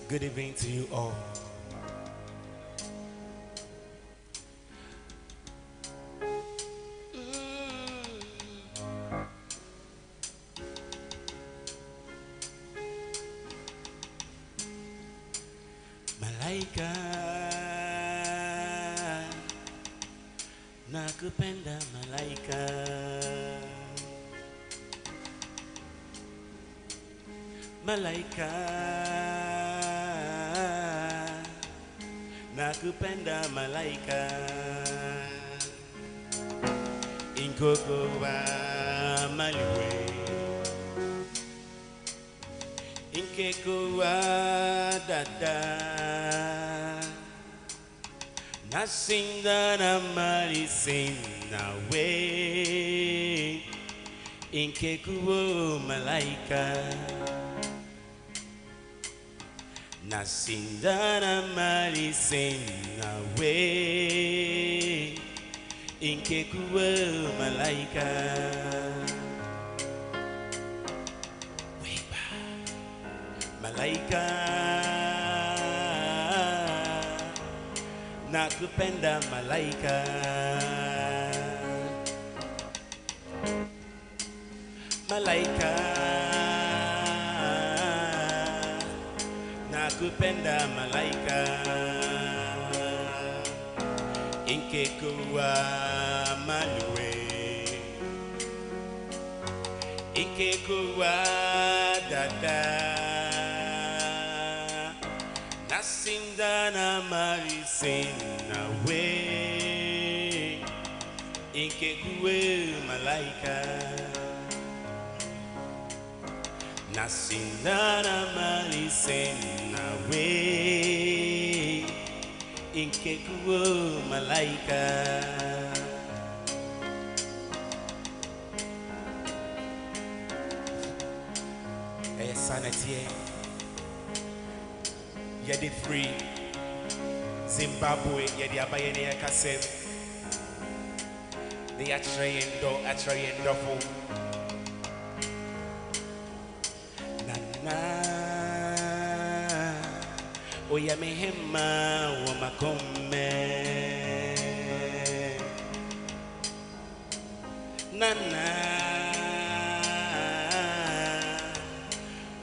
Good evening to you all. Malaika nakupenda malaika, malaika nakupenda malaika, inkoko wa maliwe, inkeko wa dada, nasinda na mali sina we, inkeko wa malaika. Nasinda na mali sina we, inkekuwa malaika. Weba malaika, nakupenda malaika. Malaika nakupenda malaika, inkekuwa malue, inkekuwa dada, nasinda na mali sina we, inkekuwa malaika. Nasinda na mali sina we, inkekuwa malaika. Sanity yedi free Zimbabwe yedi abayene yakasem the atrayendo for oya mehema wa makome nana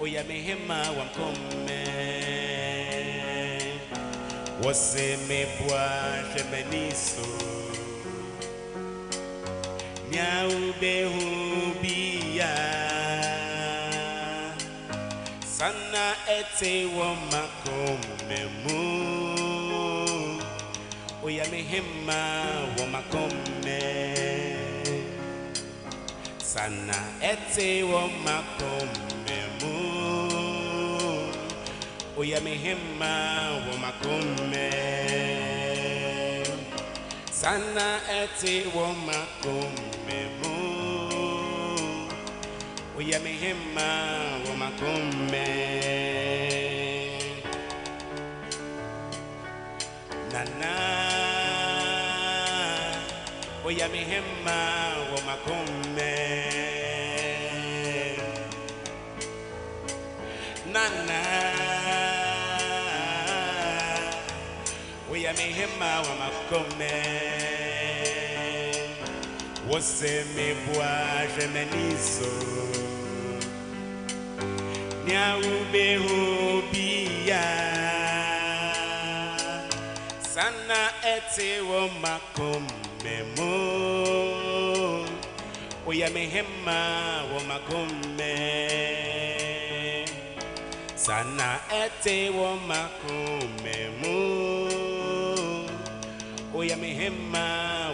oya mehema wa makome wose mebwa shemeniso nyaube hubia sana ete wa makome mu oya mehema wa makome sana ete wa makome mu oya mehema wa makome sana ete wa makome mu oya mehema wa makome nana oya mehema wa makome nana oya mehema wa makome wose mebwa jemeniso nyaube hubia sana ete wa makome mu oya mehema wa makome sana ete wa makome mu oya mehema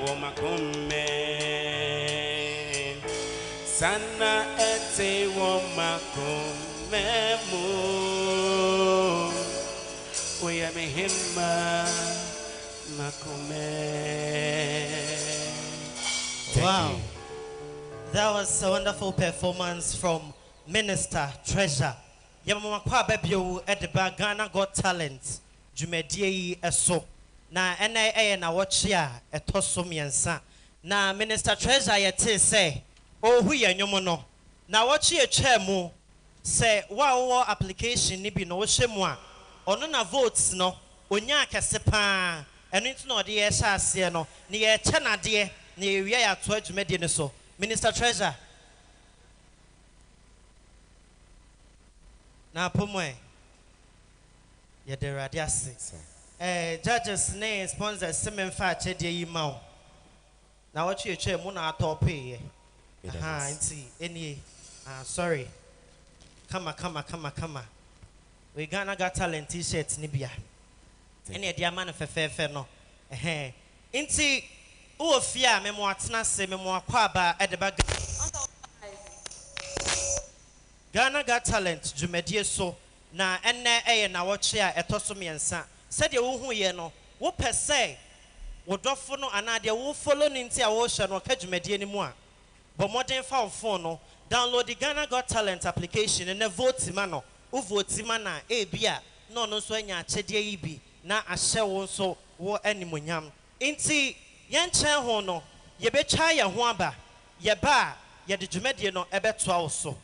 wa makome sana ete wa makome mu oya mehema makome. Wow, that was a wonderful performance from Minister Treasure. Yamama kwa bebio edeba Ghana Got Talent jumedie eso na ena na watchia etoso miensa na Minister Treasure yete say ohu ye nwomo no na watchie twemu say wa wo application ni bi no wo hyemu a ono na votes no onya akese pa eno nti no de ye hya ase no ne ye che nade ne ye wi ya to adwumade ne so Minister Treasure na pomwe ye de radiase judges ne sponsors semenfa achede yi ma o na what you try mu na atop ye nti eni sorry Kama. We Ghana Got Talent t-shirts ni bia. Eni e man fefe no. Inti o fia me mo atena se me mo akwa ba e de ba Ghana Got Talent dwumadie so na enne eye na wo kye a etoso miensa. Se de wo hu ye no, wo pese wo dofo no anade wo follow ni nti a wo hye no ka dwumadie ni mu a. But modern phone no download the Ghana Got Talent application and vote mano. Vote mana bia no so anya chede yi bi na ahye wo so wo animonyam. Inti yen chen ho no ye betwa ye ho aba ye ba ye de dwumade no ebetoa wo so.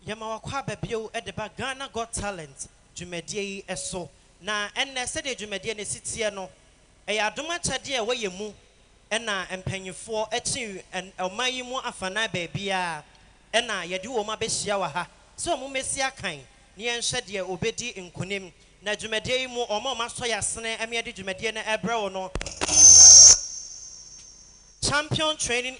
Yama wakwa bebio edeba Ghana Got Talent dwumadie yi eso na enne se de dwumadie ne sitie no eya adoma chade e woye mu ena empanyifo echi omayi mu afana baabia ena yede wo ma behia wa ha so mu mesi akan ne yenhwe de obedi nkonim na dwumadie yi mu oma so yasene emiade dwumadie na ebre wo no Champion Training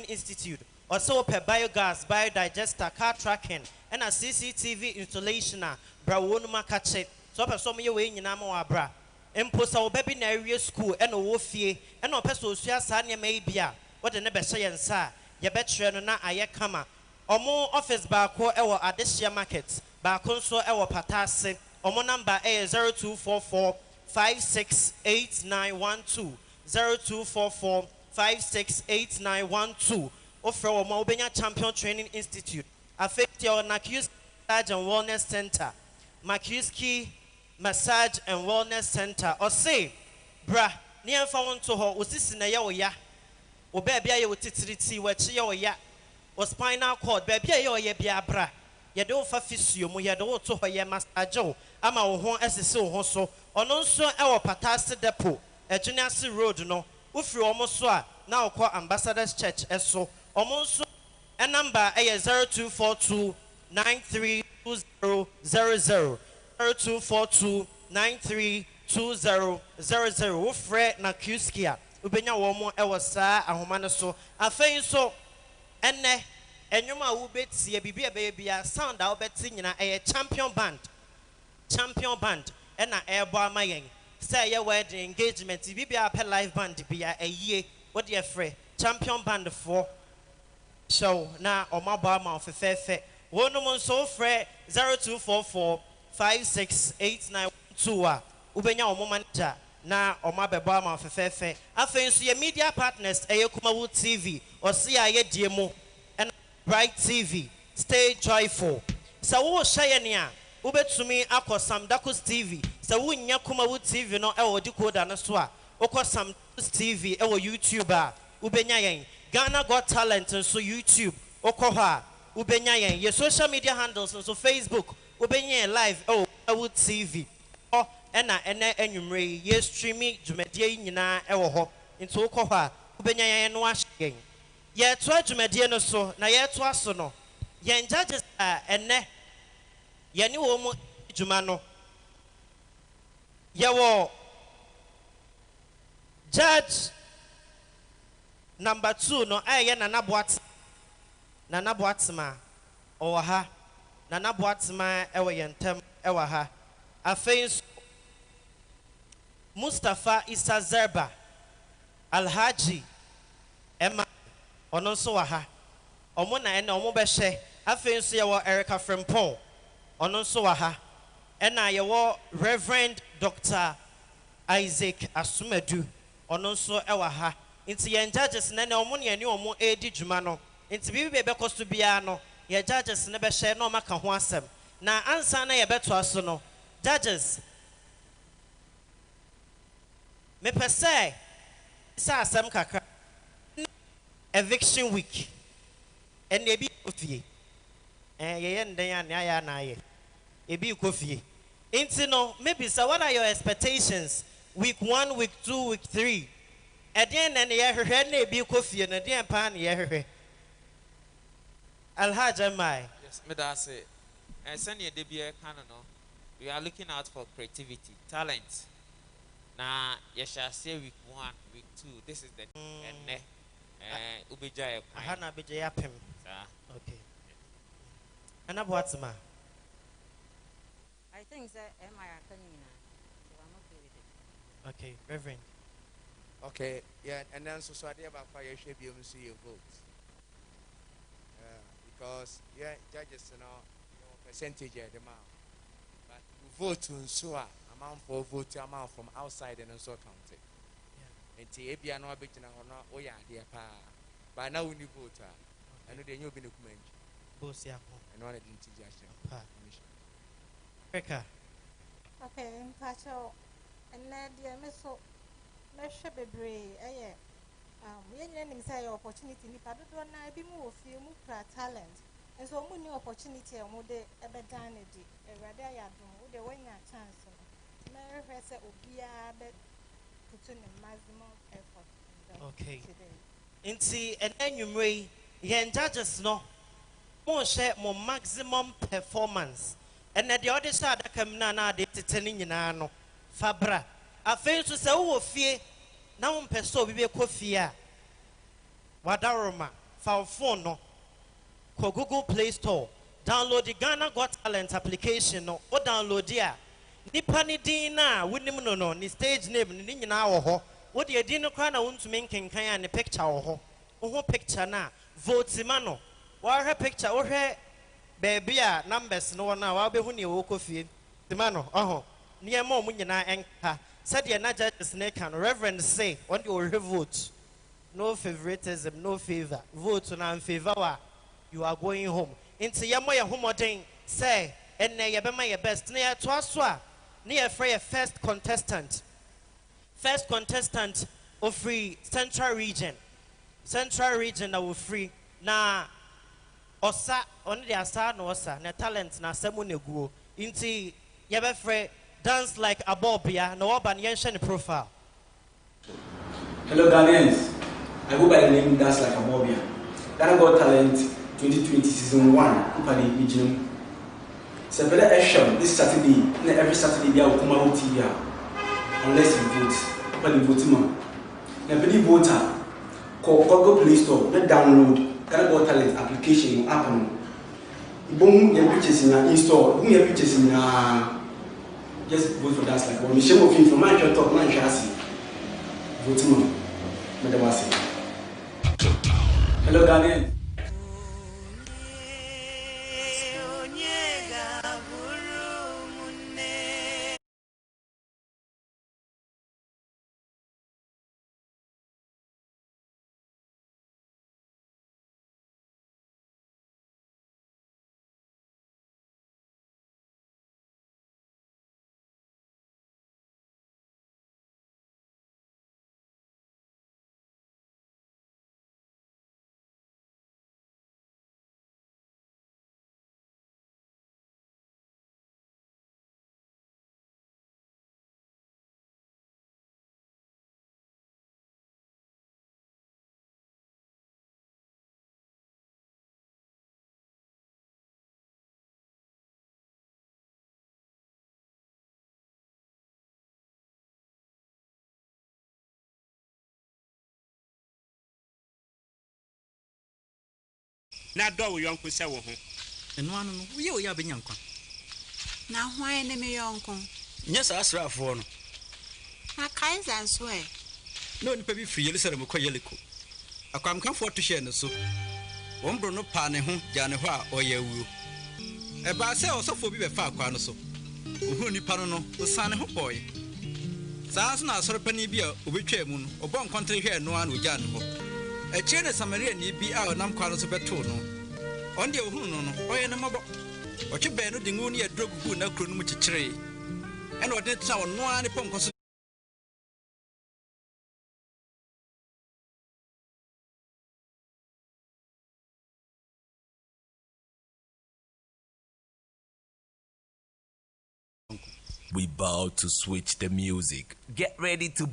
Institute also per biogas, biodigester, car tracking, and a CCTV installation. Bra wonuma kache. So per some year way in Namo Abra. Imposa baby in area school and a wolfie, and no person sanya maybe. What the never say and sa. Ye bet you na aye kama. Or more office barco ewa Adesia market. Barconso ewa patase. Or more number A 0244 568912. 0244 568912. Offer o Maubenya Champion Training Institute. Affect your Nakiuski Massage and Wellness Center. Makiuski Massage and Wellness Center. Or say, bra, near found to her, was in a ya. O baby, I would titriti, what she or ya. O spinal cord, baby, I ya bia bra. Ya do fa fisium, ya do to her ya massage. Ama o hon as so hoso. Or no so our patasta depot. A junior road no. Ufri almost now call Ambassadors Church so almost a number a 0242 932000 0242 932000 Ufre na Kuskia Ubenya womo ewa saa ahomane so afei so ene enyuma ubeti ye bibia baby sound a ubeti nyina a champion band ena ebo amayen say your wedding engagement bibia pe live band bia a ye what dear free champion band for show na omaba ma fefe one mon so free 0244 568912 ubenya omomanja na omabeba ma fefe afen so ye media partners Kumawu TV or see aye diemo and Bright TV stay joyful so wo share nia ubetumi akọ Sam Dakos TV so wunya Kumawu TV no e wo decoder na so a okọ Sam Dakos TV e wo YouTube a ubenya yen Ghana Got Talent so YouTube okọ ha ubenya yen ye social media handles so Facebook ubenya live e wo Kumawu TV o ena ene enwumre ye streaming dwumadie nyina e wo ho nti okọ ha ubenya yen no ahyen ye to dwumadie no so na ye to aso no yen judges ene yani wo mu juma no yawo judge number 2 no aye Nana Boatma o ha Nana Boatma ewo yentem ewo ha afei Mustafa Isa Zerba Alhaji Emma ono so wa ha omo na ene omo be hye afei so yawo Erica Frempong ono so wa ha ena yewo Reverend Dr. Isaac Asumadu ono so ewa ha nti ye judges na omo ne ani omo edi dwuma no nti bibi be kosto bia no ye judges ne be hye na omaka ho asem na ansa na ye beto aso no judges me pese sa asem kakra eviction week en ebi ofie ye nden ya na ya na ye ebi kofie inti no maybe so what are your expectations week 1 week 2 week 3 eden na ye hwehwe na ebi kofie na den pa na ye hwehwe Alhaji Mai yes me da say send your debut can no we are looking out for creativity talent na you shall say week 1 week 2 this is the ubeja e aha na beja ya pem okay Nana Boatma I think that am I Kanina? So I'm okay with it. okay Reverend okay yeah and then so I about fire shape you see your vote because yeah judges percentage the amount but vote so amount for vote amount from outside and also counted and ebia no abegina ho no o ya de pa but now we need vote and they you be the comment boss ya ho and one identity pa Eka okay mpacho and dia me so me hwe bebre yenye nim say opportunity ni pado do na bi mu ofie mu pra talent and so mu ni opportunity e mu de ebedan ne di ewrade ayadon wo de wanya chance no me hwe say obia be put in the maximum effort okay inti enanwumre yen judges no mo share mo maximum performance and the other side come na de tetene nyina no fabra afei so se wo fie na wo mpeso bi be kofie a wadaroma fa phone no ko Google Play Store download the Ghana Got Talent application no o download ya nipa ni din na wonim no ni stage name ni nyina wo ho wo de din no kra na wontumi nkenkan a ne picture wo ho wo ho picture na vote ma no wa hwe picture wo hwe baby a numbers no na wa be hu ne wo kofie tima no oho niema omu nyina enka said the na judges ne can reverend say on the vote no favoritism no favor vote na in favor you are going home into your moya homoden say and na yebema your best na to aswa near free first contestant of free central region that will free na osa on the asa no osa na talent na semu neguo into yebe free dance like a bobia no oban yenhye profile. Hello Ghanaians, I go by the name Dance Like a Bobia. Ghana Got Talent 2020 Season 1, Kupadi Ijinum. Sepele Esham this Saturday, every Saturday they will come out TV unless you vote. Kupadi vote. Every voter, call Google Play Store, not download Ghana Got Talent application app. Boom, your pictures in your install, boom, your pictures in just vote for Dance Like a Bobia. Shame of information, talk, man, chassis. Vote. Hello, Ghanaian. Na do wo yonko se wo ho. Eno anu no wo ye o ya benyankwa. Na hwan ne me yonko. Nya sa asrafo no. Na Kaiser so e. No nipa bi firi Yerusalem ko Yeriko. Akwamkanfo to hye ne so. Wombro no pa ne ho gya ne ho a oya wuo. E ba se osofo bi be fa akwa no so. Ohu nipa no no osane ho boy. Saa so na asore pani bi a obetwa mu no obon kontre hwe no anu gya ne ho. E chene Samaria ni bi a onam kwa no so beto no. Onde ohu no no oye ne mabo. Oche be no dingu ne yadrogugu na kro no mu chichire. E na ode tsa ono ani ponko so. We bow to switch the music. Get ready to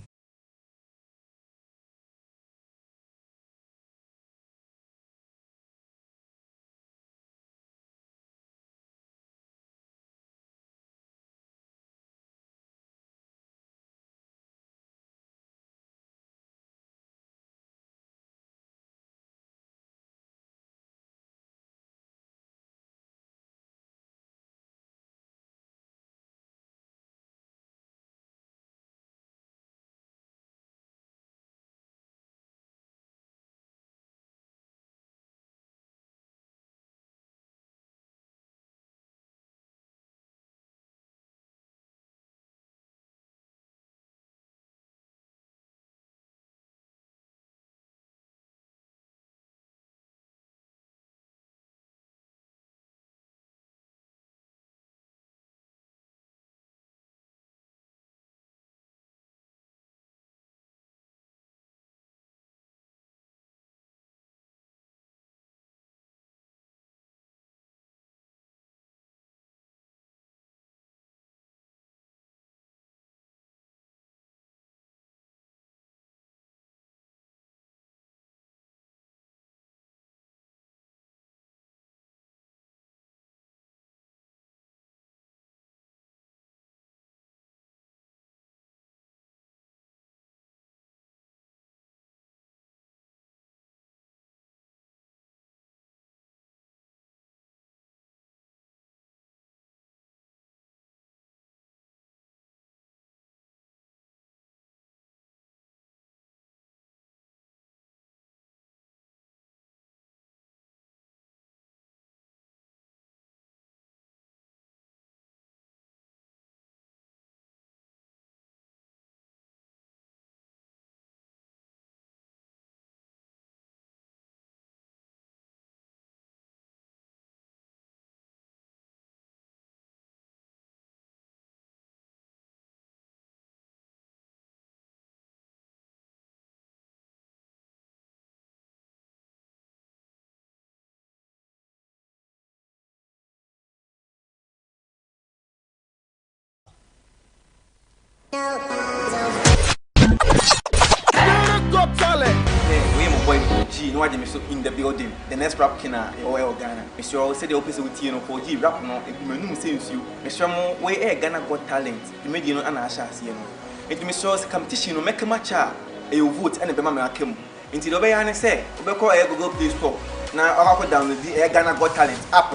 Got talent. Hey, we am a boy G, no idea so in the building. The next rap kina or Ghana. Mr. All said the opposite with you for G rap no, if you seems you. Mr. Mo, where Ghana got talent. You made you know an asha, you know. It Mr. competition, no make a match, a vote and a bema came. Until the way I say, we call a Google Play Store. Now I'll put down the Ghana got talent app.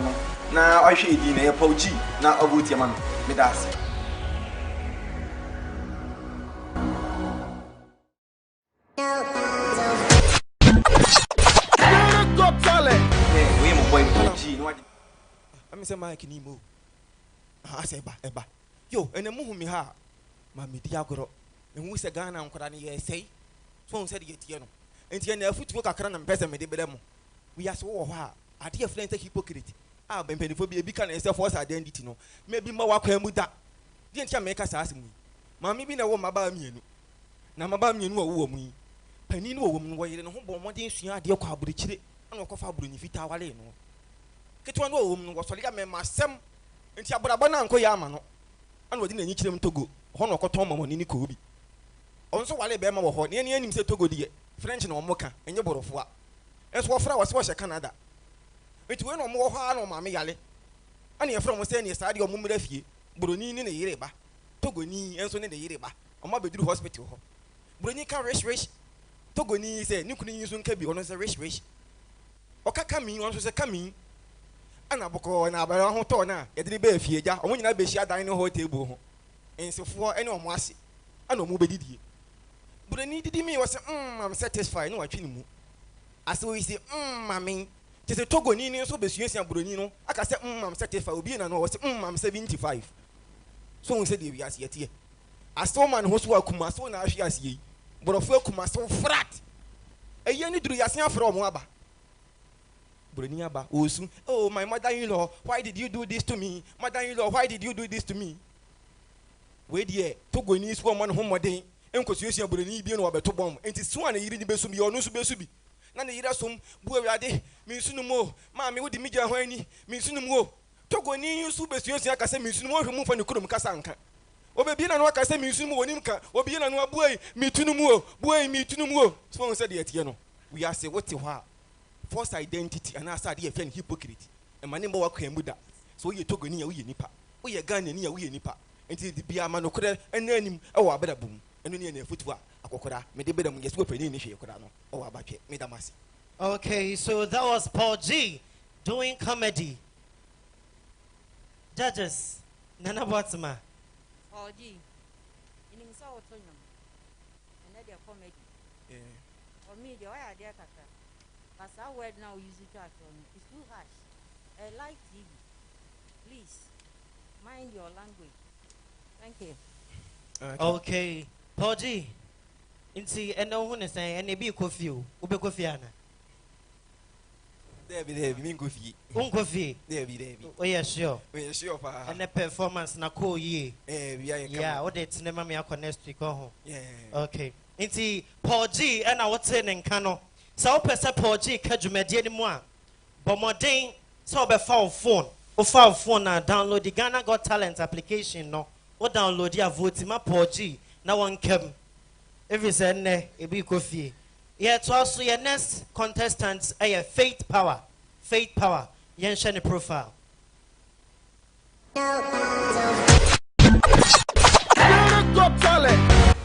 Now I should in a Paul G. Now I vote your man. Me that's. Got talent. Hey, we am a boy G. No idea. I'm saying Mike Nemo. I say, Eba. Yo, and the movie ha. Mammy Diagoro. And who said Ghana and Korani say? So said yet, you know. And you know, foot work a cran and peasant made the We are so hard. I dear friend, hypocrite. I've been penny for be a beacon and self was identity. No, maybe more work with that. Didn't you make us ask me? Mammy been a woman about me. Now, my bam, you know, woman. Penny no woman, why you know, one day she had your car, but it's and walk off if it our lane. Get one woman was a man, my son, and Tiabana and Koyamano. And within any children to go, Honor Cotoma on any Kobe. Also, while a bema or any enemy said to go dear, French and Mocha, and your board of what? As what flowers was a Canada. It went on more hard on Mammy Yale. And you're from Western Stadio Mumrefi, Bruni in the Yereba, Togoni, and so in the Yereba, or Mabby Hospital. Bruni can race. Togoni said, Nuclear use on Kabi on a race. Oka coming, one was a coming. Anaboko and Abaran Tona, a debate Fia, or when I be shot in a hotel. And so for any one was I know Mubedi. But I needed me was, I'm satisfied, no, I treat him. As we say, mammy, tis a Togonini, so Bessie and Brunino. I can say, I'm satisfied, being and was, I'm 75. So said the yes yet here. I saw man who's welcome, so now she has ye, but of welcome, so frat. A yearny drew Yasia from Waba. Bruniaba, oh, my mother-in-law, why did you do this to me? Mother-in-law, why did you do this to me? Wait, dear, Togonese woman home a day, and constitution of Bruni being over to bomb, and it's one a year in the Besumi or no Subesubi. None of the some Buade, means no more, Mammy with the media whiny, means no more. Togoni, Subesios, I can say, means no more remove from the Kurum Casanka. Or be an Waka say, means no more, or be an boy, me to no more, boy, me to no more. So said the Etiano. We are say what you are. False identity and I started a friend hypocrite. And my name was Muda. So you took a near we nipa. We are gun near we nipa. Until the Biamano and then him, oh, a better boom. And then a footwa, a cocoda, made a better yes, weapon in the Corano. Oh, about it, Medamasi. Okay, so that was Paul G doing comedy. Judges, Nana Watsma. Paul G. In himself, and then their comedy. For me, the way I dare Kaka. As our word now use it to it's too harsh. I like TV. Please, mind your language. Thank you. Okay. Paul G. Inti no one is saying any be coffee. Ube Kofiana. There be mean coffee. Coffee. There be. Oh, yeah, sure. We are sure. And the performance na ko ye. Yeah, what it's never me a next week. Yeah. Okay. Inti Paul G. And I was saying in Kano. So pesa Paul G. Kajumedi anymore. But more ding. So be foul phone. O foul phone na download the Ghana Got Talent application no. O download ya vote ma Paul G. Na one kem. Every Sunday e be coffee. Yeah, to also your next contestant Faith Power. Faith Power. Yen shiny profile. Got talent.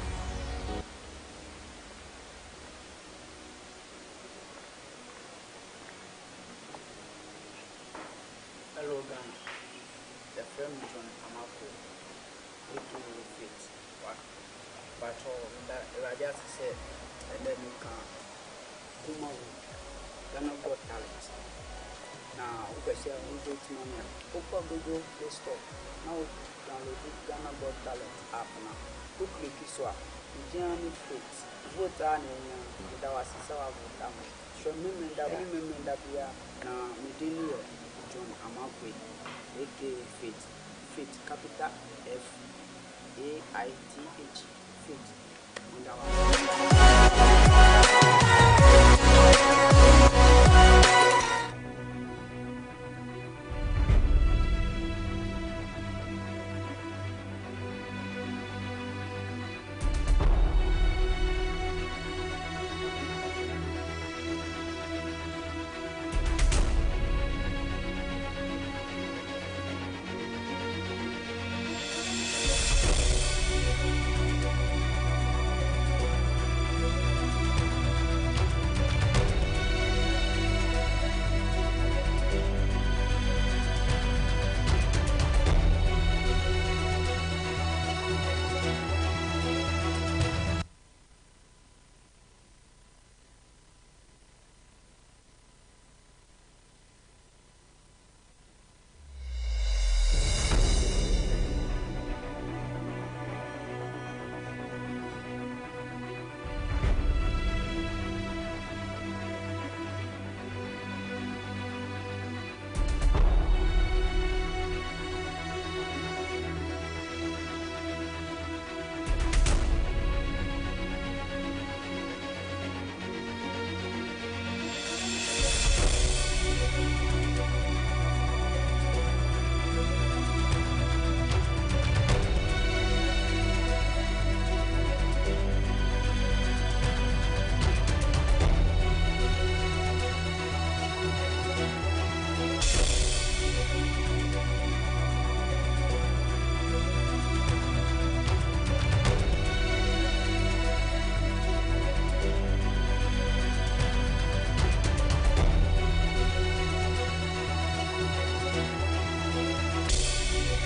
Hello, Ghana. The film John Amako. We do Faith. But that Raja said, and then you can come out. Ghana Got Talent. Now, we can share we go to Mania. Open Google Play Store. Now, download Ghana Got Talent app now. Go click this one. Journey Faith. Vote on it. That was our vote. Show me that we are now within here. John Amako. A.K. Faith. Faith. Capital F-A-I-T-H. Faith.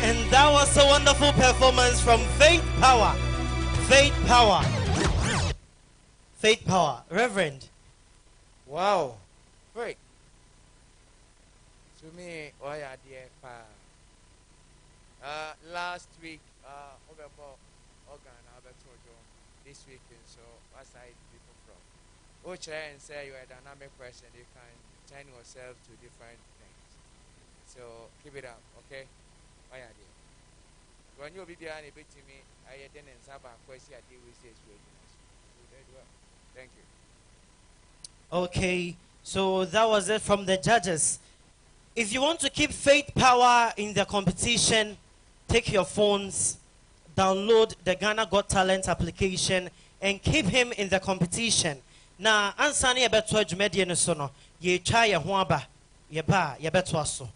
And that was a wonderful performance from Faith Power. Faith Power. Faith Power. Reverend. Wow. Great. To me, why are there? Last week, this weekend, so what side people from? Which and say you're a dynamic person, you can turn yourself to different things. So keep it up, okay? Why are there? When you'll be behind a bit to me, I didn't have a question I deal with this. Thank you. Okay, so that was it from the judges. If you want to keep Faith Power in the competition, take your phones, download the Ghana Got Talent application, and keep him in the competition. Now, ansani ebeto adwumadi no so no, ye twa ye ho aba, ye ba ye beto aso.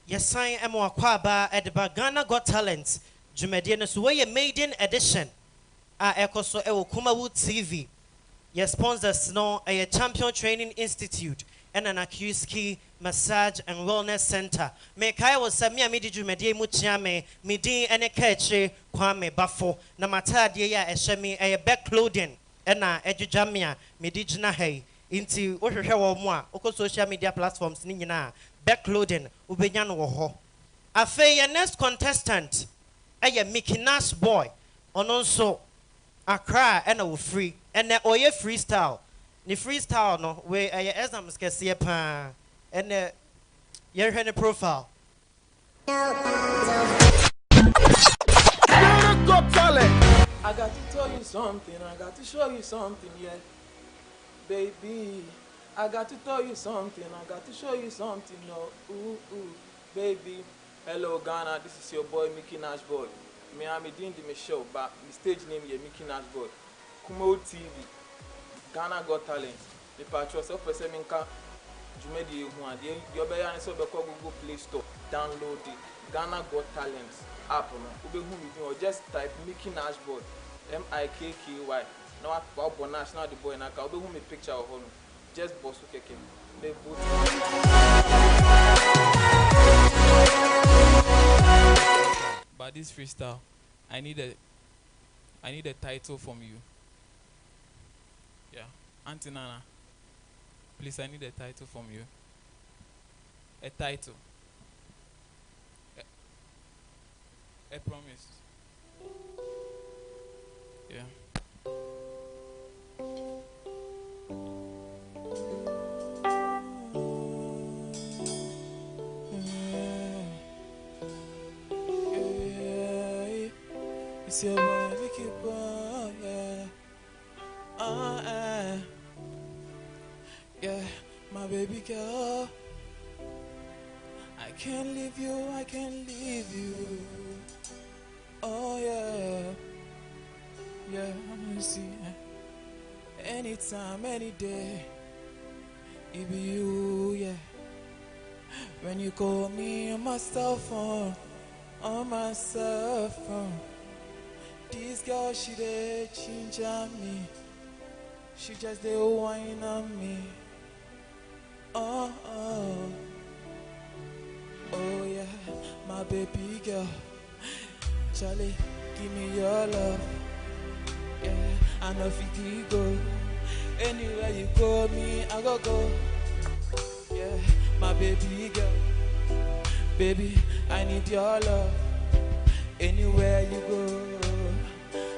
Yesan emo akwaba edeba Ghana Got Talent. Jumedie no so we maiden edition. Ekoso ewo Kumawu TV. Your sponsors no a Champion Training Institute and an Akuski Massage and Wellness Center. Me kai was Samia Midi Jumedie Muchiame, Midi and a Keche, Kwame Bafo, Namata dia Eshemi a back clothing and Ejujamia, Midi Jinahe. Into what you more, Oko social media platforms, Nina, back clothing, Ubenyan Woho. Afe, your next contestant, a Mickey Nash boy, on also Accra and a free, and the Oye freestyle. Ni freestyle no, where I exams can see a pan, and your hand profile. Got talent. I got to tell you something, I got to show you something, yeah. Baby, I got to tell you something, I got to show you something, no, ooh, baby. Hello Ghana, this is your boy Mickey Nash Boy. Me I'm doing the show, but the stage name is Mickey Nash Boy. Kumo TV, Ghana Got Talent. The patron so person minka Jumedi Yuan. The obeyan so be call Google Play Store. Download the Ghana Got Talent app. Ube who you or just type Mickey Nash Boy, MIKKY. Now about Bonash now the boy na ka ube who me picture of him. Just boss who keke. They both. But this freestyle, I need a title from you. Yeah, Auntie Nana, please, I need a title from you. A title. A promise. Yeah. It's your boy Vicky Boy, yeah. Yeah, my baby girl. I can't leave you, I can't leave you. Oh yeah, yeah, I'm gonna see. Anytime, any day, it be you, yeah. When you call me on my cell phone, this girl, she dey ginger me. She just dey whine on me. Oh, oh, oh yeah, my baby girl. Charlie, give me your love. Yeah, I know if you go anywhere you go, me I go. Yeah, my baby girl, baby, I need your love. Anywhere you go,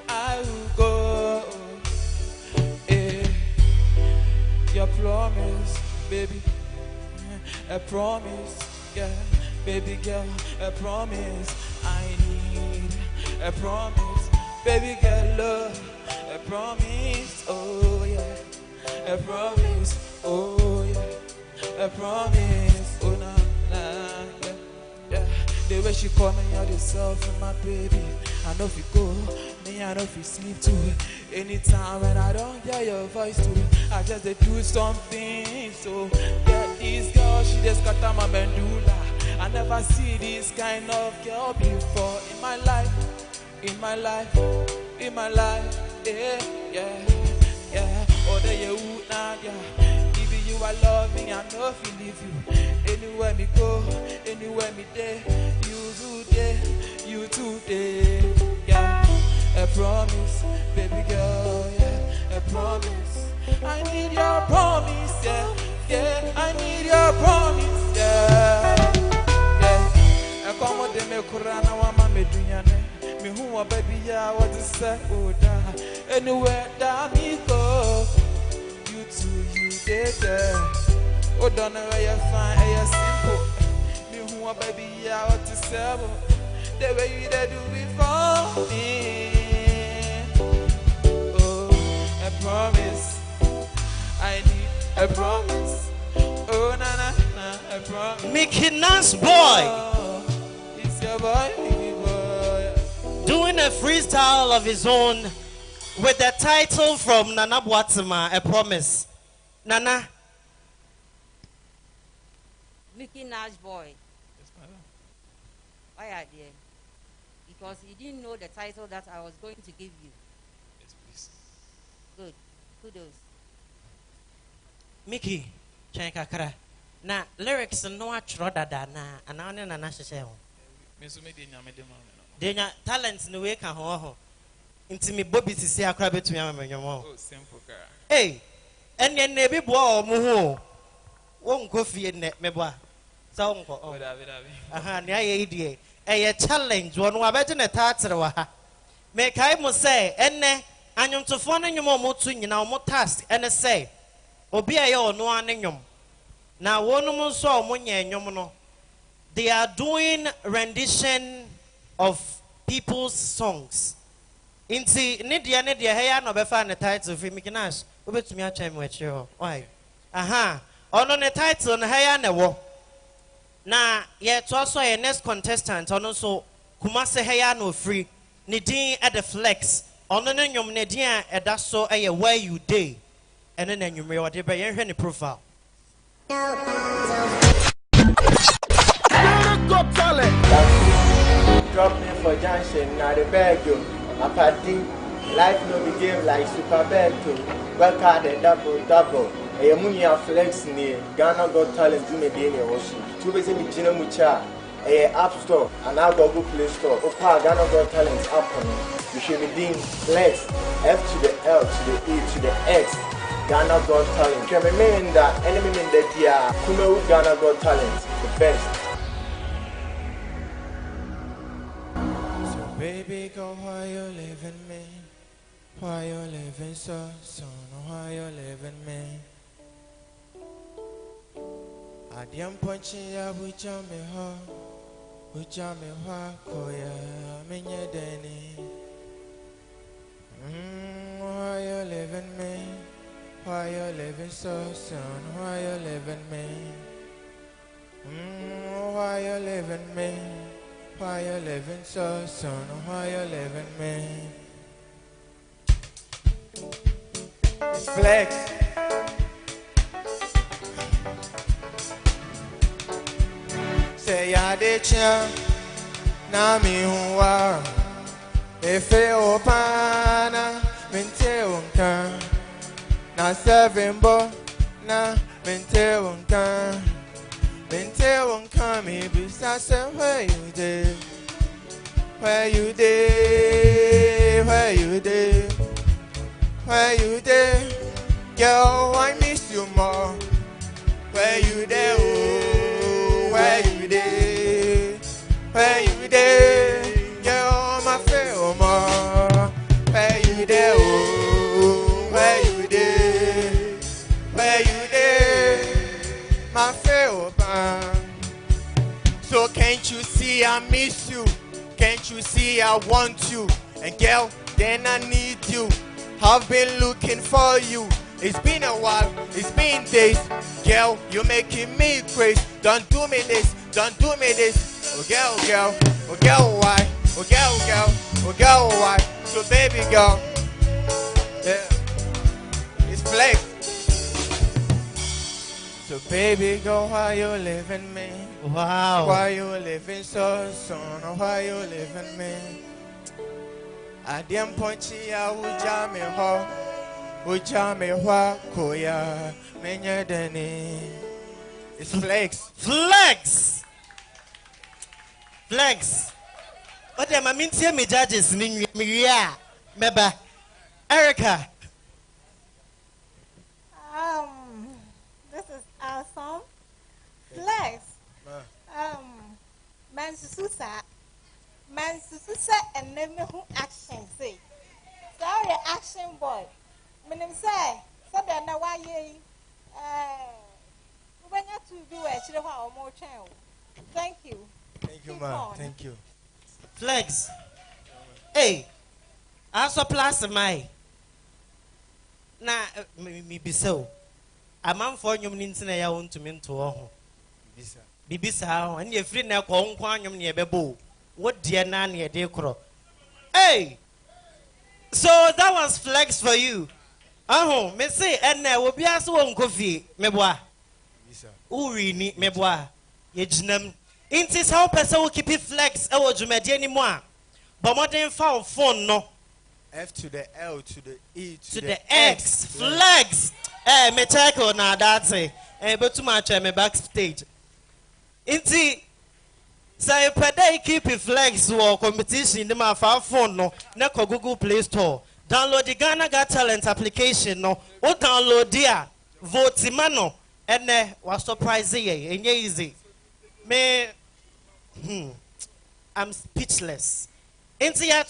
I will go. Yeah, your promise, baby, a promise. Yeah, baby girl, a promise. I need a promise, baby girl, love, a promise. Oh yeah, a promise. Oh yeah, a promise. Oh nah, nah, yeah, yeah. The way she call me out yourself and my baby, I know if you go, me I know if you sleep too. Anytime when I don't hear your voice too, I just they do something. So yeah, this girl, she just cut out my medulla. I never see this kind of girl before in my life, in my life, in my life. Yeah, yeah, yeah. Oh, there you now, yeah. Even you, I love me, I know if you leave you. Anywhere me go, anywhere me there, you do there, you too there. Yeah, a promise, baby girl, yeah, a promise. I need your promise, yeah, yeah, I need your promise, yeah. Come de me kurana wa ma medunyane me hu wa baby ya what to say oda anywhere that me go you too you there oda na ya fine ya simple me hu wa baby ya what to say the way you dey do it for me. Oh, a promise, I need a promise. Oh na na na, a promise. Mickey Nance boy. Boy. Doing a freestyle of his own with the title from Nana Boatsima, A Promise. Nana. Mickey Nash boy. Yes, madam. Why are there? Because you didn't know the title that I was going to give you. Yes, please. Good. Kudos. Mickey, Chankakara. Na lyrics no atro dada na anane na na hyehyɛ ho. Denya talents no we ka ho nti me bobi sisi akra betumi amamenyom ho. Oh, simple car. Hey, enne na bi boa o mu ho. Wo nko fie ne meboa. Sa wo nko. Aha, ne aye die. Eye challenge wo no abegye ne taatere wa ha. Me kai mo say enne anyomtofo no nyom o mo tu nyina o mo task ene say obi aye ono anenwom. Na wonum nso o mo nya enwom no. They are doing rendition of people's songs. Inti nidia heya no befa ne title fi Mikinash. Obetumi acha me wechi ho. Why? Aha. Ono ne title no heya ne wo. Na ye to so ye next contestant ono so Kumase heya no free. Ni din at the flex. Ono ne nyom ne din a eda so eye where you dey. Ene na nyumre wo de be ye hwe ne profile. Got talent. Drop me for Junction, now the bag you. A party, life no be game like Super Beto. Work hard and double. A Munia flex near Ghana Got Talent to me in your ocean. Two ways in Gina Mucha, a App Store, and now Google Play Store. Opa Ghana Got Talent app on you should be doing flex, F to the L to the E to the X. Ghana Got Talent. Can remain that enemy in the dia Kumewu Ghana Got Talent, the best. Baby, go why you living, man? Why you living so soon? Why you living, man? I didn't punch ya with your me ho, with your me wako ya, minye deni. Why you living, man? Why you living so soon? Why you living me? Why you living me? Why you living so soon? Why you living me? It's Flex. Say ya de cha na mi huwa efe opana mente unka na seven bo na mente unka me bisa say where you dey where you dey where you dey where you dey girl I miss you more where you dey oh where you dey where you dey girl my feel more where you dey oh where you dey my feel more. So can't you see I miss you? Can't you see I want you? And girl, then I need you. I've been looking for you. It's been a while, it's been days. Girl, you're making me crazy. Don't do me this, don't do me this. Oh girl, girl, oh girl, why? Oh girl, girl, oh girl, why? So baby girl, yeah, it's Flex. So baby girl, why you living me? Wow. Why you living so soon? Why you living me? I didn't point you out, ujame ho, koya, menya deni. It's Flex. Flex. Flex. What am I mean to me judges? Yeah. Meba. Erica. This is awesome. Flex. Man Susa and name who action say. Sorry, action boy. Meaning say, so then now why ye when you to do it, you have more channel. Thank you. Thank you, man. Thank you. Flex. Hey, I saw plus my. Na me be so. A man for you means I want to mean to all. Bibisa, and you're free now, Kong Quanium near Bebo. What dear nanny a day crow? Hey! So that was Flex for you. Oh, me say, and now will be as one coffee, mebois. Uri ni mebois. Yejnam. It is how person will keep it Flex, I will do me anymore. But modern found phone no. F to the L to the E to the X. Flex. Eh, me check on that's it. Eh, but too much me backstage. Inti say per day keep it Flex or competition in my phone no. Na ko Google Play Store. Download the Ghana Got Talent application no. O download there. Vote mano. And was surprising and easy. Me I'm speechless. Inti ya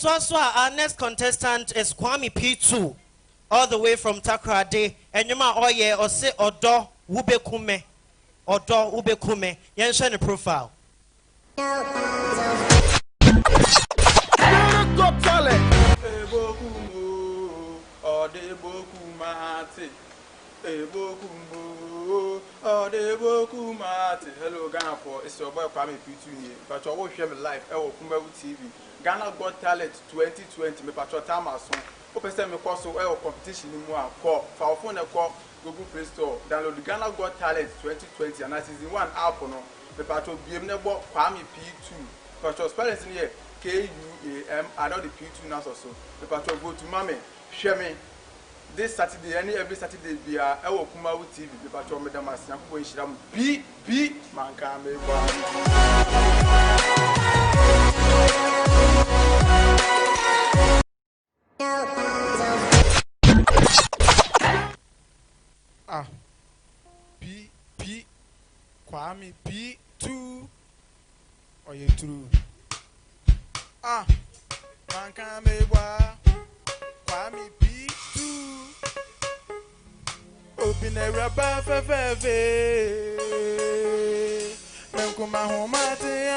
our next contestant is Kwame P2. All the way from Takrade. And you ma oye or say odo wube kume. Odo ube kume. Yen share the profile. Got talent. Hello Ghana for it's your boy Kwame P2 but you always share me live Kumbawu TV. Ghana Got Talent 2020 me patro time aso. O person me call so competition ni mu akọ. Fa o phone call Google Play Store. Download Ghana Got Talent 2020 and season 1 app no. Me patro biem na bo Kwame P2. Patro spelling in here KUAM I know the P2 now so. Me patro go to mame share me this Saturday every Saturday be Kumbawu TV. Me patro me dama sianko Shiram B manka me P Kwame P2 or you true man can be Kwame P2 open a rubber feve men kuma homa te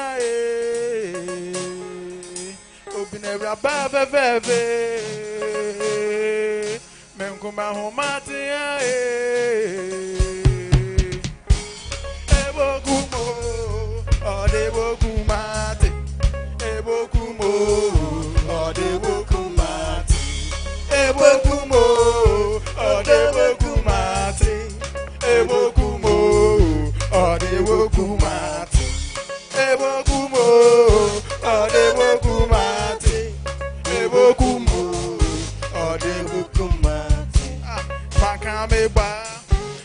open a rubber feve Menkuma Homatia, Ebokumo, or de Bokumati, Ebokumo, or de Bokumati, Ebokumo, or de Bokumati, Ebokumo, or de Bokumati, Ebokumo, or de Bokumati, Ebokumo, or de Bokumati. Pakame ba,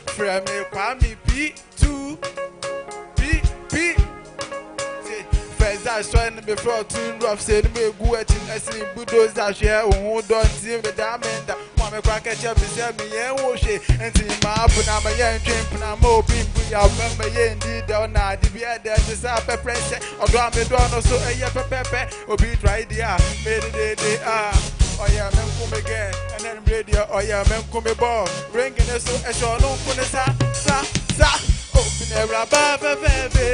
frame kwami P2, P. First I saw me for 2 drops, said me go at it, I see bulldozer share, who don't see the diamond. Mama crack at you, beside me, and wash it, and see my up, and I'm a young drink, and I'm hoping we are member, indeed, or not, if you had that, just up a press, or do me don't so a yap pepper, or be tried, yeah, made it, they are. Oh yeah, men come again, and then radio, oh yeah, men come ball, ringing us so a show, no, sa, open a rubber, baby.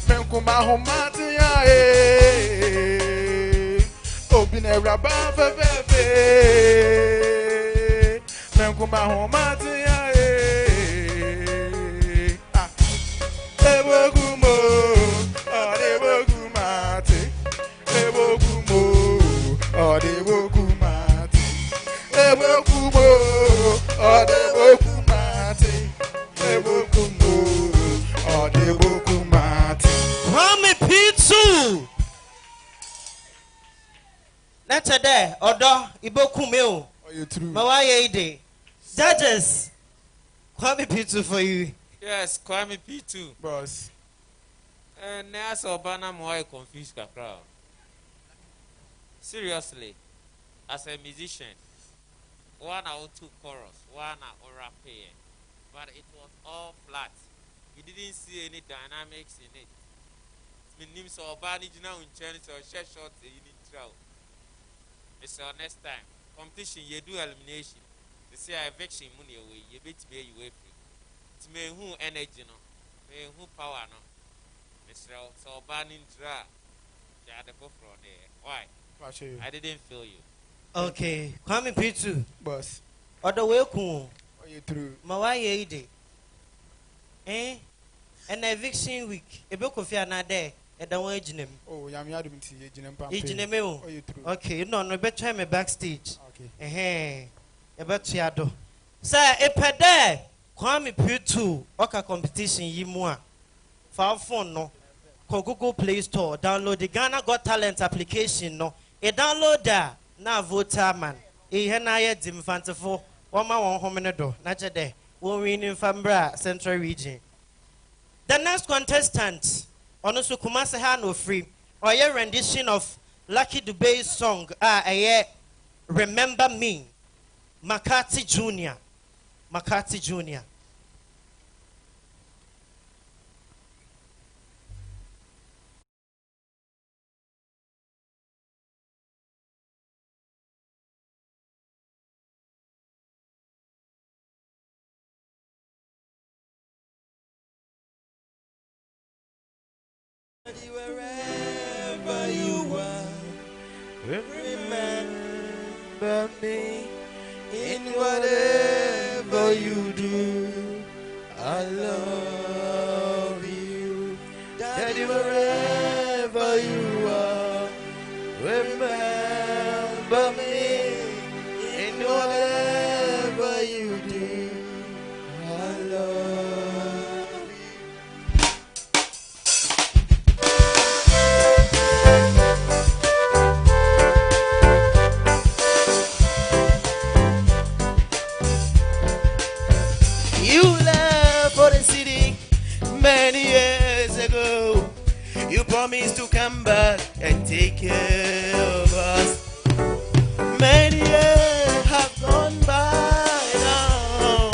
Men come home, Matia, open a rubber, baby. Men come home, Matia, Ebogumo, oh, Ebogumati, Ebogumo. Oh, de Bokumati, Ebokumo, oh, de Bokumati, Ebokumo, oh, de Bokumati. Kwame P2. That's a day, Odo, Ibokumeo. Oh, you true. Mawaye ide. Judges, Kwame P2 for you. Yes, Kwame P2. Boss. Neas Obana Moy confused the crowd. Seriously, as a musician, 1 or 2 chorus, 1 or rapper, but it was all flat. We didn't see any dynamics in it. It means Obani now in Chinese or share short in trial. So next time, competition, you do elimination. They say eviction money away, you bet me you away free. It's me who energy no, me who power no. Mr. So Obani draw, you had to go from there. Why? I didn't feel you. Okay, Kwame P2. Boss. Odo we ku. Oh, you true. Mawaye ide. An eviction week. Ebe kofi anade. Eda won ejinem. Oh, yam yadum ti ejinem pam. Ejinem o. Oh, you true. Okay, no, be try me backstage. Okay. Ebe tuado. Sir, epede Kwame P2 oka competition yi mu a. Fa phone no. Ko Google Play Store, download the Ghana Got Talent application no. A downloader na voter man. Na ye dimfantefo. Wama won homene do. Na chede. Won win in Fambra Central Region. The next contestant, Onusu Kumase ha no free. Oye rendition of Lucky Dube's song. Remember Me. Makati Jr. Makati Jr. Wherever you are, remember me in whatever you do. I love you, Daddy. Wherever you are, remember me in whatever you do. I love you. Many years ago, you promised to come back and take care of us. Many years have gone by now,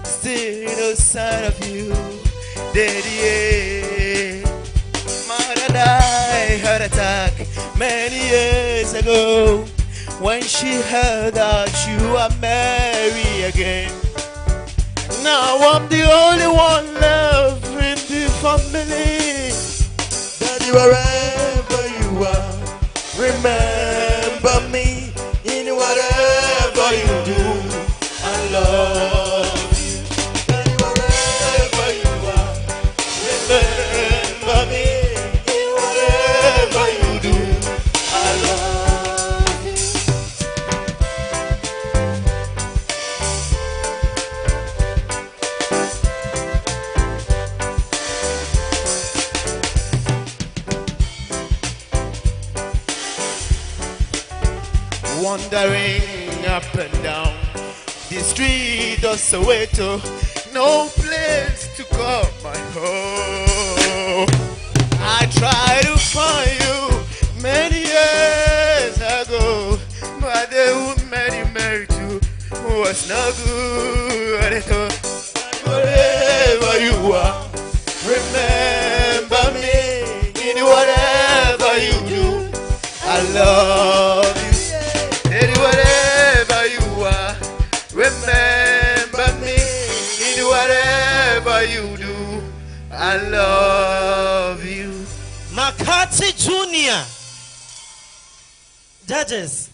still no sign of you, Daddy. Mother died heart attack many years ago when she heard that you are married again. Now I'm the only one left in the family. Daddy, wherever you are, remember me in what whatever you do, I love you. And wherever you are, remember me. In whatever you do, I love you. Wandering up and down the street of Soweto, no place to call my home. I tried to find you many years ago, but the woman you married to was not good at all. Wherever you are, remember me. In whatever you do, I love you. In whatever you are, remember me. In whatever you do, I love you. McCarthy Jr. Judges.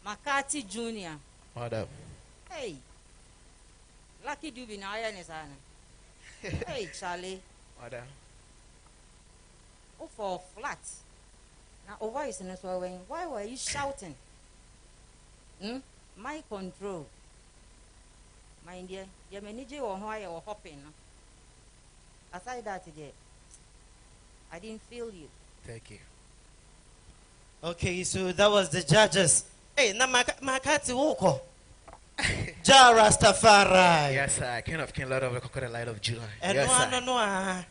McCarthy Jr. Madam. Hey. Lucky Dubin, I understand. Hey, Charlie. Madam. Oh, for flat. Now, oh, why is it not going? Why were you shouting? My control. My dear, your manager or why you were hopping. Aside that, today, I didn't feel you. Thank you. Okay, so that was the judges. Hey, now Makati Woko. Ja Rastafari. Yes, sir. King of King, Lord of the Crocodile, Light of July. And yes, sir. no. And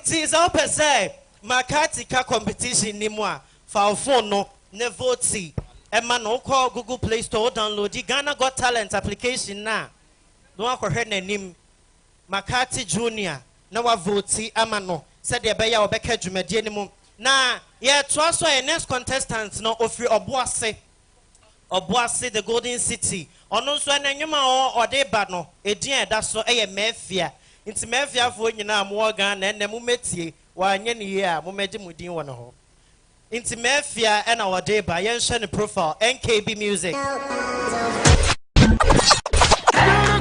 it's all per se. Makati ka competition ni moi. For phone no, ne vote. And man, no call Google Play Store, download the Ghana Got Talent application now. No one could hear name. Makati Jr. Now I vote. Amano said the Baya or Becca Jumedi anymore. Now, yeah, trust our next contestants no offer Obuase. Obuase, the Golden City. Ono so na nyuma o de ba no edin eda so eye mafia nti mafia fo nyina mo ga na na mu metie wa anye ne ye a mo meje mudin wo no ho nti mafia e na o de ba yen hwe ne profile NKB Music.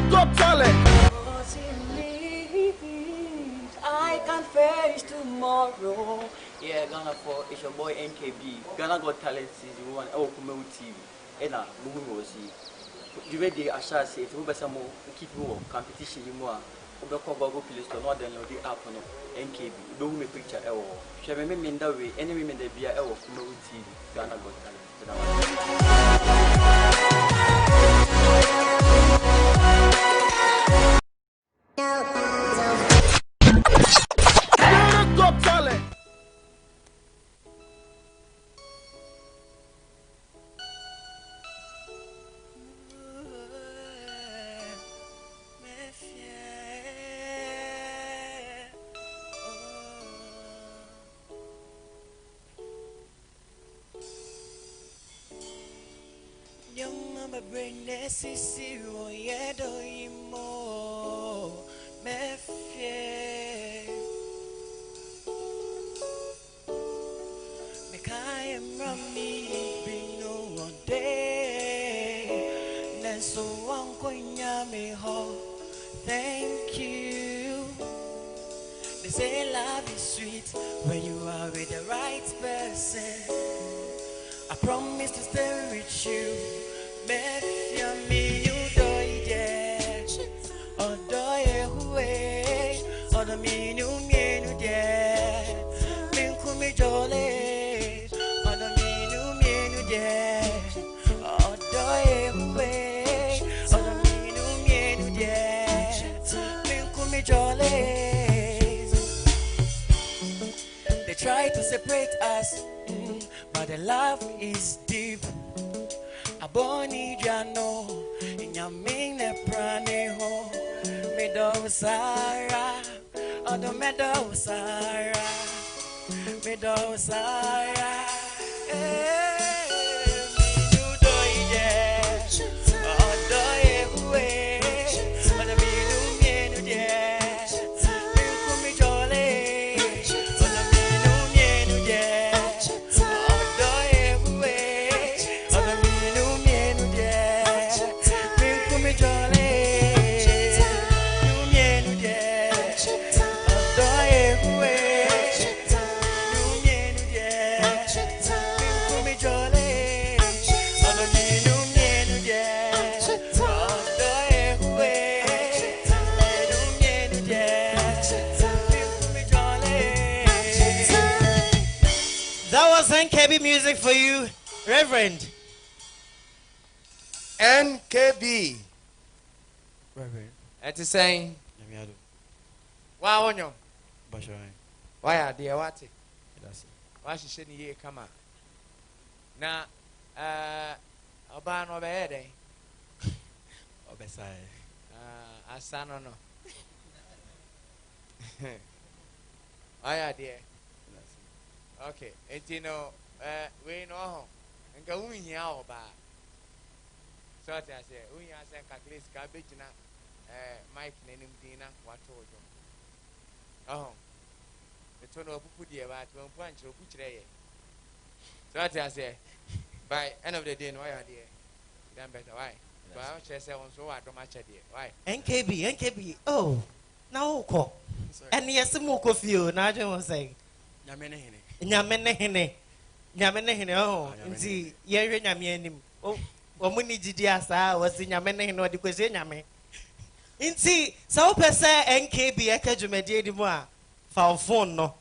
Got talent. I can face tomorrow. Yeah, Ghana for it's your boy NKB. Ghana Got Talent season 1. Oh, Kumeu TV. Ena mugu wo si. You read the Asha say, if you better more keep you competition, you more. You go Google Play Store, not download the app on NKB. You do me picture. Shall we mean that way? Any women they be a from TV. Ghana Got Talent. Got talent. Bring necessary, yeah, do you more, me fear. Me can't run me, bring no one day. Neso wankonya me ho, thank you. They say love is sweet when you are with the right person. I promise to stay with you. Mefia mi udoide odoye huwe odo mi nu mienu de minku mi jole odo mi nu mienu de odoye huwe odo mi nu mienu de minku mi jole. They try to separate us, but the love is deep. Aboni jano inyamine prane ho medo sara odo medo sara minudo ide odo ewe odo minu mienu de minku mi jole odo minu mienu de odo ewe odo minu NKB music for you, Reverend. NKB. Reverend. It is saying. Wow, on you. Why are dear what? Why she shouldn't hear come out? Now, Oban over here, Obesai. Asan or no? Why are dear? Okay, and you know, we know, and go in here over. So I say, we are saying, Catholic cabbage now, Mike Nenim Dina, what told you? Oh, the tone of Pudi about 1 punch or which day. So I say, by end of the day, why are dear? Done better, why? But I shall say, so I don't match a dear. Why? NKB. Oh, now call. And yes, some more coffee, Nigel was saying. Nyamenehene. Oh, see, you're Yamianim. Oh, Omuni Gidiasa was in Yamenehene or the Quasinyame. In see, so per se NKB Academy de Moa. For phone no.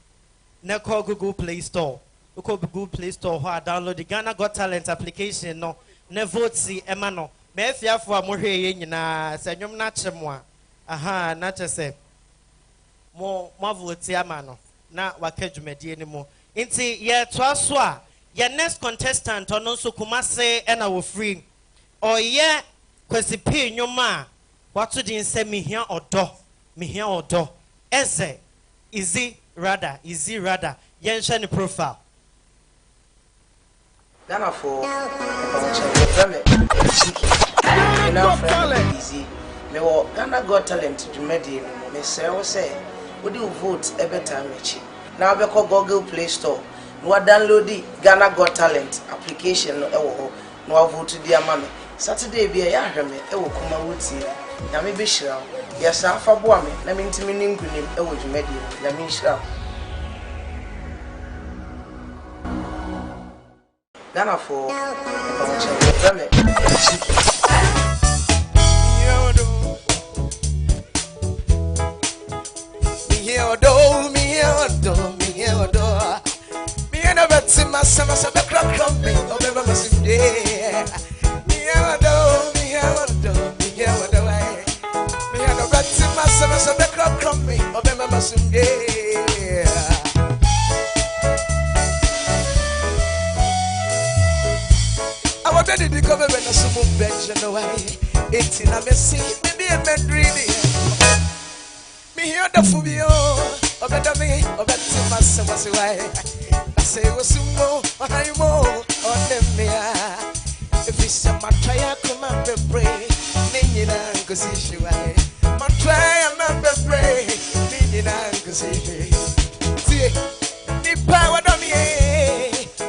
Na call Google Play Store. You call Google Play Store where download the Ghana Got Talent application no. Ne vote see Emano. Me fia for mo hwe na senyum na chemwa. Aha, na chese. Mo vote amano. Na wakadwumadi ni mo. Inti ye toa so a ye next contestant ono so Kumase na wo free. Oye kwesi pe nyoma watu din se mihia odo. Eze easy rather. Ye nhwe ni profile. Ghana for easy. Me wo Ghana Got Talent dwumadi me say wo say we do vote a better match. Now we call Google Play Store. No download the Ghana Got Talent application no ewo no vote the amame. Saturday be a yahweme ewo kuma wuti. Na me be shira. Yes afa boa me na me ntimi ningunim ewo dwumadi na me shira. Ghana for I want to discover when I saw bench and away. It's in a messy, maybe a bed reading. Me hear the phobia, or better me, or better myself was away. I say, was more, I more, or them me. If it's a matria, come up and pray. Nina, because she way. Matria, I'm up and pray. Nina, because she see, the power of me.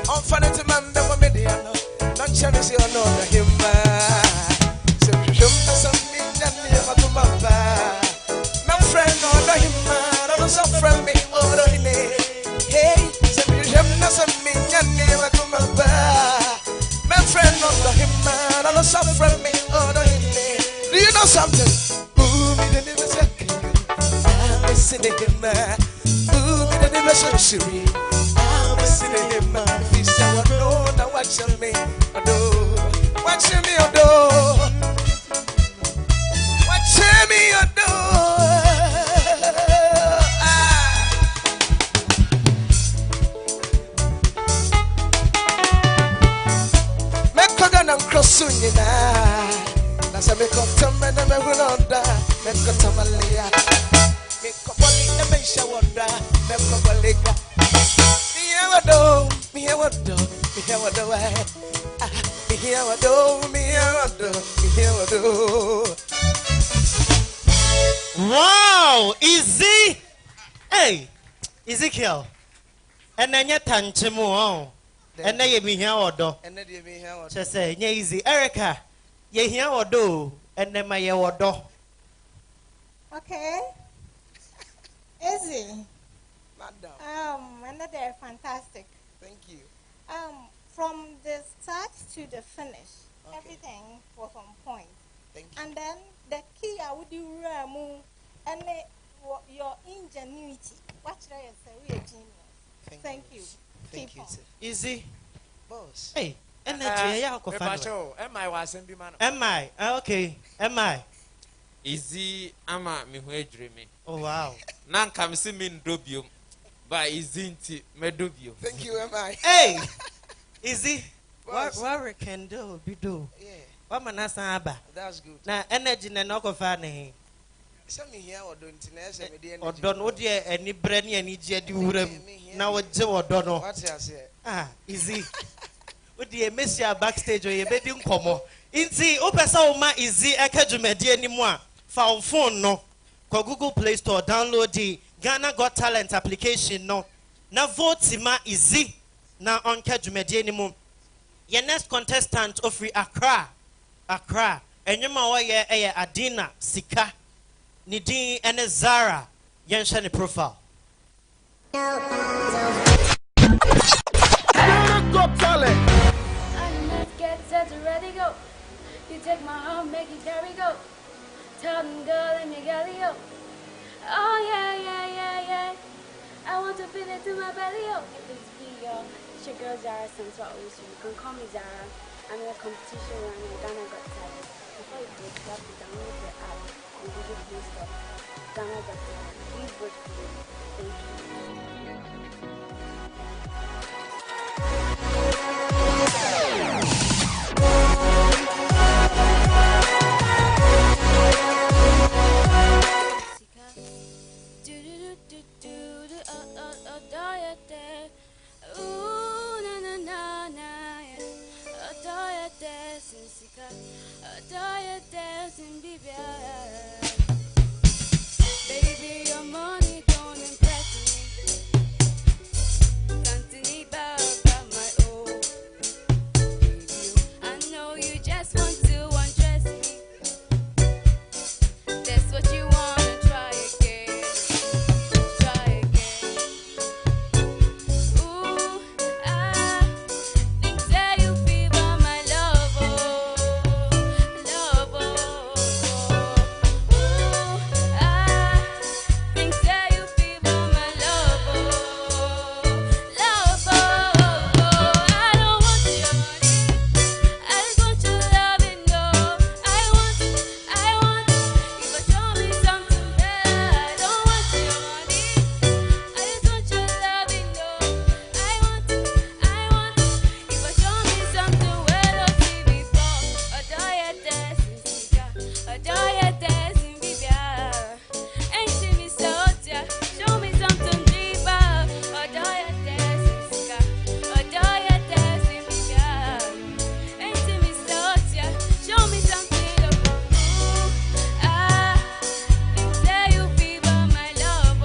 I'm funny to man, the mediano. Chance you know the him. So you some never to my my friend or the him, or some friend me or the hey, so you some never to my my friend or the him, or some friend me or the do you know something? Ooh, me the never second. I'm missing him. Ooh, me the never so I'm missing him. He said, what no, now watch me. Watch me, make a cross soon, that's a make up to me, and I will not die. Make a tamalia, make a body, and make sure what die. Make a balica. Me, I would do. Wow, easy. Hey, Ezekiel. And then you tanchemu on. And then you be here or do. And then you be here or just say, yeah, easy. Erica, you here or do. And then my year or do. Okay. Easy. And they're fantastic. Thank you. From the start to the finish, everything was on point. Thank you. And then the key I would do and your ingenuity. What should I say? We are genius. Thank you. Thank you. Easy. Boss. Hey, energy, yeah, go find. Am I was in Bimano? Am I? Okay, am I? Easy, ama me who dreaming. Oh wow. Nan come see me in Dobium, but isn't me Dobium. Thank you, am I? Hey, easy. What can do? Be do. Yeah. What man has aba? That's good. Na energy na no go find him. Some here or don't know, Or don't know dear any brandy and each di wuram. Now what Joe or don't know. What's I say? Ah, easy. What the Messia backstage or your bedding como. Inti, Opesa ma easy academy anymore. Found phone no. Go Google Play Store, download the Ghana Got Talent application no. Now vote ma easy. Now on Kajumedi anymore. Your next contestant of free Accra. Accra. And you ma ye Adina Sika. Nidin and Zara. Yenshani profile. Got talent. Let's get set to ready go. You take my arm, make it carry go. Tell them girl, let me galley go. Oh yeah, yeah, yeah, yeah. I want to feel it to my belly yo. It's be it's your girl Zara since what always you can call me Zara. I'm in a competition running Ghana Got Talent. Before you go, you have to download the app and Google Play Store. Ghana Got Talent. Please vote for me. Thank you. Baby, your money don't impress me. Continue about my own. I know you just want to undress me. That's what you wanna try again. Try again. Ooh, I think that you feel by my love, love, ooh, I think that you feel by my love, love, I don't want your money, I just want your love and no, I want, you but show me something better. I don't want your money, I just want your love and no, I want, you but show me something where don't see before. Adore your dancing, adore your dancing, baby. Ain't see me so yeah. Show me something deeper. Adore your dancing, adore your dancing, baby. Ain't see me so yeah. Show me something of ooh, I think that you feel by my love,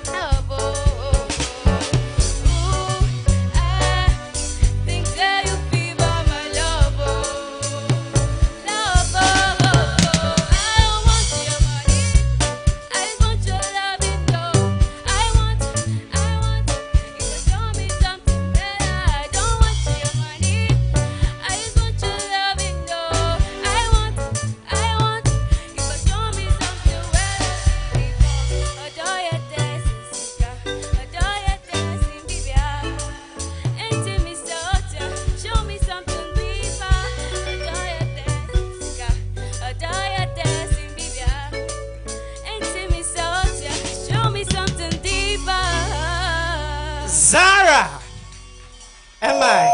love, ooh, I think that you feel by my love, love, I don't want your money, I just want your love and no, I want, you to show me something better. I don't want your money, I just want your love and no, I want, you to show me something better. Adore your dancing, adore your dancing, baby. Ain't see me so show me something deeper. Adore your dancing, adore your dancing, baby. Ain't see me so show me something deeper. Zara. Am I?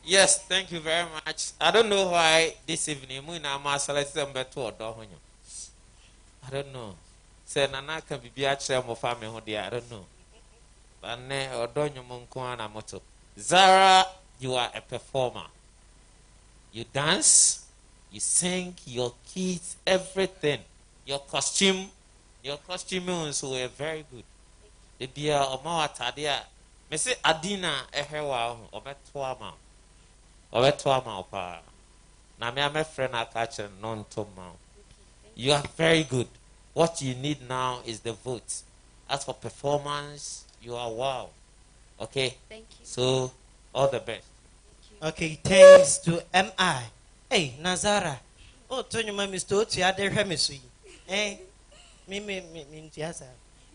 Yes, thank you very much. I don't know why this evening I'm selecting better or I don't know. Say Nana can be a chair of family who I don't know. But ne or don't you monkuana moto. Zara, you are a performer. You dance, you sing, your kids, everything. Your costumes were very good. The beer or more tadia. Me say Adina ehewa obetwama. Obetwama opa. Na me am a friend I catch a non-tom. You are very good. What you need now is the vote. As for performance, you are wow. Okay? Thank you. So, all the best. Okay, thanks to MI. Hey, Nazara. Oh, Tony, my Mr. Oti, I dare him. Eh? Me,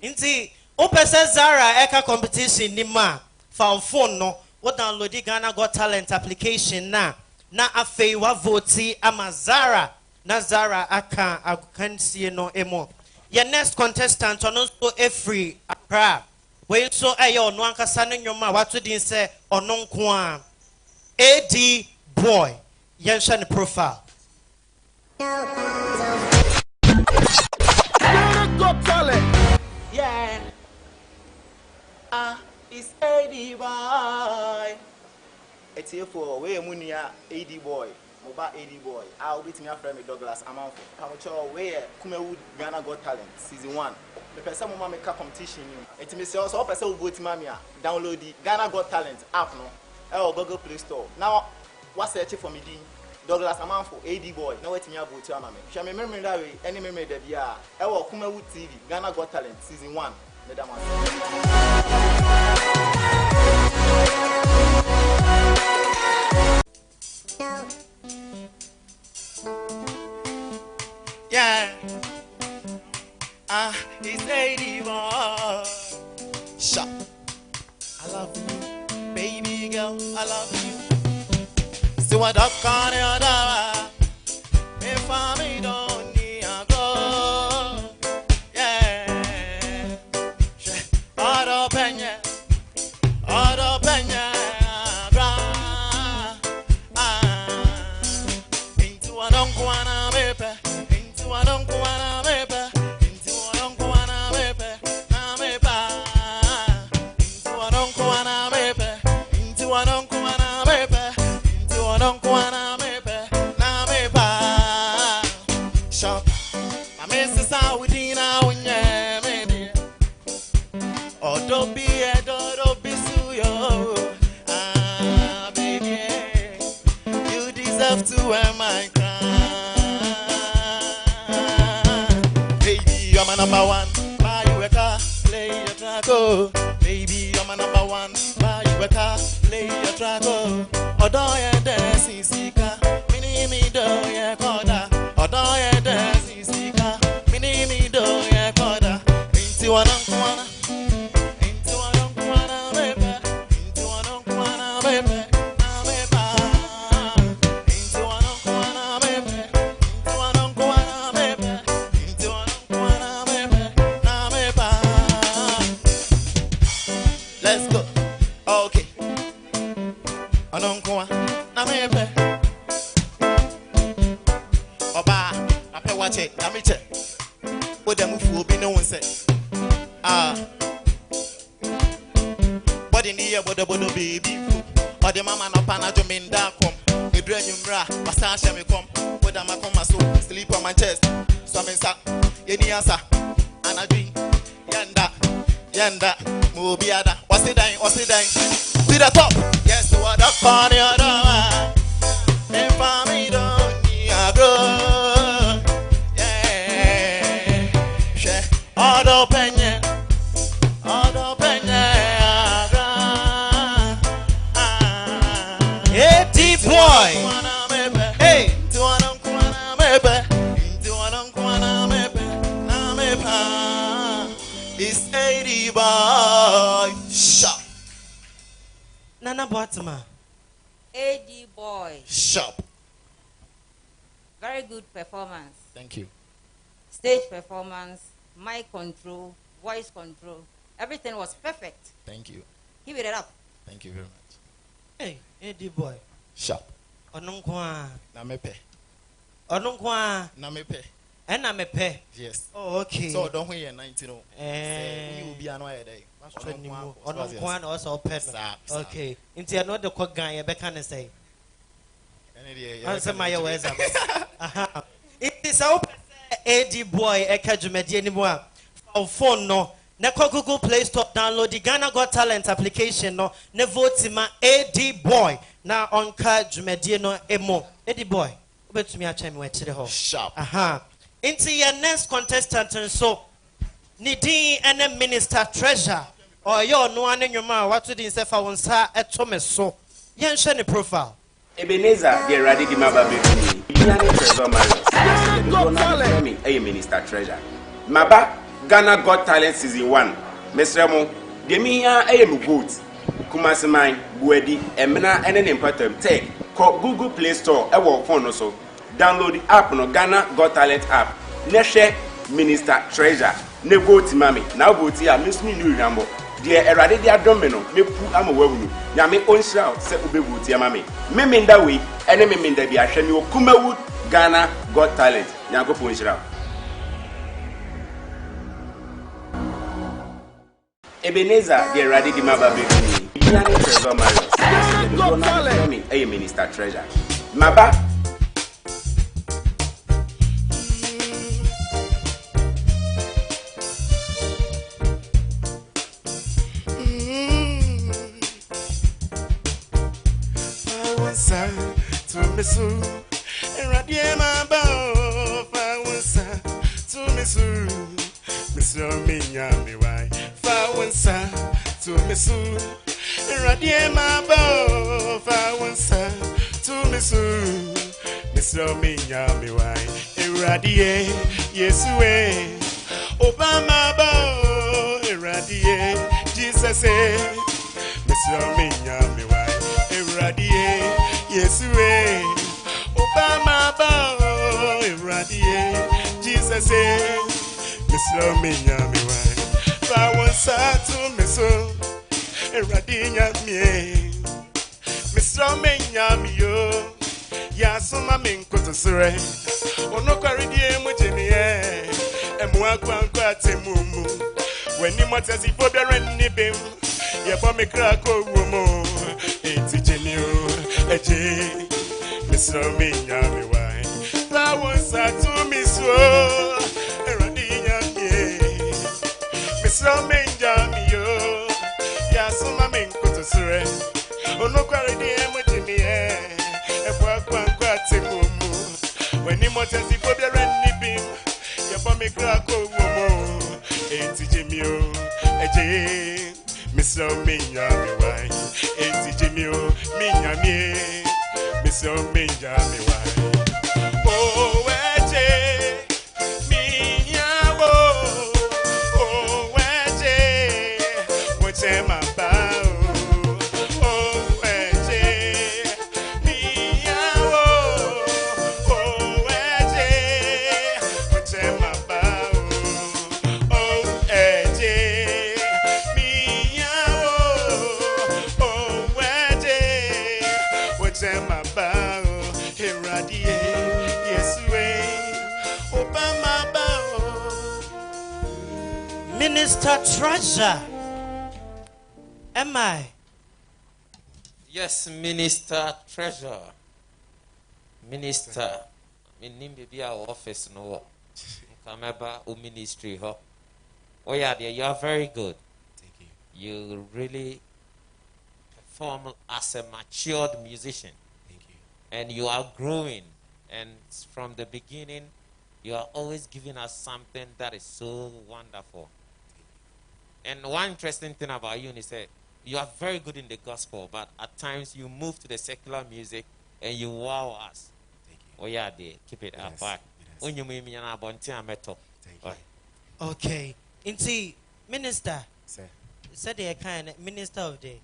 Inti, Opesa Zara, Eka competition, Nima. fa phone no wo download Ghana Got Talent application na afei wa vote ama Zara na Zara aka akansie no emo. Your next contestant on so free Accra. We so ayo no ankasa no nyoma wato din se ono nko a. AD Boy. Yensha ne profile. Got talent. Yeah. It's AD Boy. It's here for we munia AD Boy. Moba AD Boy. I'll be to friend Douglas Amanfo. I'm sure where Kumewood Ghana Got Talent season 1. The person who make a competition. It's me also all person who go to Mamia. Download the Ghana Got Talent app no. Or Google Play Store. Now what's searching for me? Douglas Amanfo AD Boy. Now wait me about to Mamma. Shall me remember that way? Any memory that be a or Kumewood TV Ghana Got Talent season 1. Yeah. It's AD Boy. Shop. I love you, baby girl. I love you. See what up on your door. If I don't need a go. Yeah. Auto penye. Auto penye. Into a don't wanna mepe. Into a don't wanna mepe. Into a don't wanna mepe. Na mepa. Into a don't wanna mepe. Into a don't wanna mepe. Into a don't wanna mepe. Na mepa. Shop. I miss this out with Dina when you maybe. Oh, don't be a don't be suyo. Baby, you deserve to wear my crown. Baby, you're my number one. Buy you a car, play your track. Oh, baby, you're my number one. Buy you a car, play your track. Oh, Odoye dancing sika, mini me do ya koda. Odoye dancing sika, mini me do ya koda. Into one on into one on baby, into one on baby. Let's go. Okay. Anonkwa na mepe. Oba, ape wache, na me che. O dem fu obi no won say. Body ni e bodo baby. O de mama no pana jo me nda kom. Edu anyumra, wasa hye me kom. O da makoma so sleep on my chest. So me sa, ye ni answer. Anadwin. Yanda, Mubiada, what's it dying? To the top, yes, what up on your door. If I don't need a grow, yeah, share all the penny, hey, deep boy, hey, to one on Kwana Mebe, to one on Kwana Mebe, Namepa. It's 80 Boy Shop. Nana Boatema. AD Boy. Shop. Very good performance. Thank you. Stage performance, mic control, voice control. Everything was perfect. Thank you. Give it up. Thank you very much. Hey, AD Boy. Shop. Ononkwa. Namepe. Ononkwa. Namepe. And Namepe. Yes. Oh, okay. So don't wait 19. You will be annoyed day. Ononkwa also pen. Okay. Into another cock guy, I can say. Answer my words. It is open. AD Boy, Ekajumedi anymore. Phone no. Neko Google Play Store download the Ghana Got Talent application no. Ne vote ma AD Boy. Now on Kajumedi no emo. AD Boy. Bet me a chime we chire ho. Sharp. Into your next contestant and so Nidin and Minister Treasure or your no one in your mouth. What did you say for one sir at Thomas so? Yan shiny profile. Ebenezer, the Radidi Maba Baby, Yanni Trevor Marius, a Minister Treasure. Maba, Ghana Got Talent Season 1. Miss Remo, Demia, a good. Kumasiman, Buedi, Emena, and an important take. Call Google Play Store, our phone also. Download the app no Ghana Got Talent app. Neshe Minister Treasure. Ne vote mami. Now vote here, Miss Me New Rambo. Dear Erade dia domino, me pu am wawu. Ya me onsra se ube vote ya mami. Me minda we, ene me minda bi ahwe me Okumawood Ghana Got Talent. Nyanko pu onsra. Ebenezer, the Erade di maba be. Yani Trevor Marius. Got Talent. Hey Minister Treasure. Maba to me so Radie my bow Fawansa to me so Mr. Minya me why Fawansa to me so Radie my bow Fawansa to me so Mr. Minya me why Radie Yesue Obama bow Radie Jesus Mr. Minya me why Radie Yesue Obama bao Radie Jesus Mr. Minya me why Fawansa to me so Radinya me Mr. Minya me yo Yasuma minkoto sure Ono kwaridie mujenie Emwa kwa temumu Weni mwatazi fobia renibim Yebo me krako womo Eti genio Eje Mr. Minya me why Fawansa to me so Radinya me Mr. Minya me yo Yasuma minkoto sure Ono kwaridie mujenie Emwa kwa temumu Weni mwatazi fobia renibim Yebo me krako womo Eti genio Eje Mr. Minya me why Eti Jimio Minya me Mr. Minya me why Oh Eje Minya wo Oh Eje Wote maba Oh Eje Minya wo Oh Eje Wote maba Oh Eje Minister Treasure. Am I? Yes, Minister Treasure. Minister. Me name be our office no. Kameba o ministry ho. Oh yeah, dear, you are very good. Thank you. You really perform as a matured musician. Thank you. And you are growing. And from the beginning, you are always giving us something that is so wonderful. And one interesting thing about you is that you are very good in the gospel, but at times you move to the secular music and you wow us. Thank you. Oh yeah, they keep it up. Thank you. Okay. Inti Minister. Sir. Said the kind Minister of the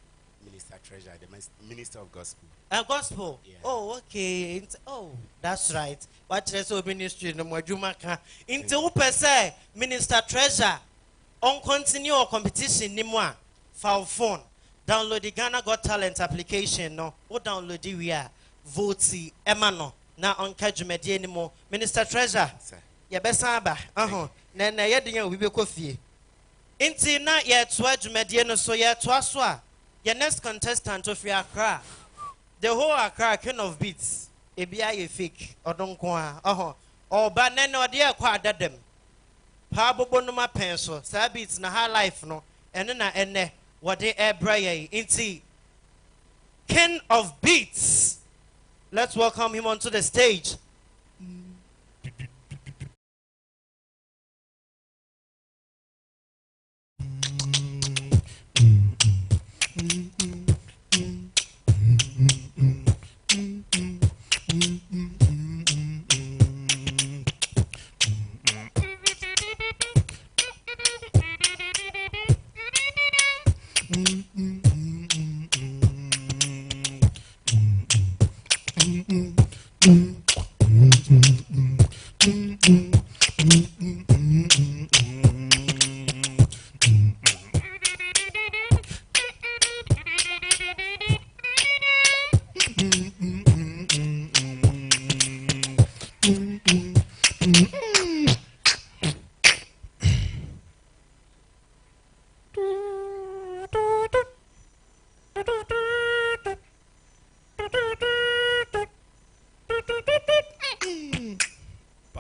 Minister Treasure, the Minister of Gospel. Gospel. Yeah. Oh, okay. Oh, that's right. What so ministry no more Jumaka. Into say Minister Treasure. On continue or competition ni moi. Foul phone. Download the Ghana Got Talent application no. O download the we are vote Emano. Na on kajumedi anymore. Minister Treasure. Sir. Ya besaba. Na ye dinya we be kofi. Inti na ye twa jumedi no so ye twa so a. Your next contestant of Accra. The whole Accra King of Beats. Ebia ye fake. Odonkwa. Or banen or dear kwa dadem. Pabo no ma penso. Sa beats na high life no. Ene ene. What they air braye. Inti. King of Beats. Let's welcome him onto the stage.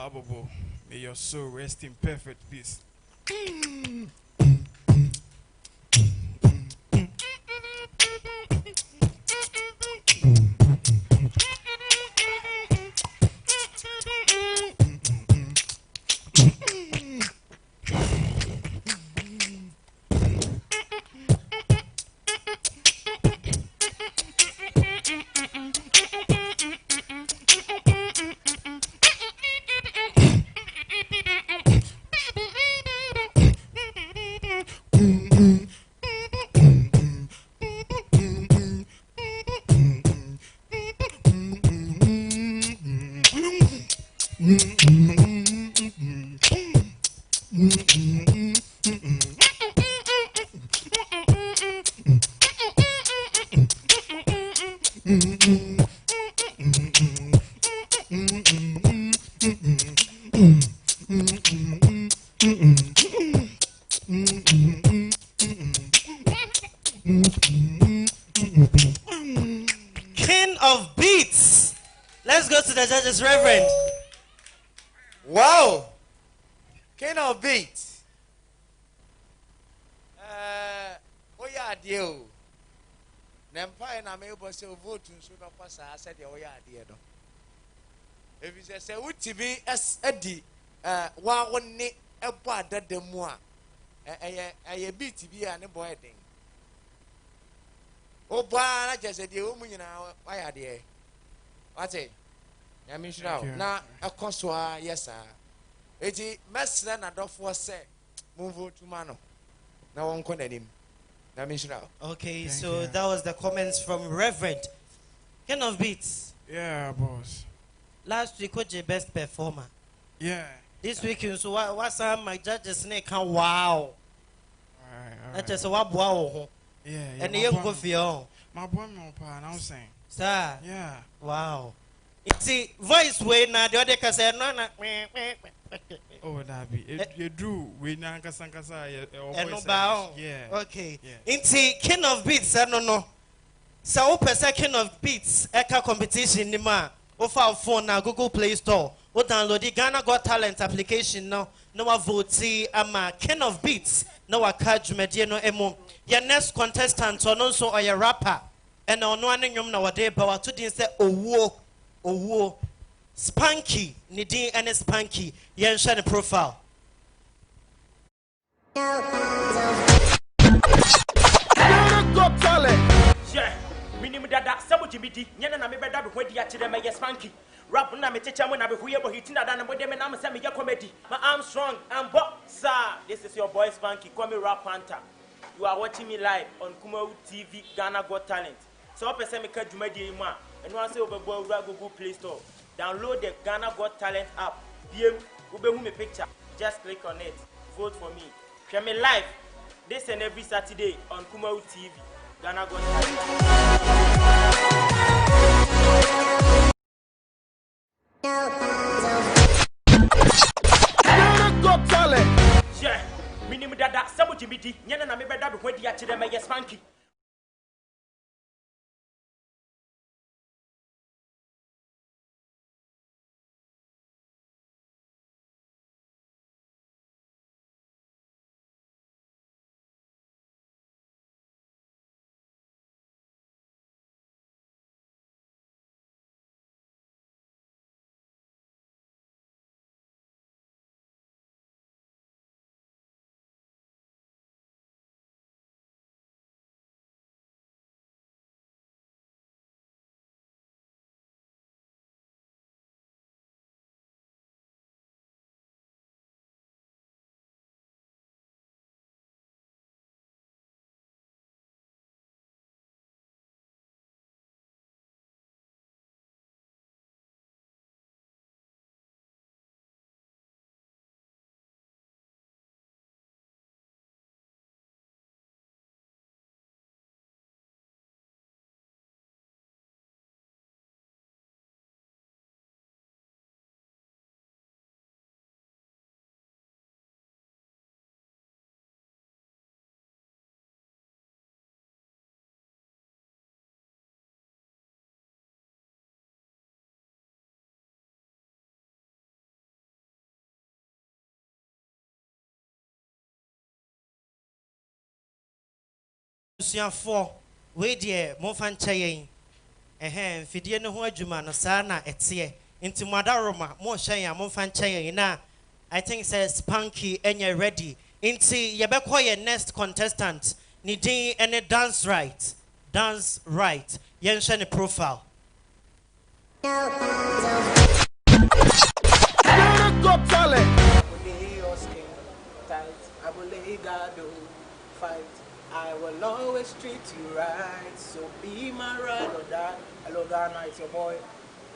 Abobo, may your soul rest in perfect peace. King of beats. Let's go to the judges, Reverend. Wow! King of beats. Oh yeah, dear. Empire na me able to vote so no pass I said oh yeah, dear. If you say what TV as Eddie, wa one ne a bad that the moi. A beat be an boy thing. Oh, boy, I just said, you woman, why are they? What's it? I mean, now a consua, yes, sir. It's mess than a dog for say, move to Mano. No one can him. I mean, Okay, so that was the comments from Reverend. King of beats. Yeah, boss. Last week, what's your best performer? Yeah. This week, so what's my judges name? Wow. That's just what wow. Yeah, And the young go feel. My boy, no pa, now saying. Sir. Yeah. Wow. See, voice way now, the other can say, no, no. Oh, that be. You do, we now can say, yeah. Okay. Inti, King of Beats, I don't know. So, King of Beats, Eka competition, Nima. Off our phone now, Google Play Store. O download the Ghana Got Talent application now. No one vote, ama King of Beats. No one catch Mediano Emo. Your next contestant, or also or your rapper. And on one yum nowadays, but to didn't say, oh, Spanky, Nidin and Spanky. Yen share the profile. Got talent. Yeah, minimum that some Jimmy D. Yana na me better be when dia chire me Spanky. Rap na me teacher when I be who he tina than with them and I'm saying comedy. My arm strong and sir. This is your boy Spanky. Call me Rap Panther. You are watching me live on Kumaru TV, Ghana Got Talent. So, I say, make a Jumadi, and once you over Google Play Store, download the Ghana Got Talent app. DM, Ube me picture. Just click on it. Vote for me. Share me live this and every Saturday on Kumaru TV, Ghana Got Talent. Got Talent. Yeah. Minimum that some Jimmy D. Yana na me better be when dia chire me Spanky. Suafo, we dear, Mofan Chayin, a hand, Fidian no Juma, no sana, etie, into Madaroma, more Shaya, Mofan Chayin. I think says Spunky and you're ready. Into Yabekoya next contestant, Nidin and a dance right. Dance right. Yenshani profile. Got talent. I will lay your skin tight. I will lay God fight. I will always treat you right. So be my ride or die. Hello Ghana, it's your boy.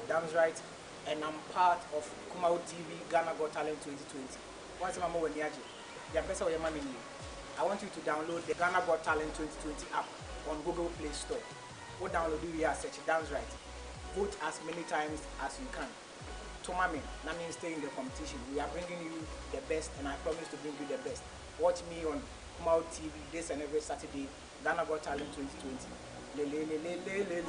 Dance right. And I'm part of Kumau TV Ghana Got Talent 2020. What's my mom when you I want you to download the Ghana Got Talent 2020 app on Google Play Store. Go download it via search Dance Right. Vote as many times as you can. Tomami, that means stay in the competition. We are bringing you the best, and I promise to bring you the best. Watch me on Kumau TV this and every Saturday. Ghana Got Talent 2020. Le, le, le, le, le, le,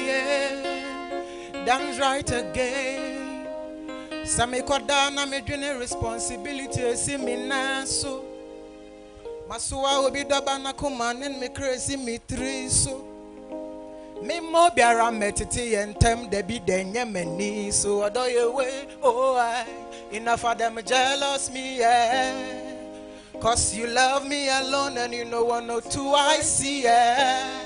yeah. Dance right again. Sami kodana me dwene responsibility see me na so. Masuwa obi doba na kumanin me crazy me three so. Me mo biara metiti yentem de bi denye meni so odo ye way oh I enough of them jealous me yeah. Cause you love me alone and you know one or two I see yeah.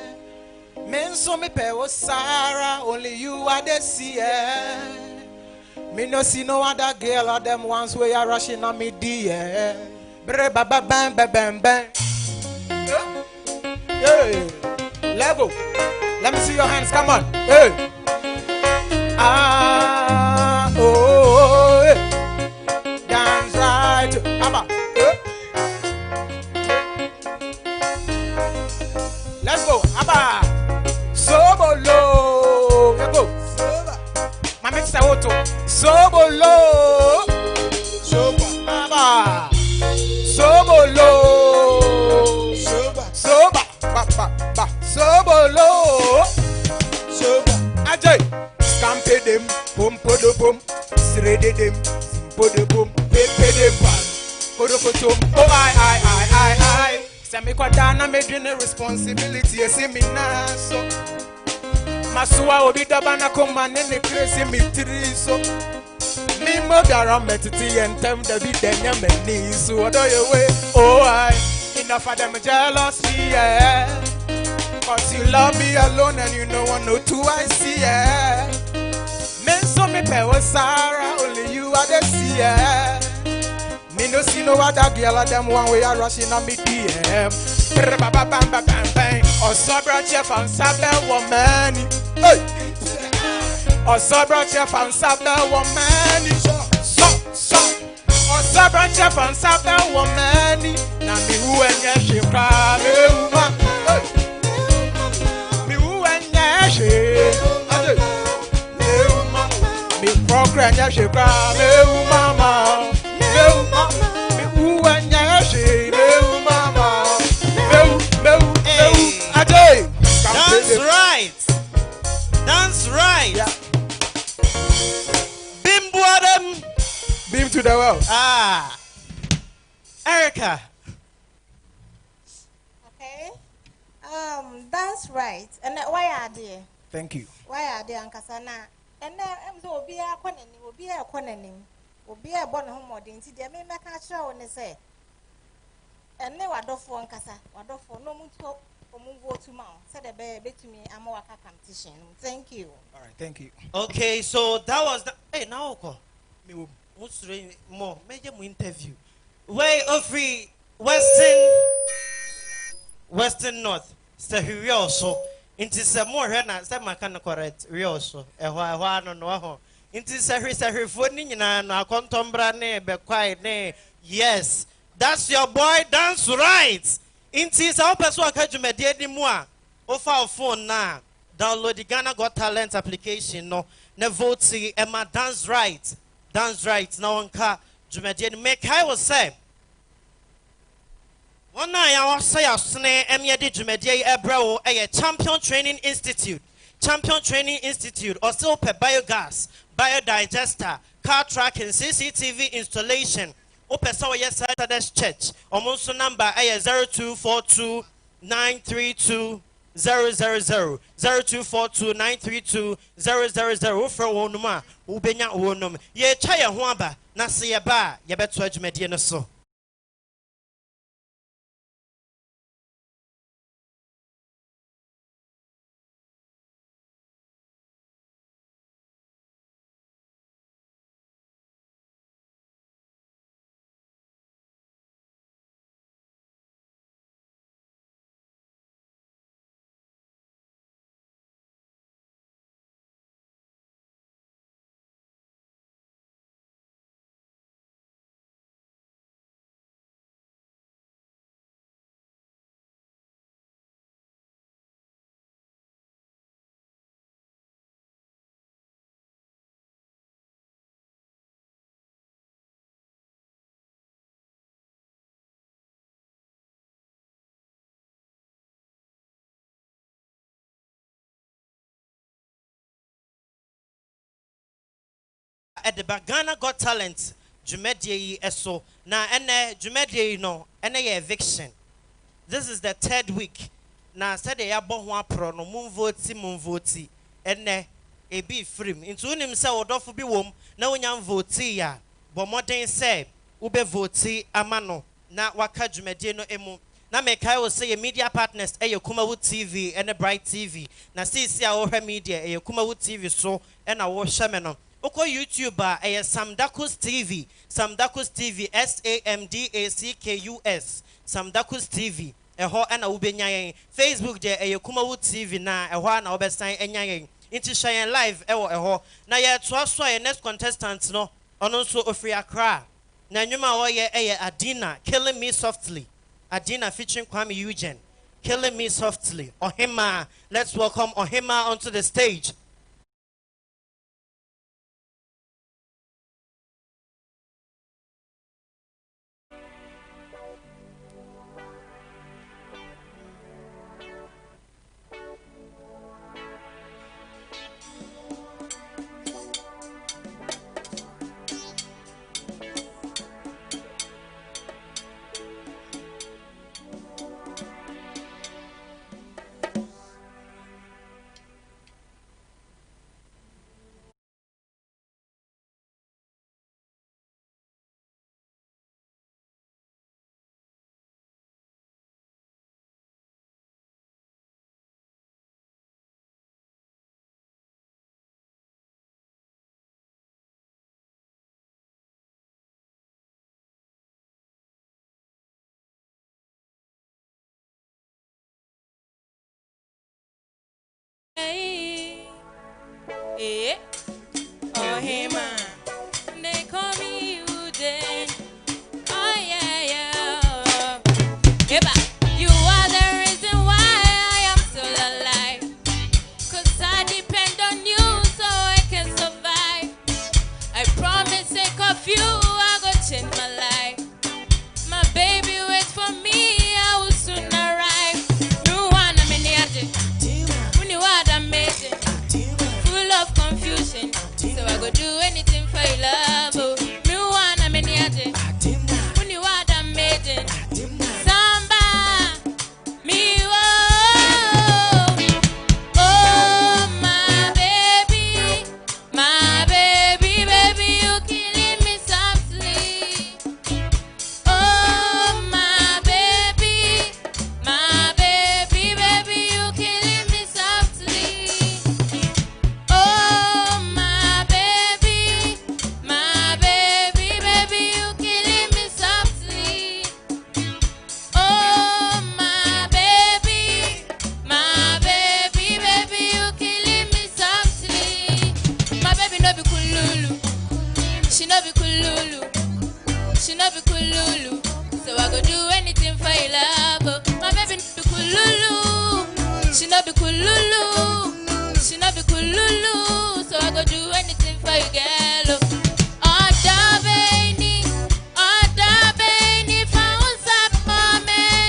Men so me pe o Sarah only you are the see yeah. Me no see no other girl of them ones where you rushing on me dear. Bre ba ba bang bang bang bang. Hey, level. Let me see your hands. Come on. Hey. Ah oh. Hey. Dance right. Abba. Hey. Let's go. Abba. Sobolo. Let's go. My mix auto. Sobolo. Soba. Abba. Sobolo. Soba. Soba. Ba ba ba. Sobolo. Soba. Ajay. Scampe them. Pum podo pum. Srede them. Podo pum. Pepe them. Podo potum. Oh I. Sami kwa dana me dwene responsibility. See me na so. Masuwa obi doba na kuma nene crazy me three so. Me mo biara metiti yentem da bi denya meni so odo ye way oh I enough of them jealous me yeah. Cause you love me alone and you know one or two I see yeah. Men so me pe o Sarah only you are the see yeah. Me no see no other girl of them one way are rushing on me DM. Bam bam bam bam bang. O sobra chef and sabe woman. Hey. O sobra chef and sabe woman. So. O sobra chef and sabe woman. Na mi hu enye she kra me uma. Mi hu enye she. Me uma. Mi program enye she kra me uma ma. Me uma. Mi hu enye she me uma ma. That's right. That's right. Yeah. Bim Boadem. Beam to the world. Ah. Erica. Okay. That's right. And why are they? Thank you. Why are they Ankasana? And then so be a conning, will be a conning, will be a bon home or dinty. They may make a show and say. And they were done for Ankasa, or done for no moon or move to Mount. Said a baby to me, I'm more competition. Thank you. All right, thank you. Okay, so that was the. Hey, now, what's more? Major interview. Way of free Western North. Stay here also. Into some more, some I can correct. We also. A while, no. Into Sahari phone in and I can't tombrane, be quiet, nay. Yes. That's your boy, dance right. Inti sa opeso akajume die di mu a ofa phone na download the Ghana Got Talent application no na vote Emma dance right na onka jume die make I was say One night I was say Sne Emyedi Jumedi Ebro a Champion Training Institute. Champion Training Institute also per biogas, biodigester, car tracking, CCTV installation. Open so yes Saturday church. Almost number a 0242 932 000 0242 932 000 for Wonuma, Ubenya Wonum. Ye chaya Wamba, Nasia Ba, Yabet Jumedi so. At the Ghana Got Talent, Jumedie eso. Na ene Jumedie no, ene eviction. This is the third week. Na said ya bo ho apro no mumvoti. Ene ebi free. Into unim se odofo bi wom na onyam voti ya. Bo modern say ube voti amano na waka Jumedie no emu. Na mekai will say media partners Kumawu TV and Bright TV. Na see our media Kumawu TV so and our shamano. Oko YouTuber Samdakus TV. Samdakus TV SAMDACKUS. Samdakus TV. Eho ana ubenyayen. Facebook de Kumawu TV na eho na obesan enyayen. Inti shayen live eho. Na ye toaso next contestant no. Ono so ofri Accra. Na nyuma wo ye Adina Killing Me Softly. Adina featuring Kwame Eugene. Killing Me Softly. Ohima. Let's welcome Ohima onto the stage. Oh, hey, man. They call me Eugene. Oh, yeah. Eba, you are the reason why I am still alive. 'Cause I depend on you so I can survive. I promise, sake of you, I go change my life. My baby waits for me, I will soon arrive. No one, I'm in the attic. When you are amazing. Full of confusion, so I go do anything for your love. Oh, me wanna many ate. When you are amazing, samba, me oh my baby, baby, you killing me softly. Oh my baby, baby, you killing me softly. Oh my baby, you killing me softly. Oh my baby, you killing me softly. My baby no be kululu, she no be kululu, she no be kululu. So I go do anything for your love. Oh. My baby no be kululu, she no be kululu, she no be kululu. So I go do anything for you, girl. Oh, da baby, found some moment.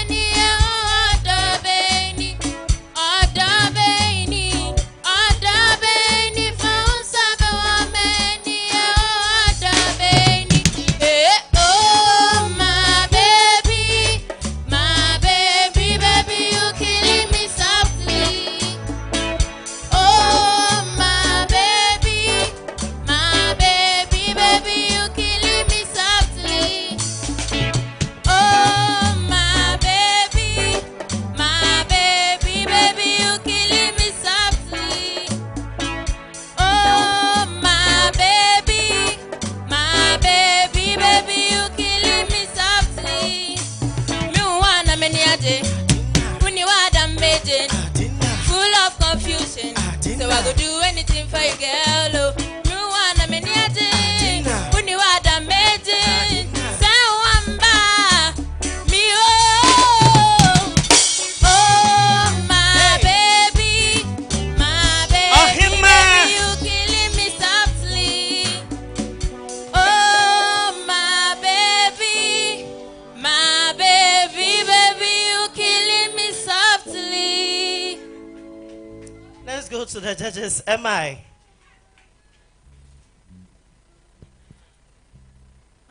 to the judges. Am I?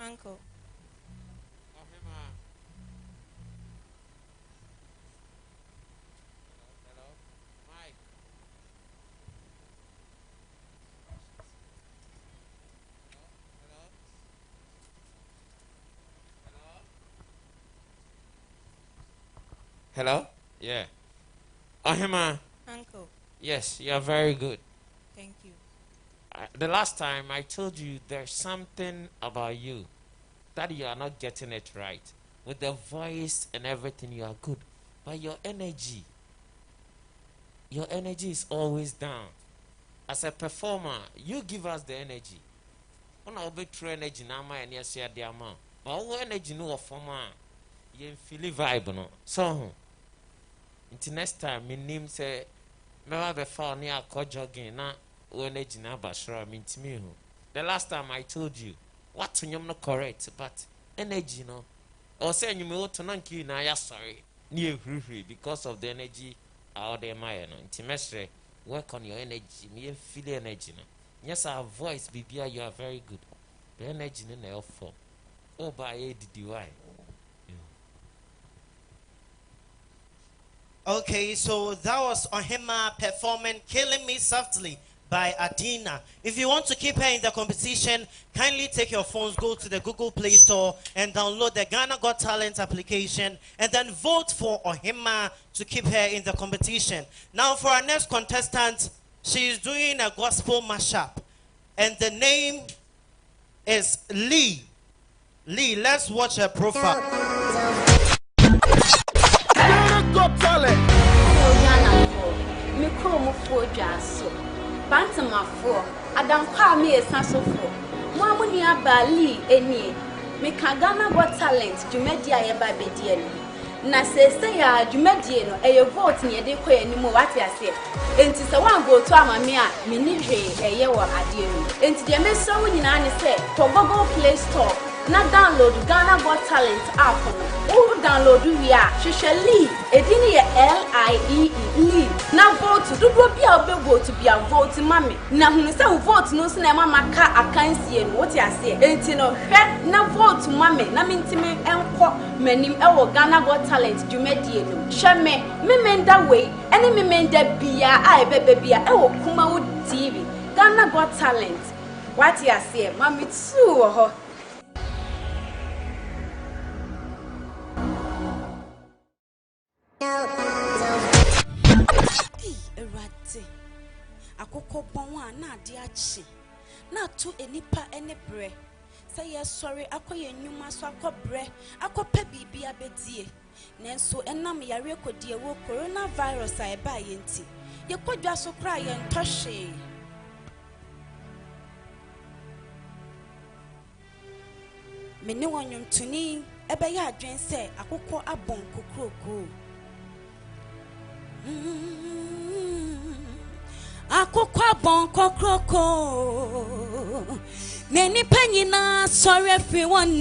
Uncle. Hello? Yeah. Ohima. Uncle. Yes, you are very good. Thank you. The last time I told you there's something about you that you are not getting it right. With the voice and everything, you are good. But your energy is always down. As a performer, you give us the energy. When I be true energy, now my energy at the amount. But all energy no former, you feel vibe no. So, until next time, my name say, me have a phone near a jogging na energy na bashra means me. The last time I told you, what you not correct, but energy no. Or say you may to not kill na ya sorry. Near because of the energy out there my no. Until work on your energy, me feel energy no. Yes, our voice, BBI, you are very good. The energy in the form. Oh, by ADDY. Okay, so that was Ohima performing Killing Me Softly by Adina. If you want to keep her in the competition, kindly take your phones, go to the Google Play Store and download the Ghana Got Talent application and then vote for Ohima to keep her in the competition. Now for our next contestant, she is doing a gospel mashup and the name is Lee. Lee, let's watch her profile. Got talent. Me come for jaso. Bantama for. Adam kwa me esanso for. Mo amuni abali eni. Me Ghana Got Talent. Jumedi aye ba bedie no. Na sese ya jumedi no eye vote ni ede kɔ animu wate ase. Enti se wan go to amame a me ni hwe eye wo ade no. Enti de me so nyina ne se to Google Play Store. Na download Ghana Got Talent app no. O download we a hwehwɛ Lee edini ye LIEE Lee. Na vote dodo bia obe vote bia vote mame. Na hunu se vote no se na mama ka akansie no wote ase. Enti no hwɛ na vote mame na mentime enko manim ewo Ghana Got Talent dwumadie no. Hwɛ me memenda we ene memenda bia a ebebe bia ewo Kumawo TV Ghana Got Talent. What you say mame too ho. Erate akoko bonwa na ade achi na to enipa ene bre say yes sorry akoye nyuma so akobre akopa bibia bedie nenso enam yare kodie wo coronavirus a eba yenti ye kodwa so kra ye ntɔhwe mene wonyum tuni ebe ya adwen se akoko abon kokroko akokwa bon kokroko neni panyina sorry everyone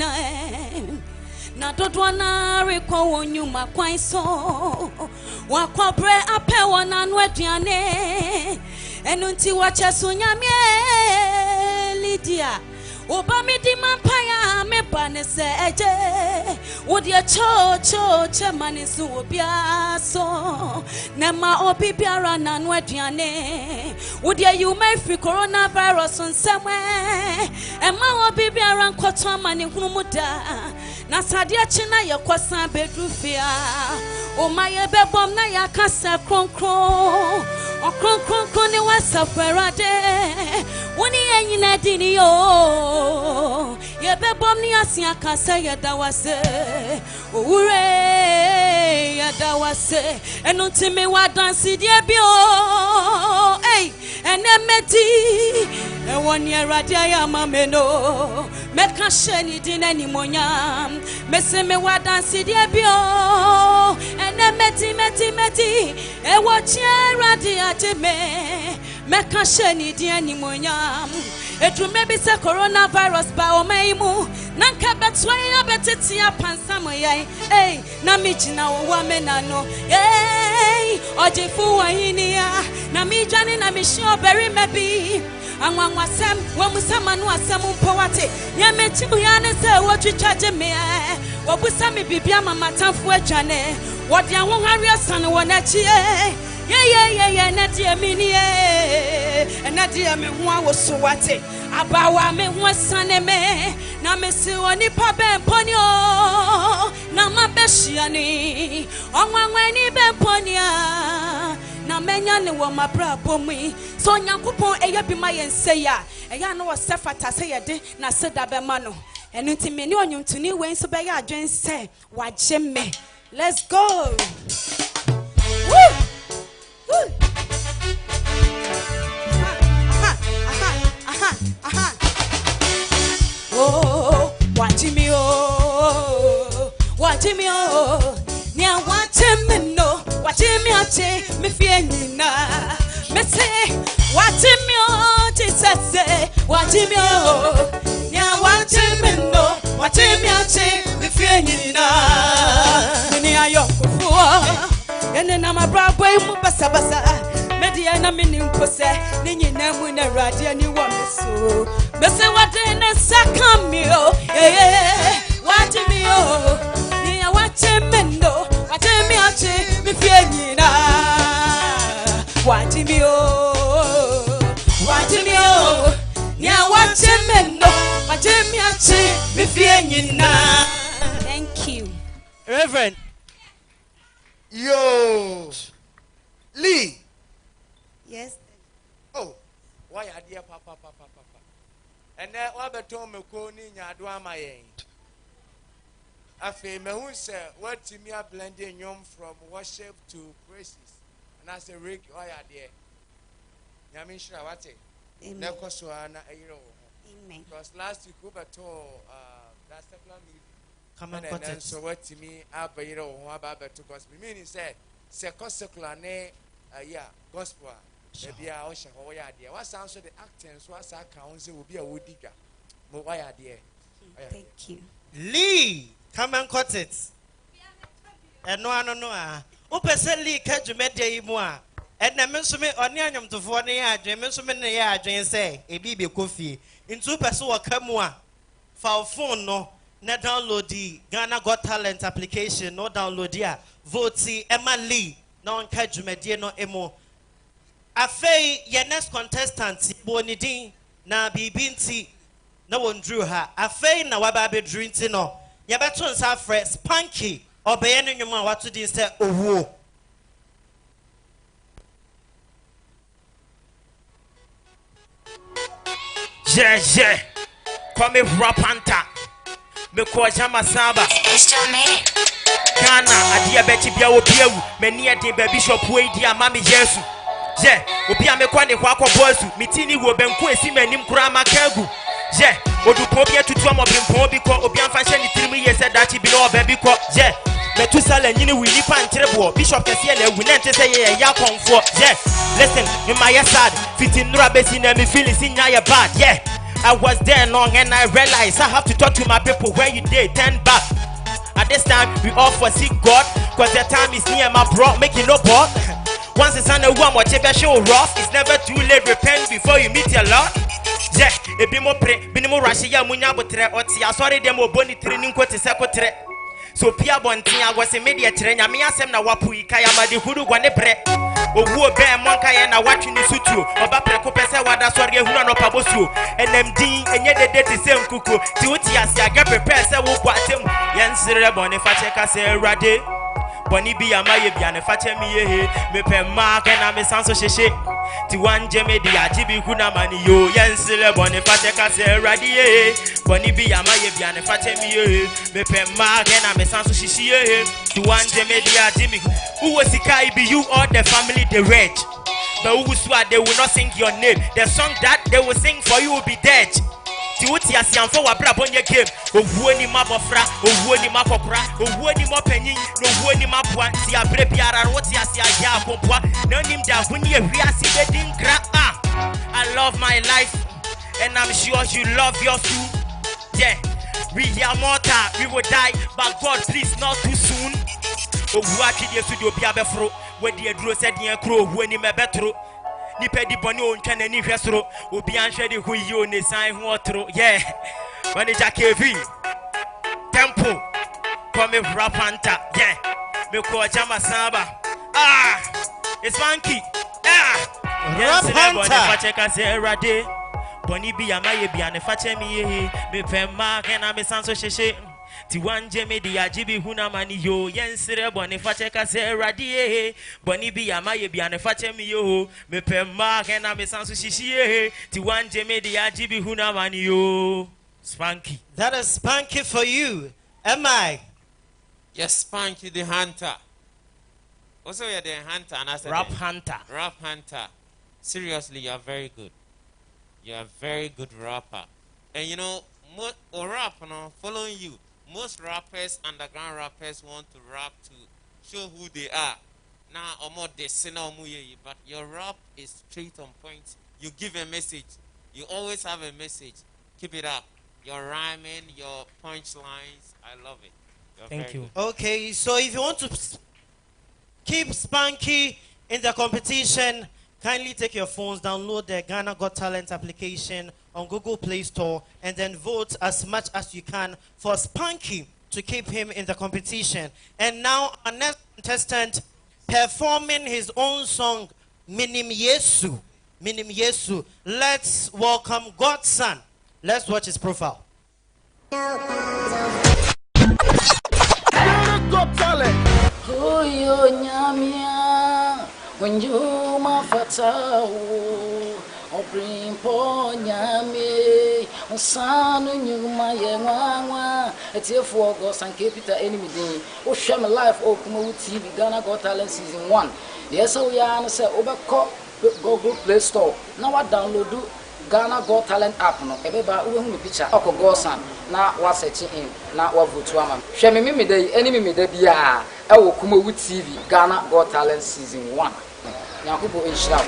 na dodo na rekwa wonyuma kwan so wakwabre apewo na no aduane enunti wache so nyame Lydia Oba mi di mampaya me bane se eje Odi a cho mani su obia so Nema obi biara na no aduane Odi a you may free coronavirus on somewhere Ema obi biara nkoto amani hunu muda Na sadia china ye kwasa bedrufia O maye bebom na ya kasa kronkron O kronkron ni wasa ferade Woni enyina dini yo ye bebom ni asia kasa ye dawase owure ye dawase enu timi wa dance die bi o enemeti e woni erade ya mameno meka sheni dinani monya meseme wa dance die bi o enemeti meti e wo chi erade ateme meka sheni dinani monya Edu maybe say coronavirus ba o meimu. Nanka betwa ya beteti ya pansamo yai. Hey, na mi jina wo me na no. Hey, ojefu wa hini ya. Na mi jani na mi shi oberi mebi. Anwanwa sem, wa musama no asem mpowate. Ya mechimu ya ne se wo twitwaje me. Wo busa mi bibia mama tanfo adwane. Wo dia wo hare asan wo na chi yeah, na dia mini na dia me ho awoso wate. Abawa me ho asane me. Na me si oni pa bemponi o. Na ma behia ni. Onwanwan ni bemponi a. Na menya ne wo mabrabo mu. So Nyankopon eya bi ma yense ya. Eya no wo sefata se yede na seda be ma no. Enu nti me ni onyuntuni we nso be ya adwen se waje me. Let's go. Woo! Woo! Oh, watch me, oh, watch me, oh. Nia watch me, no, watch me, oh, me fienina. Me say, watch me, oh, Jesus say, watch me, oh. Nia watch me, no, watch me, oh, me fienina. Nia yo kufuwa, ene na mabrabo imu basa basa. Media na minim pose, ninyi na mu na radio ni wa meso. Mese wade na sakamio, wate mi o, ni ya wate mendo, wate mi ache mi fienina. Wate mi o, ni ya wate mendo, wate mi ache mi fienina. Thank you, Reverend. Yo, Lee. Yes. Oh, why are dear papa? And then what the Tom McConey Yadwa my I feel me who said what to me are blending yum from worship to praises. And I say, Rick, why are dear? Yamin Shrawate. Nekoswana a year. Amen. Because last week we told that secular music. Come on, and then so what to me, Abayro, who about to cause me meaning said, secular ne, yeah, gospel. Maybe I wish I were idea. What sounds of the actors, what's our council will be a wood digger. But why idea? Thank you. Lee, come and cut it. And no, Upese Lee catch you met the moi. And the mensume on Yam to 4 years, Jemensume ya, Jane say, a baby coffee. In 2 person come one. For phone no, not download the Ghana Got Talent application, no download ya. Vote Emma Lee, no catch you met no emo. Afei your next contestant bonidin na bibinti na won drew her. Afei na waba be drew nti no. Ye beto nsa frɛ Spanky obeye no nwuma wato din sɛ owo. Yeah. Call me Rapanta. Me ko jama saba. Ghana adia beti bia wo bia mani ade ba bishop we dia mama Yesu. Yeah, obi ame kwa ne kwa bosu mitini wo benku esi manim kura makagu. Yeah, odupo bia tutu amobimpo bi ko obi amfa hye ni tirimi yese dachi bi no oba bi ko. Yeah, metu sala nyini wi ni pantrebo bishop kese na ewu na nte se ye ya konfo. Yeah, listen, me my sad fitin nura besi na me feeling sinya ya bad. Yeah, I was there long and I realized I have to talk to my people where you did 10 back. At this time we all foresee God, cause the time is near my bro, making no ball. Once it's on the one, whatever show rough, it's never too late. Repent before you meet your Lord. Yeah, a bit more pre, binimo Rashia Munyabotre, or Tia, sorry, demo boni training quote is secretary. So Pia Bontia was a media trainer, Miasem na Wapui, Kayama de Huru Guanebre, or who bear Monka and a watching the sutu, or Bapreco Pesa, what that's what you know, Pabosu, and MD, and yet the dead is same cuckoo, Tiutias, Yaga prepares a whoop at him, Yansere Bonifaca say Rade. Boni bi amaye bia ne fache mi ye me pe ma ke na me sanso sheshe ti wanje me di ajibi kuna mani yo yensile boni fache ka se radi ye boni bi amaye bia ne fache mi ye me pe ma ke na me sanso sheshe ye ti wanje me di ajibi who was the be you or the family the rich but who swear they will not sing your name the song that they will sing for you will be dead. Tiuti asiamfo wa bra bonye game ovuo ni mabofra ovuo ni makokora ovuo ni mopanyin no ovuo ni mapoa ti abre biara ro ti asia ya akopoa na nim da huni ehwiase bedin kra I love my life and I'm sure you love yours too. Yeah, we are mortal, we will die, but God please not too soon. Oh, what did you do? Be a befro, where the Drew said near crow, when you may better. Nipe di boni on can any vessel, will be unshed who you on the sign water. Yeah, when it's a KV Temple, come in Rapanta. Yeah, me call Jama Saba. Ah, it's funky. Ah, Rapanta. Boni bi amaye bi ane fache mi ye me pema kena me sanso sheshe ti wanje me di ajibi huna mani yo yensire boni fache ka se radie boni bi amaye bi ane fache mi yo me pema kena me sanso sheshe ti wanje me di ajibi huna mani yo. Spanky, that is Spanky for you. Am I? Yes, Spanky the hunter. Also you're the hunter and I said rap hunter. Rap hunter. Seriously, you are very good. You're a very good rapper. And you know, rap, following you, most rappers, underground rappers, want to rap to show who they are. Now, but your rap is straight on point. You give a message. You always have a message. Keep it up. Your rhyming, your punchlines, I love it. You're Thank you. Good. Okay, so if you want to keep Spanky in the competition, kindly take your phones, download the Ghana Got Talent application on Google Play Store, and then vote as much as you can for Spanky to keep him in the competition. And now our next contestant performing his own song, Minim Yesu. Minim Yesu. Let's welcome God's son. Let's watch his profile. Got Talent. Oh, yo, nyamia. When you mafata o bring po nyame sanu nyuma ye nwa etiefo August and Capital enemy din o hwe me live o kuma TV Ghana Got Talent season 1 yes so ya no say obekọ Google Play Store na wa download Ghana Got Talent app no ebeba we hu me picture okogosan na wa search in na wa vote ama hwe me me dey enemy me dey bia e wo kuma TV Ghana Got Talent season 1 Yakubu Inshallah.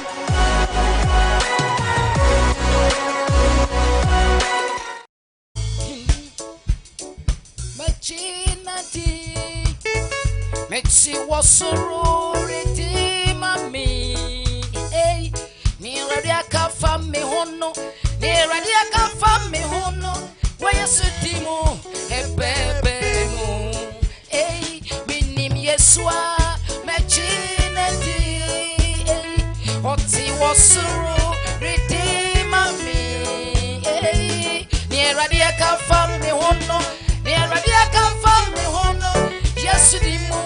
Mexi was sorority, mommy. Hey, near a cafe, me hono, near a cafe, me hono. Where you sit, mo, a baby, mo. Hey, me name Yesua, Oti wasuru redeemer me near radia ka fam me hono near radia ka fam me hono yesu di mu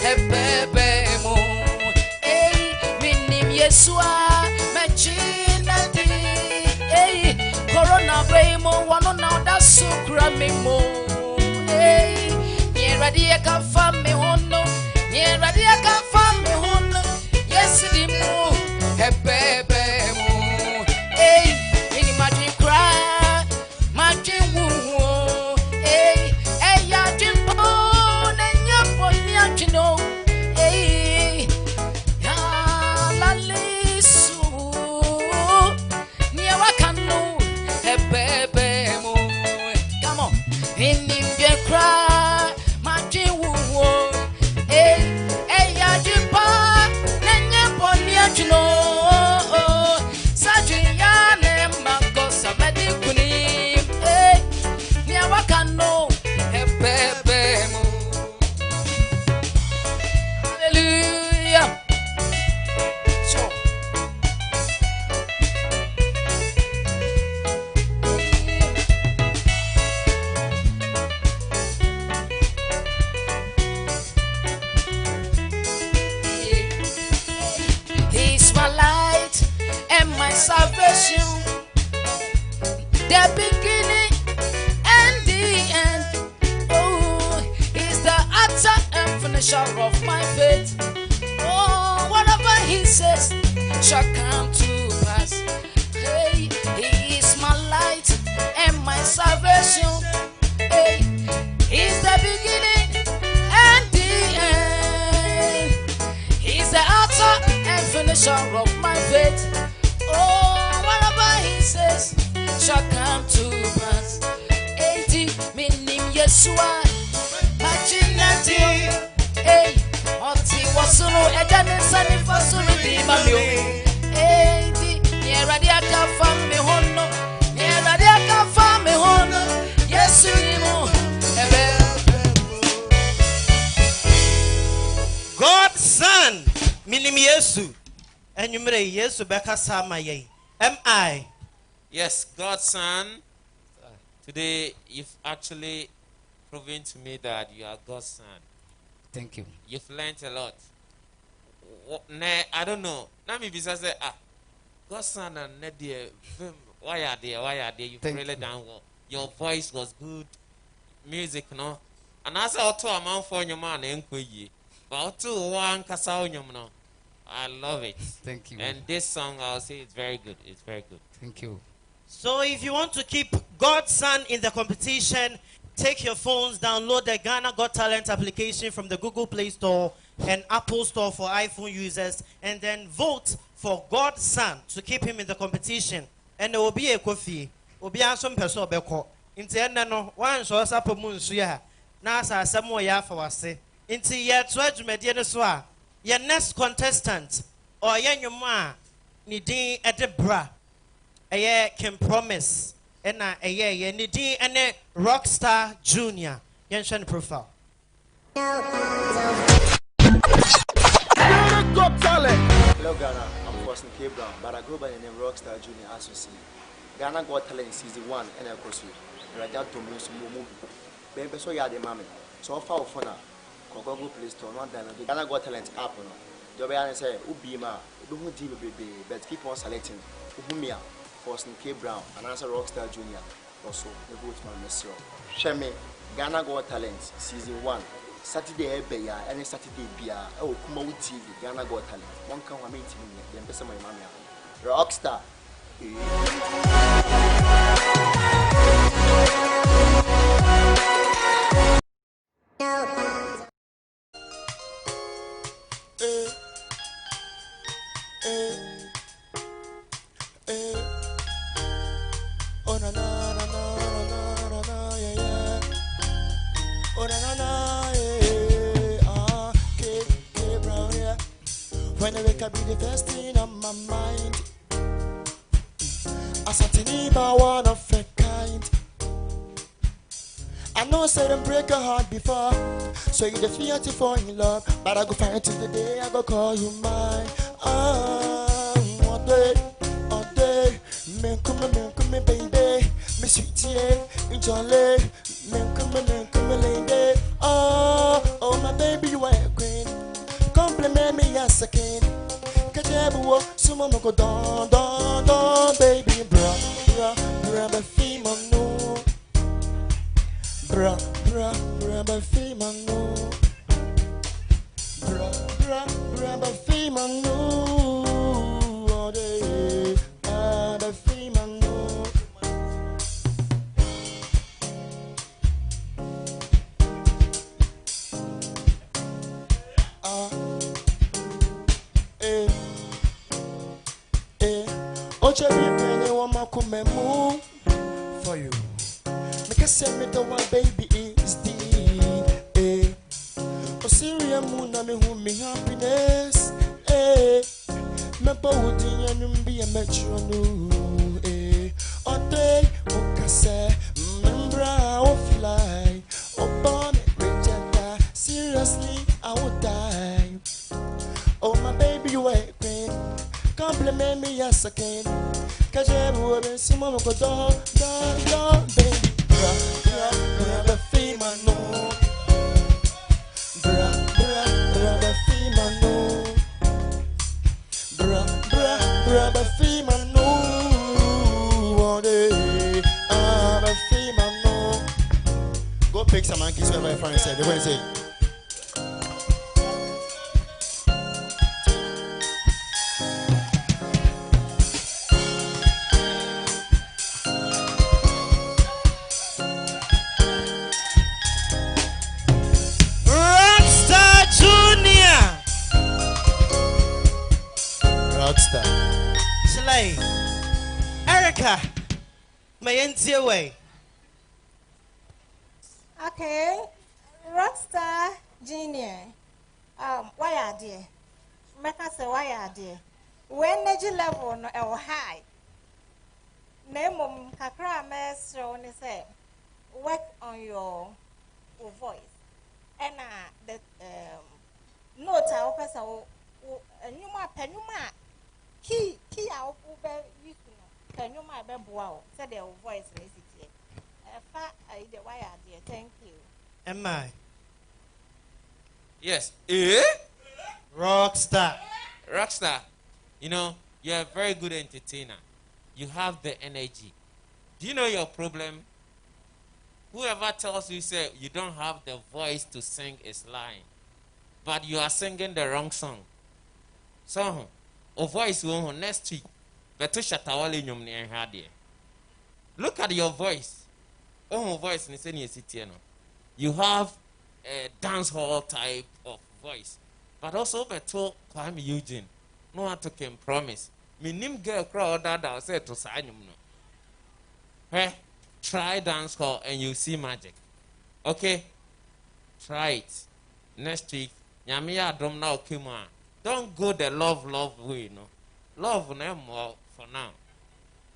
ebebe mo minim yesu a machina di corona brain mo wano na da sukra me mo near radia ka fam me hono near radia ka fam me hono yesu di mu Ebebe mo, hey, any magic cry, magic woo, hey, ya jimbo, and ya boy, you know, hey, ya la lisu, near I can know, ebebe mo, come on, any magic cry, magic woo, hey, ya jimbo, and ya boy, you know. Salvation, the beginning and the end. Oh, he's the author and finisher of my faith. Oh, whatever he says shall come to pass. Hey, he is my light and my salvation. Hey, he's the beginning and the end. He's the author and finisher of my faith. Oh, whatever he says shall come to pass. 80 minim Yeshua. Machinati. Hey, Oti Wasuru, Edan Sunny Fasuru, Mamio. 80, near Radiaka family hono. Near Radiaka family hono. Yes, you know. God's son, minim Yesu. And you may Yesu beka sama ye. Am I? Yes, God's son. Today, you've actually proven to me that you are God's son. Thank you. You've learned a lot. I don't know. Now me say, God's son and Nadia, why are they? You've really done well. Your voice was good. Music, no? And as I told a man for your man, but one no. I love it. Thank you. And this song, I'll say it's very good. It's very good. Thank you. So if you want to keep God's son in the competition, take your phones, download the Ghana Got Talent application from the Google Play Store and Apple Store for iPhone users, and then vote for God's son to keep him in the competition. And there will be a coffee. Obi asom person obeko. Inti enna no wan so sapo mu nsu ya. Na asa asemo ya fa wase. Inti ye to adwumade ne so a your next contestant or ye nwum a ni din edebra. Eye can promise. Ena eye ye ni din ene Rockstar Junior. Yen hwe ne profile. Got talent. Hello Ghana, I'm Forsen K. Brown, but I go by the name Rockstar Junior as you see. Ghana Got Talent season 1 and of course Raja Tomus movie. Baby so ya the mommy. So far for now. Google Play Store, not download Ghana Got Talent app. The way I say Ubima, Ubu baby, but keep on selecting Ubumia, Forsen K. Brown, and answer Rockstar Junior. Also, the vote man Mr. Sheme, Ghana Got Talent season 1. Saturday Beya, any Saturday Bia, oh, Kumawu TV, Ghana Got Talent. One come I meet me, then best of my mammy. Rockstar. Oh na na na na na na yeah yeah. Oh na na na yeah. K Brown yeah. When I wake up, be the first thing on my mind. I something about one of a kind. I know I said them break a heart before, so you the fear to fall in love, but I go find till the day I go call you mine. One day, me come, baby, me sweetie, me jolly, me come, lady. Oh, my baby, you are a queen. Compliment me yes I can. Kajabu, sumo go don, baby, bra, be female no. Bra, be female no. Bra, be female no. All day, be female no. Ocha baby, one more come move for you. Make a send me the one baby is the Osiria moon na me who me happiness. Me body and be a metro no. All day, okase, membra or fly. Oh, rejecta. Seriously, I would die. Oh, my baby, you are queen. Compliment me, yes, I can. Kajabu, and some of go down, baby. Bra, the female, no. Bra, the female, no. Bra, the female, no. All day, the female, no. Go pick some monkeys, whatever my friend said. They went to say. Mayentie way. Okay, Rockstar Junior. Why are dear? Meka say why are dear? When energy level no high. Name kakra mesro ni say work on your voice. And the note our person nyuma penuma key our ube use no penuma be boa say the voice is it. Fa the why are dear? Thank you. Am I? Yes. Rockstar. Rockstar, you know, you're a very good entertainer. You have the energy. Do you know your problem? Whoever tells you, say, you don't have the voice to sing is lying. But you are singing the wrong song. So, a voice will next week. Look at your voice. Oh, voice you have a dance hall type of voice. But also beto Kwame Eugene. No one to can promise. Me nim girl crowd that say to sign no. Hey, try dance hall and you see magic. Okay? Try it. Next week, Nyamiya drum now come on. Don't go the love way, no. Love no more for now.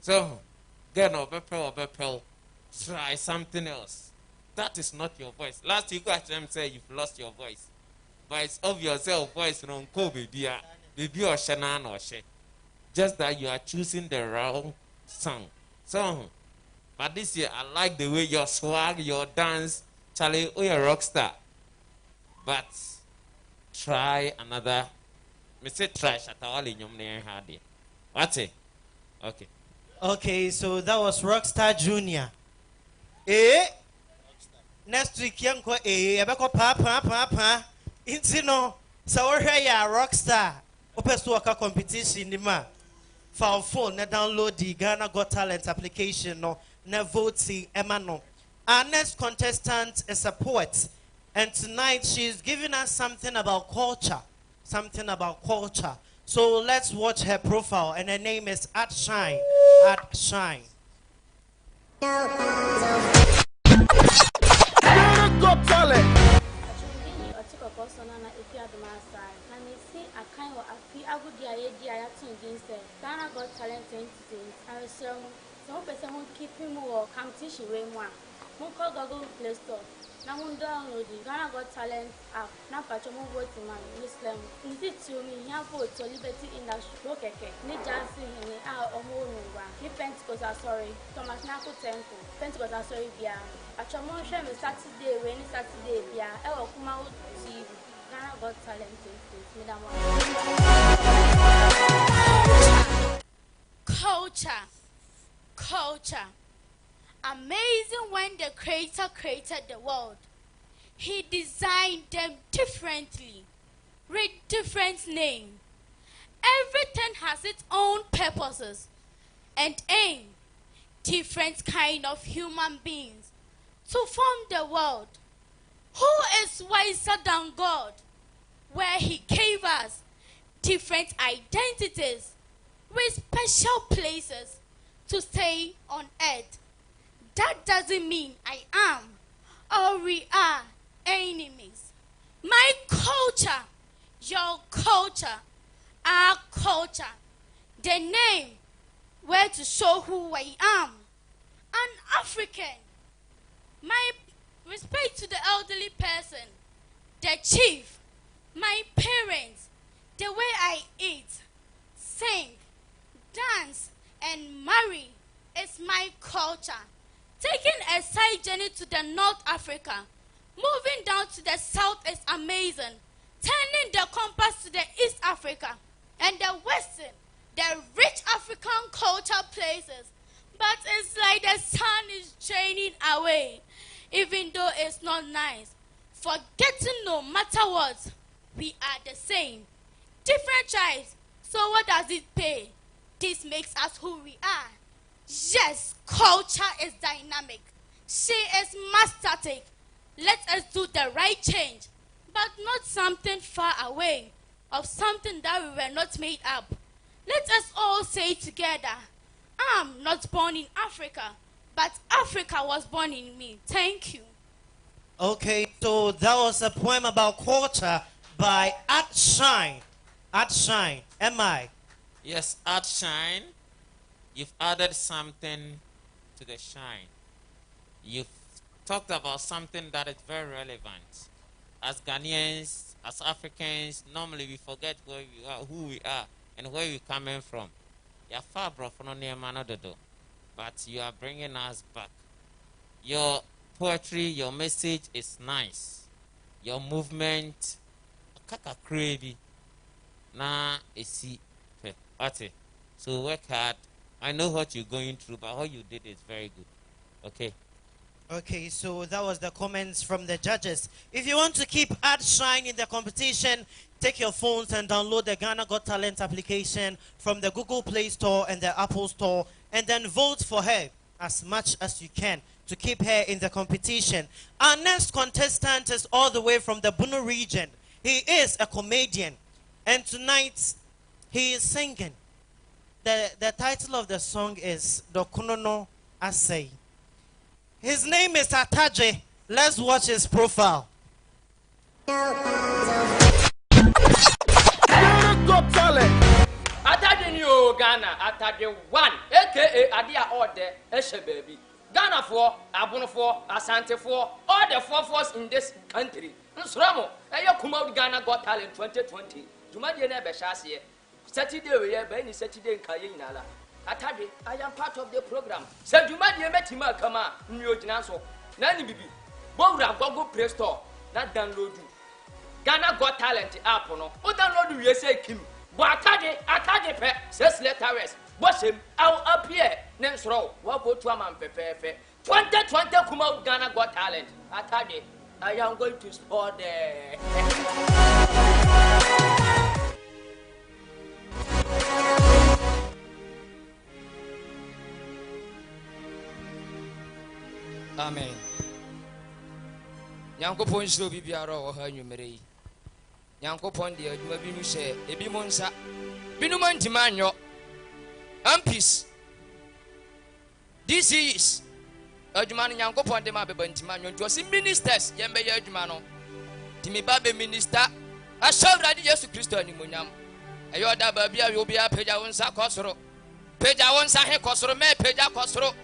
So, get no bepel. Try something else. That is not your voice. Last week I them say you've lost your voice. But it's obvious your voice wrong baby or Shannon or she. Just that you are choosing the wrong song. So, but this year I like the way your swag, your dance, Charlie, you're a rock star. But try another. Me say try Shatawali Nyom near Hardy. What's it? Okay. Okay, so that was Rockstar Junior. Next week, young ebeko pa. Intino, so we're ya Rockstar. Open to a competition, the for phone, na download the Ghana Got Talent application, no, na vote Emano. Our next contestant is a poet, and tonight she's giving us something about culture. So let's watch her profile, and her name is @Shine. @Shine. Got talent. Ghana Got Talent 2020. I was some person who keep him or competition way more. Who call Google Play Store. Now who download the Ghana Got Talent app. Now patch mo vote man. Muslim. Nti to me here vote to Liberty Industry. Okay. Ni Jansi ni omo nuwa. Ni Pentecost sorry. Thomas Nako Temple. Pentecost sorry bia. Patch mo share me Saturday we ni Saturday bia. E wo kuma TV. Ghana Got Talent 2020. Culture. Amazing when the creator created the world. He designed them differently, with different names. Everything has its own purposes and aim. Different kind of human beings to form the world. Who is wiser than God? Where he gave us different identities with special places to stay on earth. That doesn't mean I am or we are enemies. My culture, your culture, our culture, the name where to show who I am. An African. My respect to the elderly person, the chief, my parents, the way I eat, sing, dance, and marry is my culture. Taking a side journey to the North Africa, moving down to the south is amazing. Turning the compass to the East Africa and the Western, the rich African culture places. But it's like the sun is draining away, even though it's not nice. Forgetting no matter what, we are the same. Different tribes, so what does it pay? This makes us who we are. Yes, culture is dynamic. She is mastertic. Let us do the right change, but not something far away, of something that we were not made up. Let us all say together, I'm not born in Africa, but Africa was born in me. Thank you. Okay, so that was a poem about culture by Art Shine. Art Shine, M.I. Yes, Art Shine. You've added something to the shine. You've talked about something that is very relevant. As Ghanaians, as Africans, normally we forget where we are, who we are, and where we're coming from. You're far from near Manododo, but you are bringing us back. Your poetry, your message is nice. Your movement, kaka crazy. Na esi pe ate. So work hard. I know what you're going through, but what you did is very good. Okay. Okay, so that was the comments from the judges. If you want to keep Art Shine in the competition, take your phones and download the Ghana Got Talent application from the Google Play Store and the Apple Store, and then vote for her as much as you can to keep her in the competition. Our next contestant is all the way from the Bunu region. He is a comedian, and tonight he is singing. The title of the song is Dokunono Asei. His name is Ataje. Let's watch his profile. Got talent. Ataje ni o Ghana, Ataje 1, aka Adia Ode, Eshe baby. Ghana for, Abun for, Asante for, all the 4 force in this country. Nsramo, Eyo Kumau Ghana Got Talent 2020. Jumadi nebe shasiye. Saturday we are by Saturday in Kayinala. Ataje, I am part of the program. Said Jumadi Metima Kama, New Jinaso. Nani Bibi. Bora Google Play Store. Not download you. Ghana Got Talent app no. O download you say Kim. But Ataje pe says letters. Watch him out up here. Next row. What go to a man pepe. 2020 come out Ghana Got Talent. Ataje, I am going to sport there. Amen. Yankopon show bibiara wo ha nwumere yi. Yankopon de adwuma bi nu hye ebi mo nsa. Binu mantima anyo. Ampis. This is adwuma no Yankopon de ma beba ntima anyo. Nti osi ministers yembe ye adwuma no. Timi ba be minister. Ashawrade Yesu Kristo animonyam. Ayo da ba bia yo bia peja won sa kosoro. Peja won sa he kosoro me peja kosoro.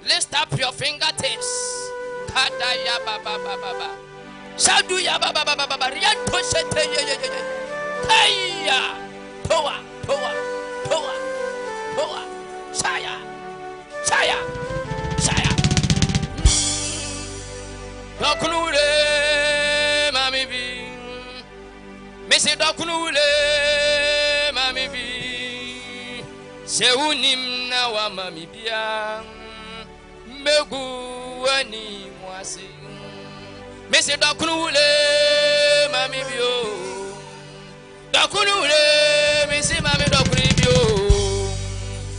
Lift up your fingertips. Kadaya baba baba. Shadu ya baba baba baba. Rian poshete ye. Kaya. Poa. Shaya. Dokunule mami bi. Mesi dokunule mami bi. Seunim na wa mami bia. Megu ani mwasi Mesi dokunule mami bio Dokunule mesi mami dokuni bio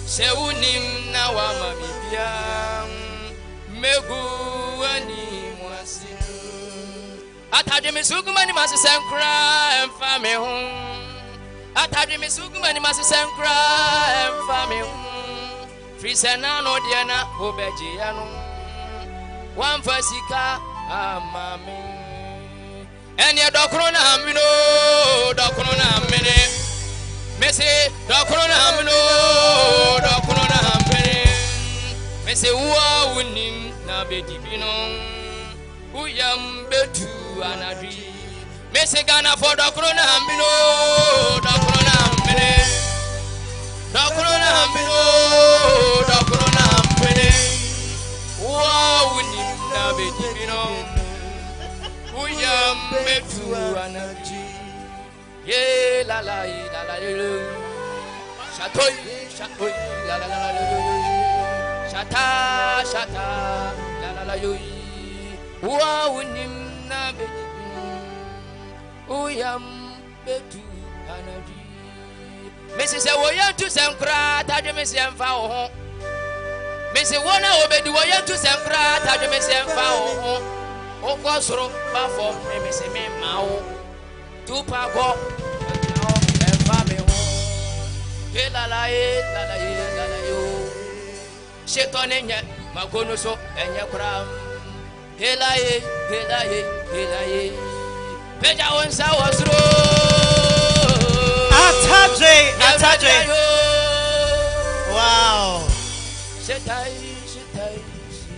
Seunim na wa mami bia Megu ani mwasi Ataje misugumani masi senkra emfa me hum Ataje misugumani masi senkra emfa me hum Frisena no diana obeji anu Wamfasika amami Enye dokrona amino dokrona amene Mese dokrona amino dokrona amene Mese uwa unim na bedibino Uyam betu anadri Mese Ghana for dokrona amino dokrona amene Dokrona amino dokrona amene Wow unim na bedibino Uyam betu anadri Ye la la Shatoy la la Shata la yo Wa unim na bedibino Uyam betu anadri Mrs. Woyan to Sankra, Tajamisi and Fow. Mrs. Wana obedi Woyan to Sankra, Tajamisi and Fow. O Cosro, Buffo, Mrs. Mao. Tupaco, and Fabio. Lala, yo. Shetonia, makono so enye kura helaye peja wonsa wasro Ataje wow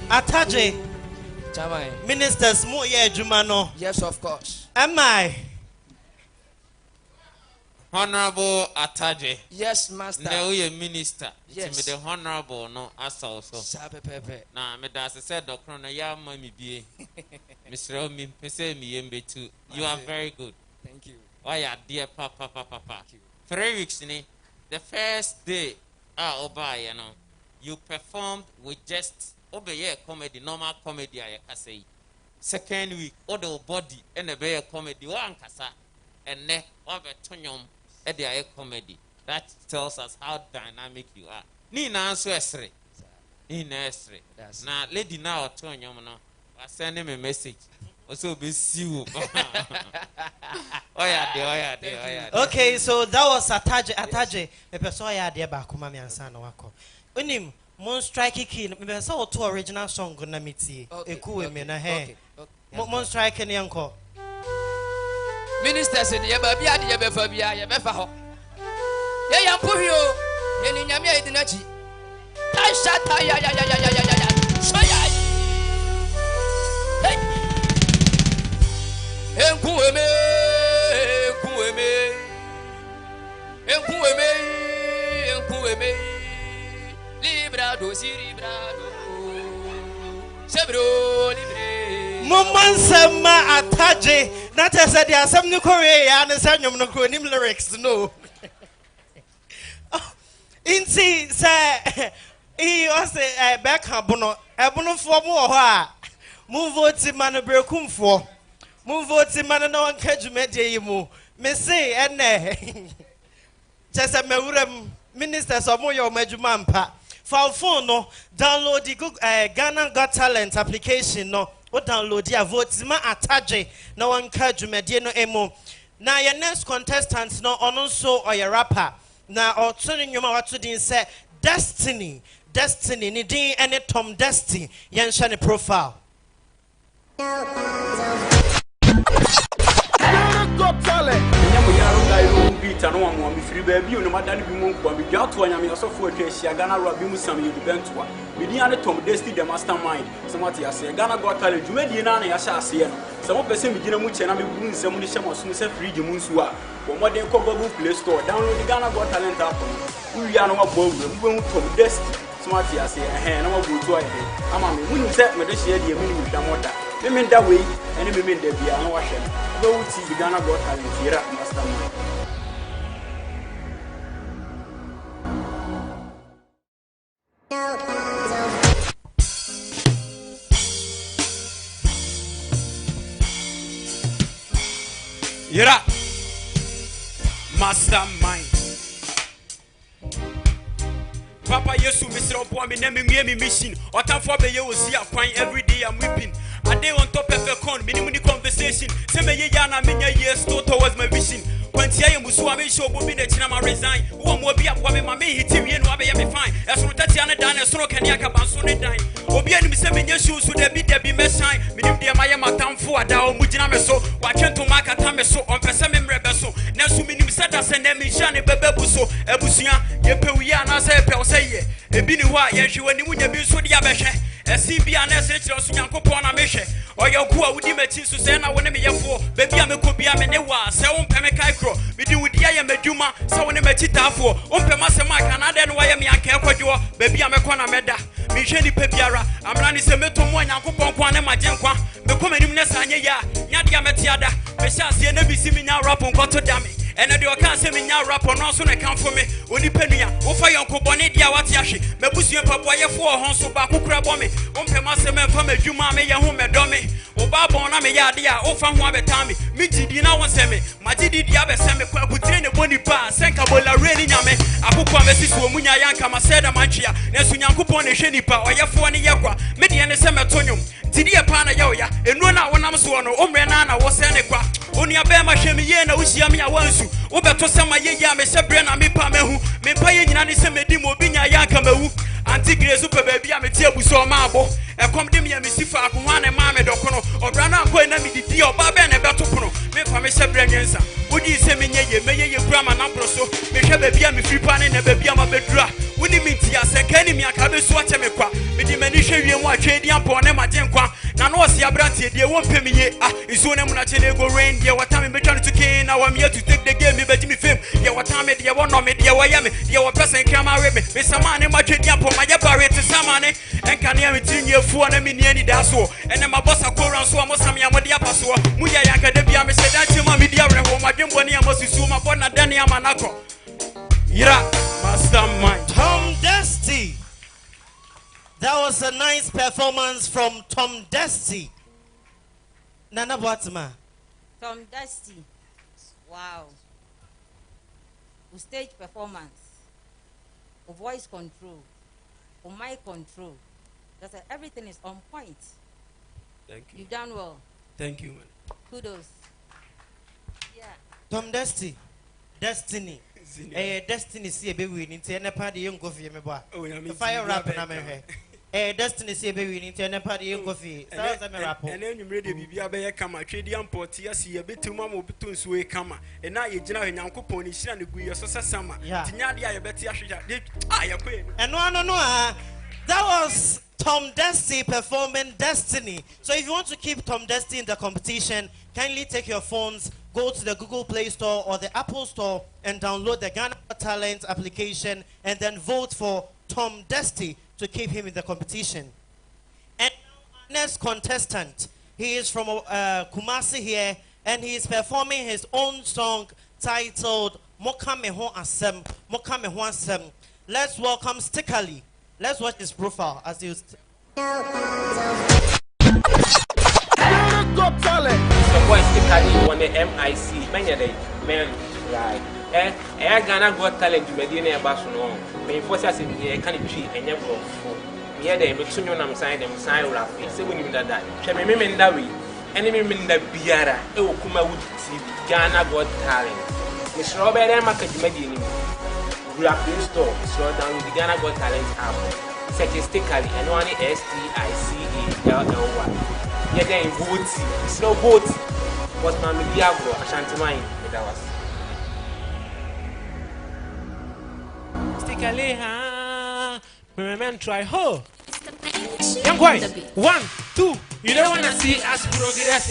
Ataje ministers mo ye adwuma no yes of course am I Honorable Ataje. Yes, master. Now you minister. Yes. Me the honorable no as also. Sabe pepe. Na me da say doctor na ya mami bie. Mr. Me say me yembe too. You are very good. Thank you. Oh yeah, dear papa. 3 weeks ni. The first day oba you know. You performed with just obey comedy, normal comedy I can say. Second week, other body and a bear comedy one kasa and ne over tonyom. A comedy that tells us how dynamic you are. Nina answer esre. Nina esre. Now, lady now turn you no. I send him a message. Also be see you. Okay, so that was Ataje. Me person ya de ba kuma me ansa na wako. Onim mon strike key me person o to original song na metie. Eku we me na he. Mon strike ne yanko. Ministers in your baby at your befabia, your befaho. Ye am puhio, ye in Yamia Dinachi. Tashata ya. Soya. Enkueme. Librado, siribrado. Sebro, libre. Momansema Ataje. Not as I said, some new Korea and some new lyrics. No. Inti say he was a back abono for more. Move vote man brekum for. Move vote man no encouragement ye mu. Me say ene. Just a mewurem ministers of moyo majumampa. For phone no download the Google Ghana Got Talent application no. O download ya vote ma Ataje na wanka dwumadie no emo na your next contestant no ono so or your rapper na otuni nyoma watu din say Destiny ni din ene Tom Destiny yen hye ne profile Got Talent. Peter no one free baby no matter bi mo nko bi dwa to anyame asofo atwa hia Ghana Rob bi musam ye bentoa medi ane Tom Destiny the mastermind somati ase Ghana Got Talent dwumadi na na ya hya ase no se mo pese mi gina mu che na me bu nsam ni hye mo so se free mu nsu a wo modern ko Google Play Store download the Ghana Got Talent app no wi ya no wa bo mu bu Tom Destiny somati ase na wa go to ahe ama me mu se me de hye de me ni hwa moda me da we ene me da bia na wa hye go wuti the Ghana Got Talent here mastermind. Yera mastermind Papa Yesu Mr. Opo me name me mission otamfo be ye osi akwan every day I'm weeping a day on top of a con minimum conversation say me ye ya na me years towards my vision Kwantia ye musu ame show bobi na china ma resign wo mo bi akwa me ma me hiti wie no abe ye me fine eso tatia ne dan eso kani aka banso ne dan obi anim se me nya shoes de bi me shine minim de ma ye matamfo ada o mugina me so wa twento ma kata me so on pese me mrebe so na so minim se da se na me hia ne bebebu so ebusua ye pewi ana se pe o se ye ebi ni ho a ye hwe wani munya bi so de abehwe esi bia na se kire so nyankopon na me hwe oyoku a wudi machi so se na woni me yefo bebi a me ko bia me ne wa se wo mpeme kai kro midi wudi ya madwuma se woni machi tafo wo mpema se ma kana de no wa ye me anka ekwadwo bebi a me ko na meda me hwe ni pe biara amra ni se meto mo nyankopon kwa ne magenkwa me ko manim ne sanye ya nya de ametiada me sha se na bisi me nya rap nkoto dame ene de o kan se me nya rap no so ne kan fo me oni panua wo fa yonko bone dia wate ahwe mabusua papoa ye fo ho so ba kokura bo me wo mpema se me fa madwuma me ye ho medo me wo ba bon na me ya de a wo fa ho abeta me mi gidi na wo se me magidi dia be se me kwa kutire ne boni pa senka bola reni nyame akokwa mesi so munya yanka ma se da mantwea na so nyankopon ne hwe nipa oyefo ne ye kwa me de ne se metonyum tidie pa na ye oya enu na wonam so no omre na wo se ne kwa onu abe ma hwe me ye na wo hia me ya wansu Wobeto sama ye ya me shebre na me pa mehu. Me pa ye nyina ne se medi mo bi nya ya ka mewu. Anti Grace pe baby a me tie buso ma abo. E kom de me ya me sifa akwa na ma me dokono. Obra na anko na me didi oba be na beto pono. Me pa me shebre nyensa. Wodi se me nye ye kura ma na broso. Me hwe baby a me free pa ne na baby a ma bedura. Woni minti ase kani mi aka be so ache me kwa. Me di mani hwe wie mu atwe di ampo ne ma den kwa. Na no osi abrante de won pe me ye. Ah, iso ne mu na che ne go rain de what time me trying to kin. Now I'm here to take the game me be me fame. De what time me de won no me de wa ya me. De what person krama we me. Me sama ne ma twe di ampo ma ya bare te sama ne. Enka ne me tinye fu na me ni ani da so. Ene ma boss akoran so mo sam ya mo de apaso. Mu ya ya ka de bia me se da che ma me de awre ho ma dwembo ne amasusu ma bona da ne amanako. Yira mastermind. Tom Dusty. That was a nice performance from Tom Dusty. Nana Boatma. Tom Dusty. Wow. With stage performance, with voice control, with mic control. That's everything is on point. Thank you. You've done well. Thank you, man. Kudos. Yeah. Tom Dusty. Destiny. Destiny see a baby in the party young coffee me boy. Oh, yeah, fire rap na me he. Destiny see a baby in the party young coffee. Sounds like me rap. And then you ready be a kama trade yam port see a bit too mama between so kama. And now you general and uncle pony shan the guya so summer. Yeah. Tinya I bet ya queen. And no. That was Tom Dusty performing Destiny. So if you want to keep Tom Dusty in the competition, kindly take your phones, go to the Google Play Store or the Apple Store and download the Ghana Talent application and then vote for Tom Dusty to keep him in the competition. And our next contestant, he is from Kumasi here and he is performing his own song titled Moka Meho Asem. Moka Meho Asem. Let's welcome Stickerly. Let's watch his profile as he was. Got talent. The boy Stickerly won the MIC. Many day, man, right? Ghana Got Talent. You may be able to know. Me force us in the country and never go. Me had a between you and I'm signing them sign rap. So when you that, shall me in that way. Enemy in the Biara. It will come out with Ghana Got Talent. Mr. Robert M. Macadamia. Grab Play Store, slow down with the Ghana Got Talent app. Search Stickerly and one STICKELLY. Yet then vote, slow vote. What's my media bro? Ashanti mine. That was Stickerly, huh? Remember, try ho. Young boy, 1, 2. You don't wanna see us progress.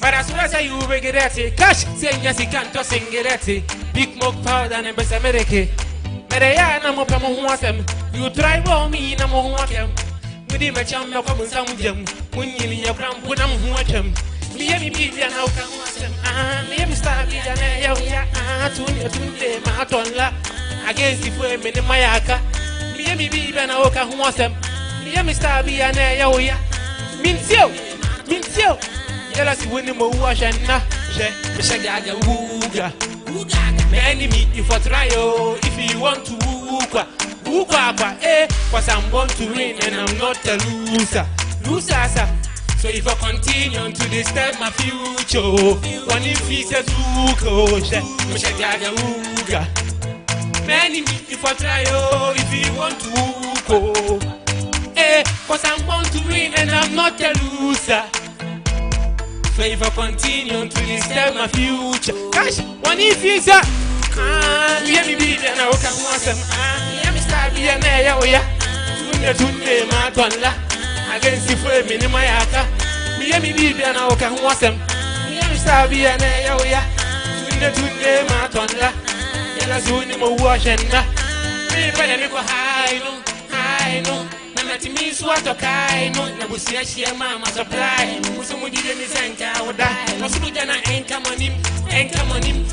But as soon as you will get it, cash, saying yes, you can't just sing it. Big milk powder and best America. Medea, no more them. You try for me, no more want them. With him a chum, no common some of them. When you need your crown, put them watch them. Me be and how can watch them. Let me start with an area. Tunde, Matonla. Against the women in Mayaka. Me be and how can watch them. Me start with an area. Minsio. Yella si wini mo washa na she mishaga wuga me enemy if I try if you want to wuga cause I'm born to win and I'm not a loser so if I continue to disturb my future one if he says wuga she mishaga wuga me enemy if I try if you want to wuga cause I'm born to win and I'm not a loser. So if I continue to disturb my future, gosh, one if he's a let me be there now. Can want them? Let me start being there. Oh yeah, Tunde, Matonla against the frame in my aka. Let me be there now. Can want them? Let me start being there. Oh yeah, Tunde, Matonla. Yella zuni mo washenda. Me pele me go high no. Nati mi swat kai no na busia share mama supply musu mujide mi senka oda no su jana enka manim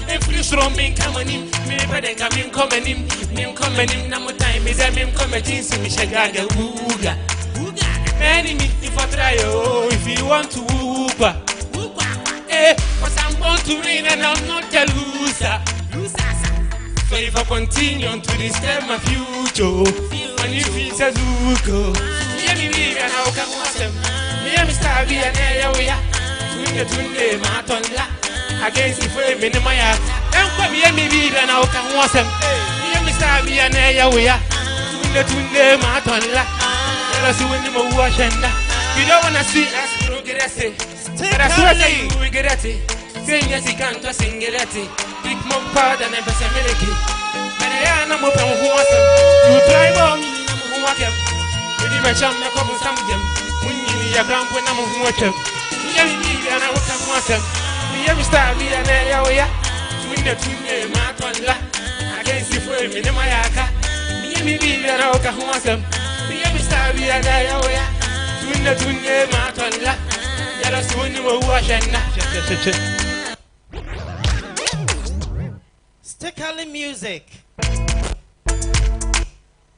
every strong men kamanim me beden kamin komenim na mo time is em comedy so mi shagaga uga enemy if I try if you want to uga cause I'm born to win and I'm not a loser. So if I continue to disturb my future, when you feel says go, me be and how can watch them? Me start be an area Tunde Matonla against the frame in my yard. And come here, maybe then I'll come once. Here, Mr. Vianney, we are. The two name out on la. Let us win him a wash and you don't want to see us progress. But I swear to you, we get at it. Saying yes, he can't just sing it at it. Big mom powder and embassy milky. But I am not who was them. You try on who walk him. With him, I shall make up some of them. When you need a ground when I'm who watch him. You need and I will come once them. We have started be an area where you the two name out on la. Against the frame in my yaka. Me be a rock who wants them. Be a star, be a guy, oh yeah. Twin the twin game out on la. Yellow soon you will wash and Stickally music.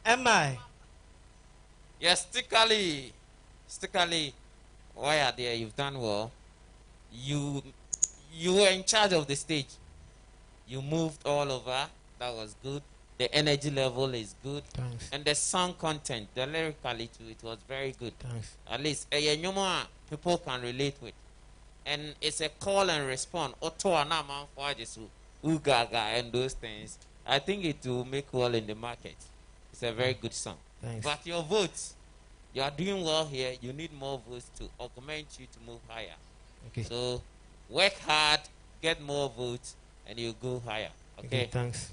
Am I? Yes, Stickally. Why are there? You've done well. You were in charge of the stage. You moved all over. That was good. The energy level is good. Thanks. And the song content, the lyrically too, it was very good. Thanks. At least people can relate with. And it's a call and respond. Ugaga and those things. I think it will make well in the market. It's a very good song. Thanks. But your votes, you are doing well here. You need more votes to augment you to move higher. Okay. So work hard, get more votes, and you go higher. Okay. Thanks.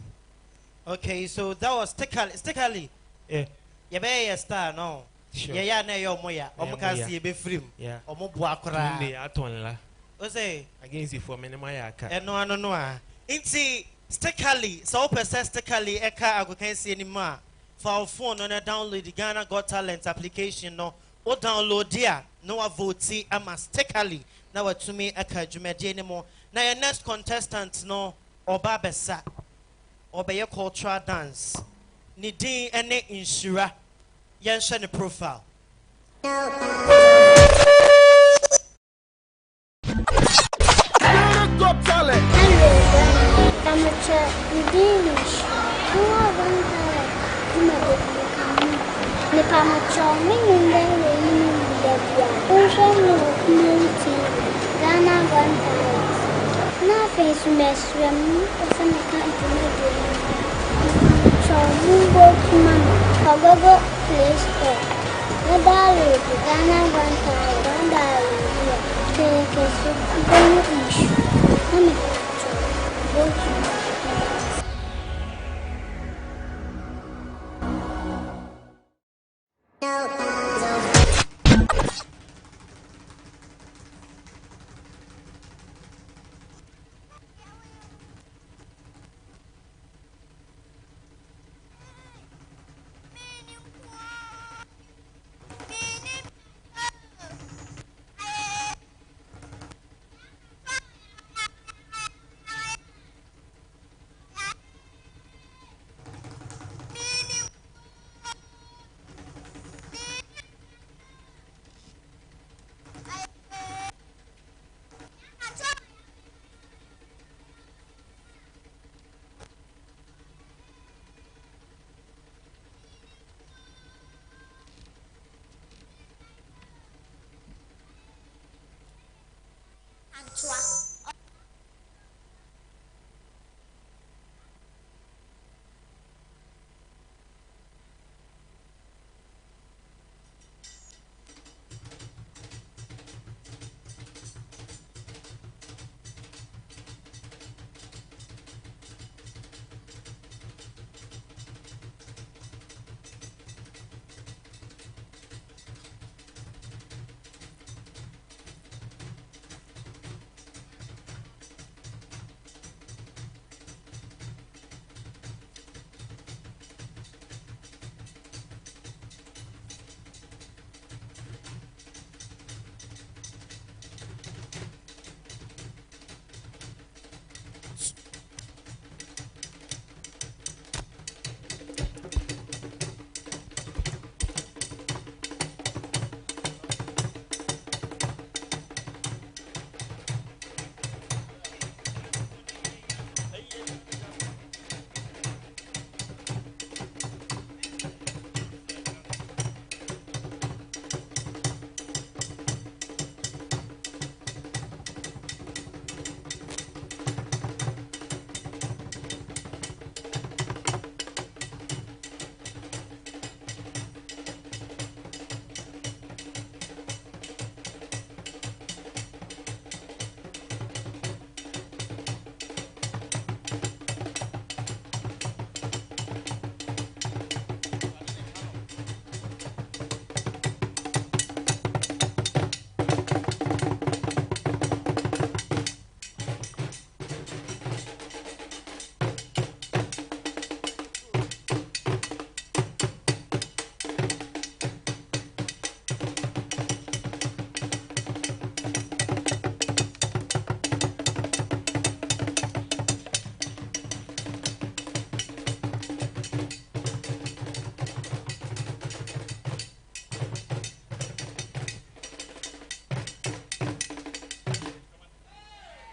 Okay, so that was Stickally. Yeah. You be a star, no? Sure. Yeah, na yo moya. Omo can see be free. Yeah. Omo bua kora. Tunde aton la. O say against the for minima yaka. No. Inti Stickally, so person Stickally eka agokan see ni ma. For our phone no download the Ghana Got Talent application no. O download there. No vote ama Stickally. Na watumi eka dwumade ni mo. Na your next contestant no oba besa. Obey cultural dance. Nidin ene insura. Yenshare the profile. Got talent. Amateur Danish. Who are one talent? You may be the Pamacho, meaning the Ocean Ghana one talent. Nothing to mess with me, or some can't go to Mama, Google Play Store. The dollar, the Ghana one talent, $1 take a super issue. Go to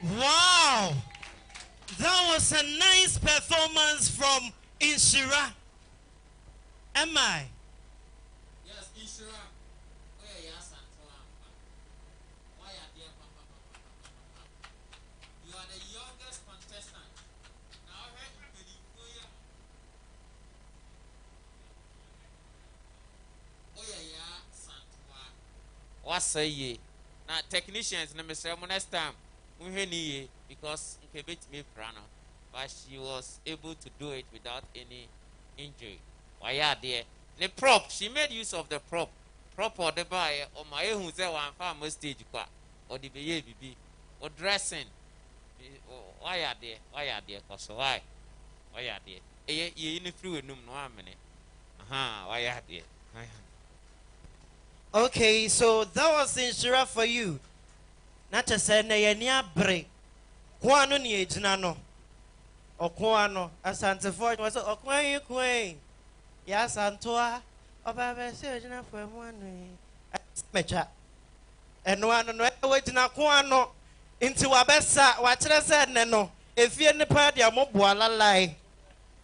Wow! That was a nice performance from Inshira. Am I? Yes, Inshira. Where you are, Santoa? Why are there, Papa? You are the youngest contestant. Now, I heard you what say ye? Now technicians, let me say next time we because Nkebet me prana, but she was able to do it without any injury. Why are there? The prop, she made use of the prop or the buyer or my who's there one farm stage or the baby or dressing. Why are there? Cause why are there? You in the fluid no minute. Why are there? Okay, so that was Inshira for you. Not to say na yenia break. Kwano ni ejinano. Okwano asante for was okwan kwen. Ya santoa oba se ejina for mu anu. Mecha. Eno anu no e ejina kwano. Inti wabesa wa kire se ne no. Efie ne pa dia mo boala lai.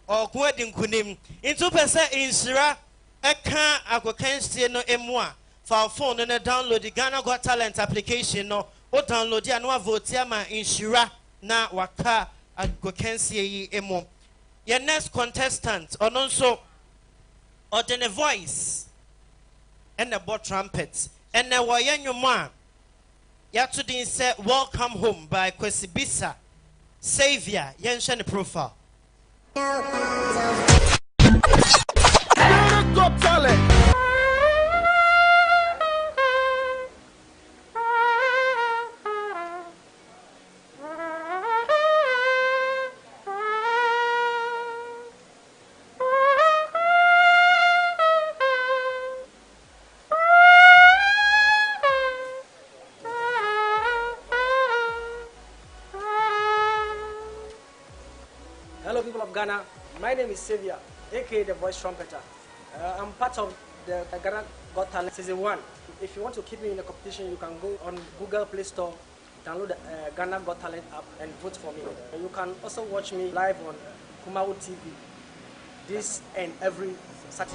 Okwan di nkunim. Intu pese Inshira eka akokansie no emua. For phone and download the Ghana Got Talent application no o download ya no vote ya ma Inshira na waka agokensie emo. Your next contestant on also the voice and the bot trumpet and the wayenyo ya to din say Welcome Home by Kwesi Bisa Savior yensha the profile. Got Talent. Hello, people of Ghana. My name is Savior, aka the Voice Trumpeter. I'm part of the Ghana Got Talent Season 1. If you want to keep me in the competition, you can go on Google Play Store, download the Ghana Got Talent app, and vote for me. And you can also watch me live on Kumawu TV this and every Saturday.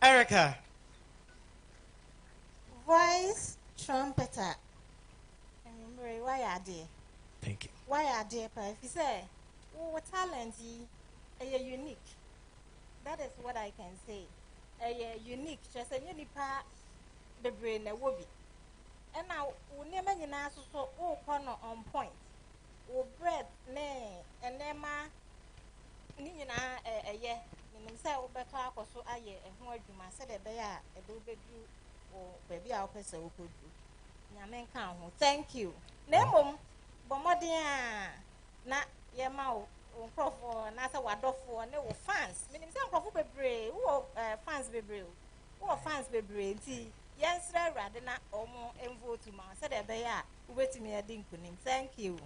Erica. Voice trumpeter. Why are they? Thank you. Why are they? If you say, oh, talent, you're unique. That is what I can say. Unique. Just a unipa, the brain, a wobby. And now, we never so oh, corner on point. Oh, bread, nay, and Nema, Nina, a year. Say, better, so I a word you must say a bear, a do baby, or baby, I'll pass a good. Yamen count. Thank you. Nemo, Bomodia, not Yamau, Crawford, Nasa Wadofo, and no fans. Meaning some Crawford Bebre, who fans Bebre, who fans Bebre, yes, rather not almost envoy to my said a bear, wait to me a dinkunim. Thank you.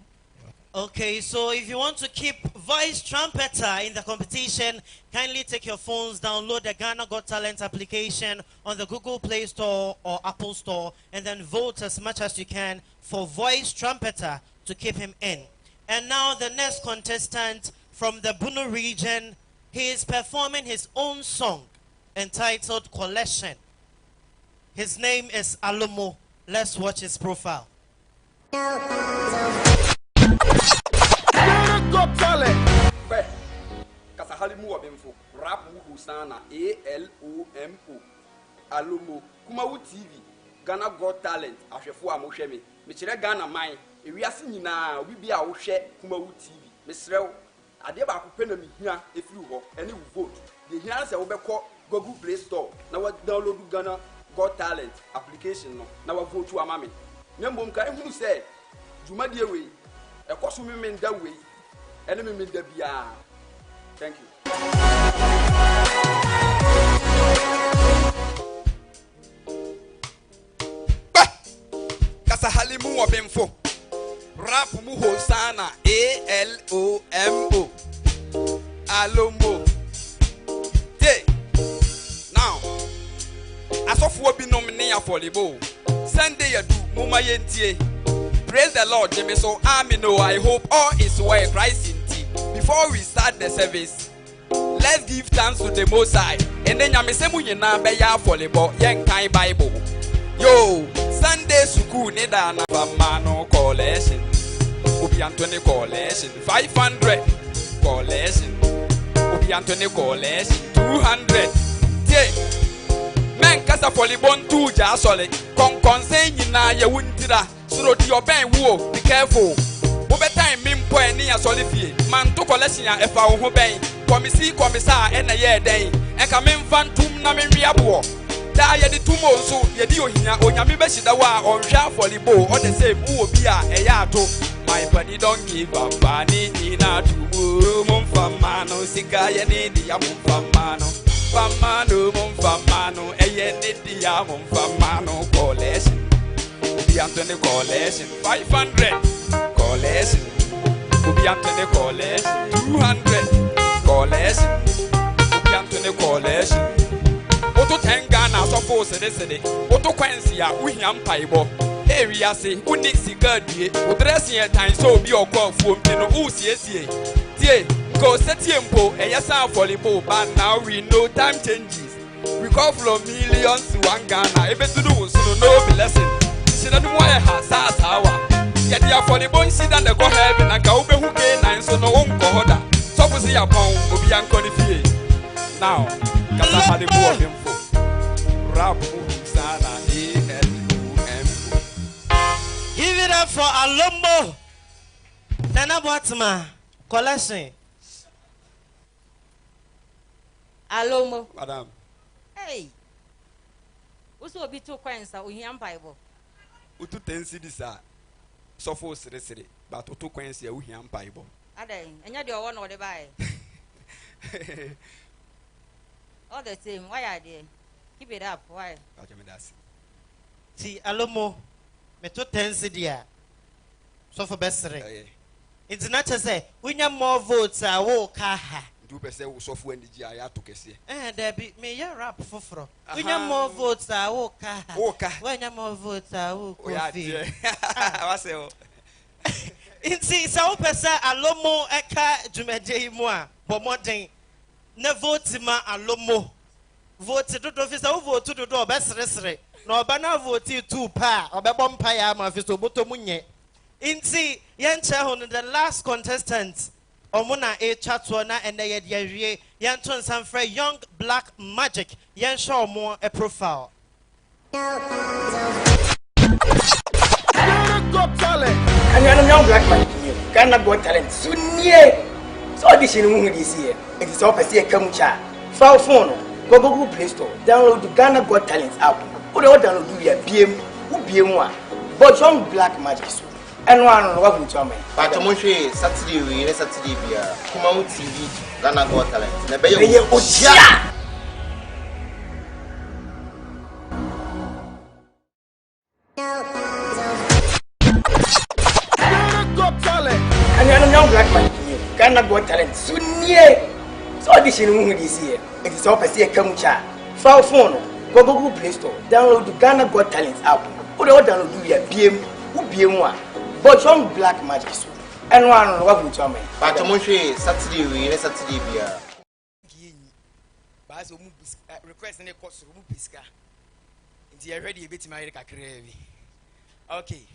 Okay, so if you want to keep voice trumpeter in the competition, kindly take your phones, download the Ghana Got Talent application on the Google Play Store or Apple Store, and then vote as much as you can for voice trumpeter to keep him in. And now the next contestant from the Bunu region, he is performing his own song entitled Collection. His name is Alomo. Let's watch his profile. Got talent. Kasahalimu wabemfo. Rap Husana. ALOMO. Alomo. Kumawu TV. Ghana Got Talent. Afefu amohweme. Mechire Ghana man. Ewiase nyina obi bia wo hwe Kumawu TV. Mesrew. Ade ba ko pena mihia efiri ho. Ene wo vote. De hia se wo bekọ Google Play Store. Na wa download Ghana Got Talent application no. Na wa vote wa mame. Nyambom ka ehunu se Jumadi ewe. Ekosu mi menda we. Ene mi menda bia. Thank you. Kasahalimu wabemfo. Rap mu hosana. ALOMO. Alomo. Hey. Now. Asofu obi nomine ya volleyball. Sunday ya du muma yentie. Praise the Lord, Jimmy. So I hope all is well. Christ in tea. Before we start the service, let's give thanks to the Most High. And then Yamisemu Yena Beya volleyball, Yang Kai Bible. Yo, Sunday Suku Nida Navamano collection. Ubi Anthony collection. 500 collection. Ubi Anthony collection. 200. Yeah. Men Casa volleyball 2 Jasole. Concern Yina Yawuntira. So do your bang wo, be careful. Over time, Mimpo and Nia Solifie, man to collection if I won't bang. Commissar and a year day, and come in fan to Namiriabo. Die the tumo so Yadio Hina or Yamibeshidawa or Sha for the bow or the same who be a yato. My body don't give up, Bani Nina to Mumfamano, Sigaya Nidia Mumfamano, Famano, Mumfamano, Ayendia Mumfamano collection. Ubi Anthony collection 500 collection. Ubi Anthony collection 200 collection. Ubi Anthony collection. Oto Tengana so force de Oto Quencia we paibo. Area say uni cigar die. O dressing a time so be your call for no usie. Tie go setiempo e yasa volleyball but now we know time changes. We call from millions to one Ghana. Ebe to do so no be lesson. She don't want her sawa. Yet you are for the bone seed and the go heaven and go be who gain and so no one go order. So we see a pound will be uncodified. Now, Kasa had the more info. Rap Sana ALOMO. Give it up for Alombo. Nana Batma collection. Alomo. Madam. Hey. What's will be 2 coins or Uhiam Bible? Utu 10 cities are so for city, but Utu coins here Uhiam Bible. Ade, and you're one or the buy. All the same, why are they? Keep it up, why? See, Alomo, me to 10 cidia. So for best. It's not to say, we have more votes, I walk. Do say so for the GIA to Kessie. There be me your rap for fro. We have more votes, I walk. When you more votes, I walk. Inti sa opesa Alomo eka jumeje moa bo modern ne vote ma Alomo vote dodo fi sɛ wo vote dodo ɔbɛseresere na ɔba na vote 2 pa ɔbɛbɔ mpa ya ama fi sɛ oboto mu nyɛ nti yɛnkyɛ ho no the last contestant ɔmo na ɛtwa toɔ na ɛnɛ yɛde awie yɛnto nsa mfrɛ young black magic yɛnhwɛ ɔmo a profile Got talent. And you're young black man. Ghana got talent. So near. So audition who this year. It is all per se come chat. File phone. Go Google Play Store. Download the Ghana Got Talent app. Put the download do your BM. Who BM1. But young black magic. And one on what with your man. But I'm sure Saturday we Saturday be come out TV Ghana Got Talent. Never you. Got talent. And you're young black man. Ghana Got Talent. So near. So audition who this year. It is all per se come chat. File phone. Go Google Play Store. Download the Ghana Got Talent app. Put the download do your BM. Who BM1. But young black magic. And one on what with your man. But I'm sure Saturday we Saturday be Bazo request any course room piska. Inti already a bit my kakrevi. Okay.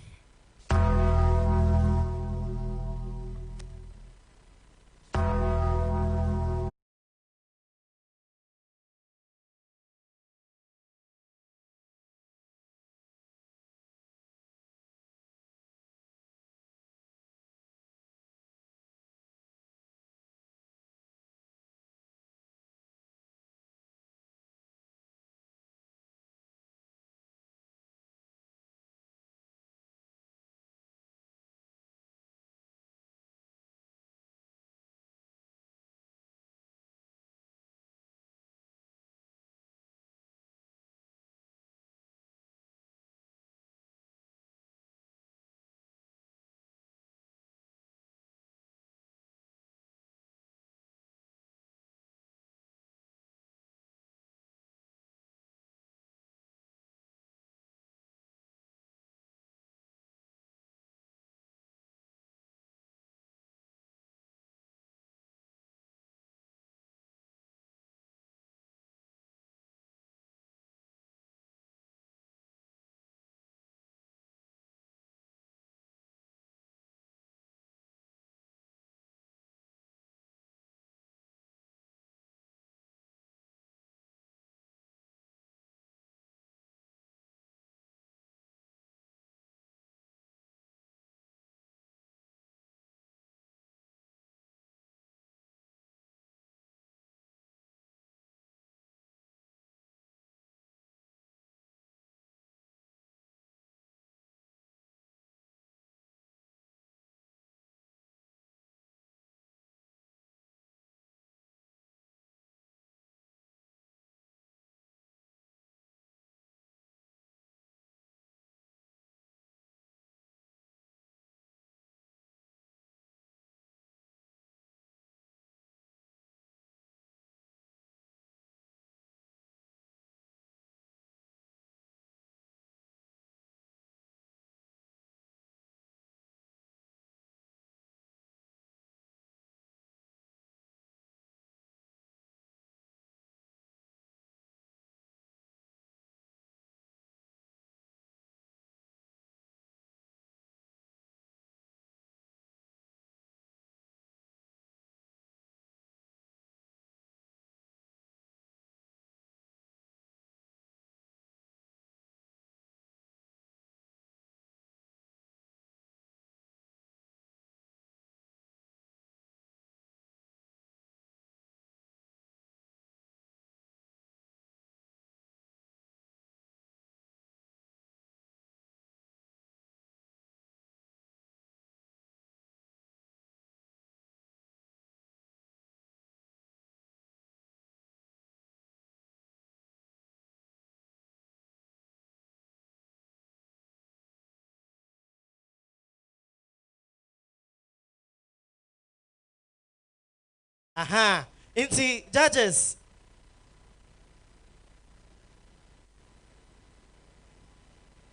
Aha. Inti judges.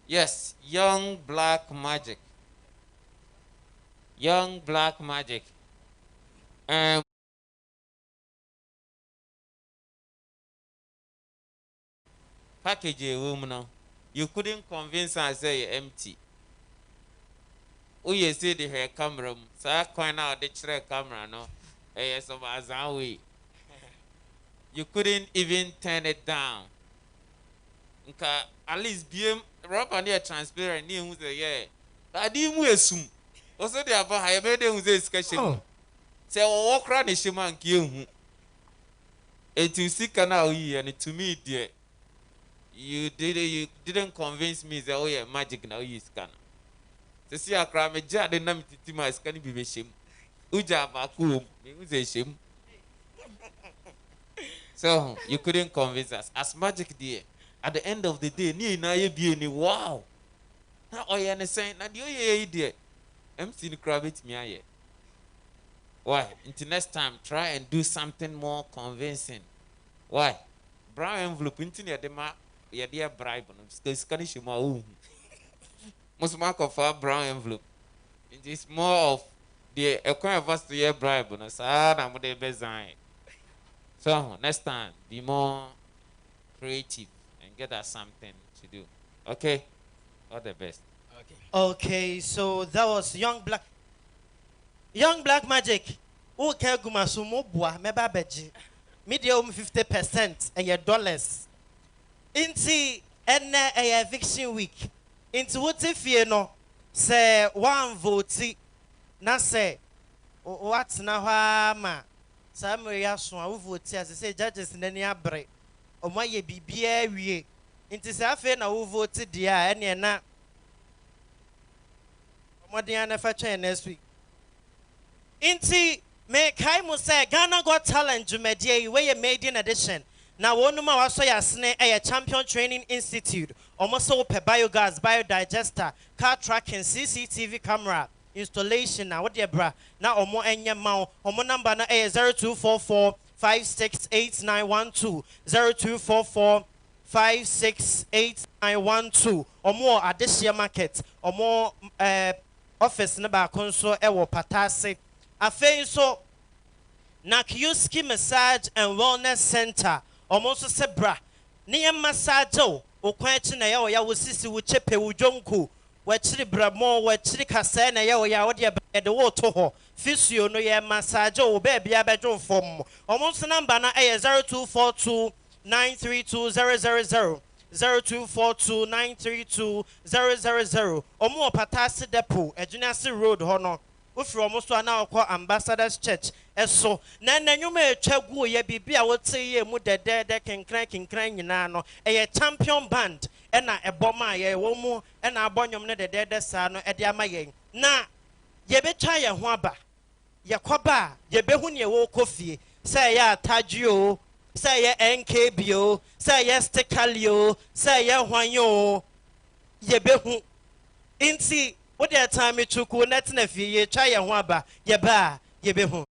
Yes, young black magic. Young black magic. package a room no, you couldn't convince her say you're empty. Oh, you see the hair camera, so I coin out the chair camera, no, yes, of as way. You couldn't even turn it down. At least be rubber near transparent, near who's a yeah. I didn't assume. Also, the about I made them with this question. Say, walk around the shaman, kill him. And to see canal here, and to me, dear, you didn't convince me that oh yeah, magic now you scan. To see a crime, a jar, the name to my scan be shame. Uja Bakum, me was a shame. So you couldn't convince us. As magic, dear. At the end of the day, ni na ye be any wow. Now oh yeah, saying na you ye dear. MC the crab it me aye. Why? Until next time, try and do something more convincing. Why? Brown envelope into the dema, your dear bribe, because Scanish ma most mark of our brown envelope. It is more of the equine of us to your bribe, no sad and what they design. So next time, be more creative and get us something to do. Okay? All the best. Okay, so that was Young Black Magic. Who care gumasumo bua meba beji. Media 50% and your dollars. Inti ene a eviction week. Inti what if you know say one vote na say what na ma Samuel Yaswa vote as say judges in any abre. O ma ye bibia wie. Inti say afa na wo vote dia ene na Modiana Facha next week. Inti me kai mo say Ghana Got Talent Jumedie where you made in addition. Now one ma waso yasne a Champion Training Institute. Almost so per biogas, biodigester, car tracking, CCTV camera installation. Now what bra? Now omo enya ma omo number na 0244 568912 0244 568912 or more at this year market or more office number console ewo patase afei so na Kiuski Massage and Wellness Center almost se bra near massage o kwanchi na ya wo sisi wo chepe wo jonku wo chiri bra mo wo chiri kasa na ya wo de wo to ho fisio no ye massage o be bia bejo fom almost number na 0242 932 00242 932 000 Omo Patasi Depot, Ejunasi Road, Hono. Ufro almost an hour called Ambassadors Church. So, Nana, you may check who ye be. I would say ye would the dead can crank in crying nano. A champion band, and a bomber, ye womo, and a bonyum the dead son at Yamaye. Na, ye be try a waba. Ye kwaba, ye be when ye wo coffee. Say ya tajio. Say ya NKBO, say ya Sticalio, say ya Wanyo, ye behu. Inti, what their time it took, net nephew, ye try ya waba, ye ba, ye behu.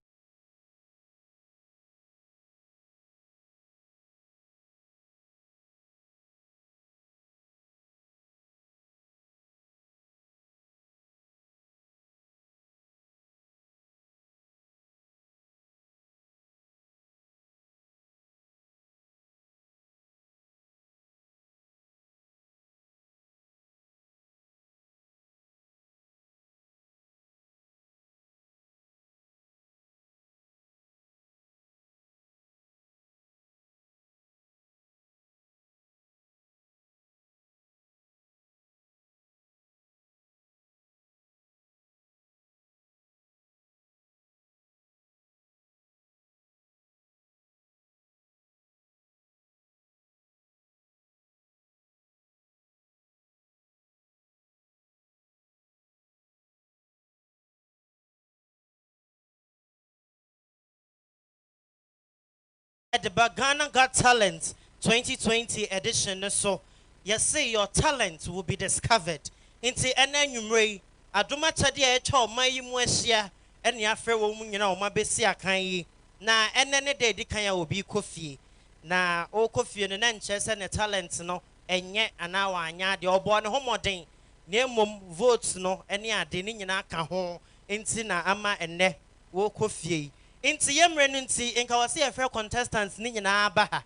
The Ghana Got Talent 2020 edition, so you say your talent will be discovered. Into any numeri, Aduma Chadia Echo, my Muesia, and Yafre woman, you know, my Bessia Kanyi. Na, and any day, the Kanya will be coffee. Na, o coffee and an chess and a talent, no, and yet an hour, and ya, the old born homo ding. Near mum votes, no, and ya, dinning in a cajon, into na ama and ne, wo coffee. Inti yemre ninti inka wasi efe contestants ni nyina aba ha.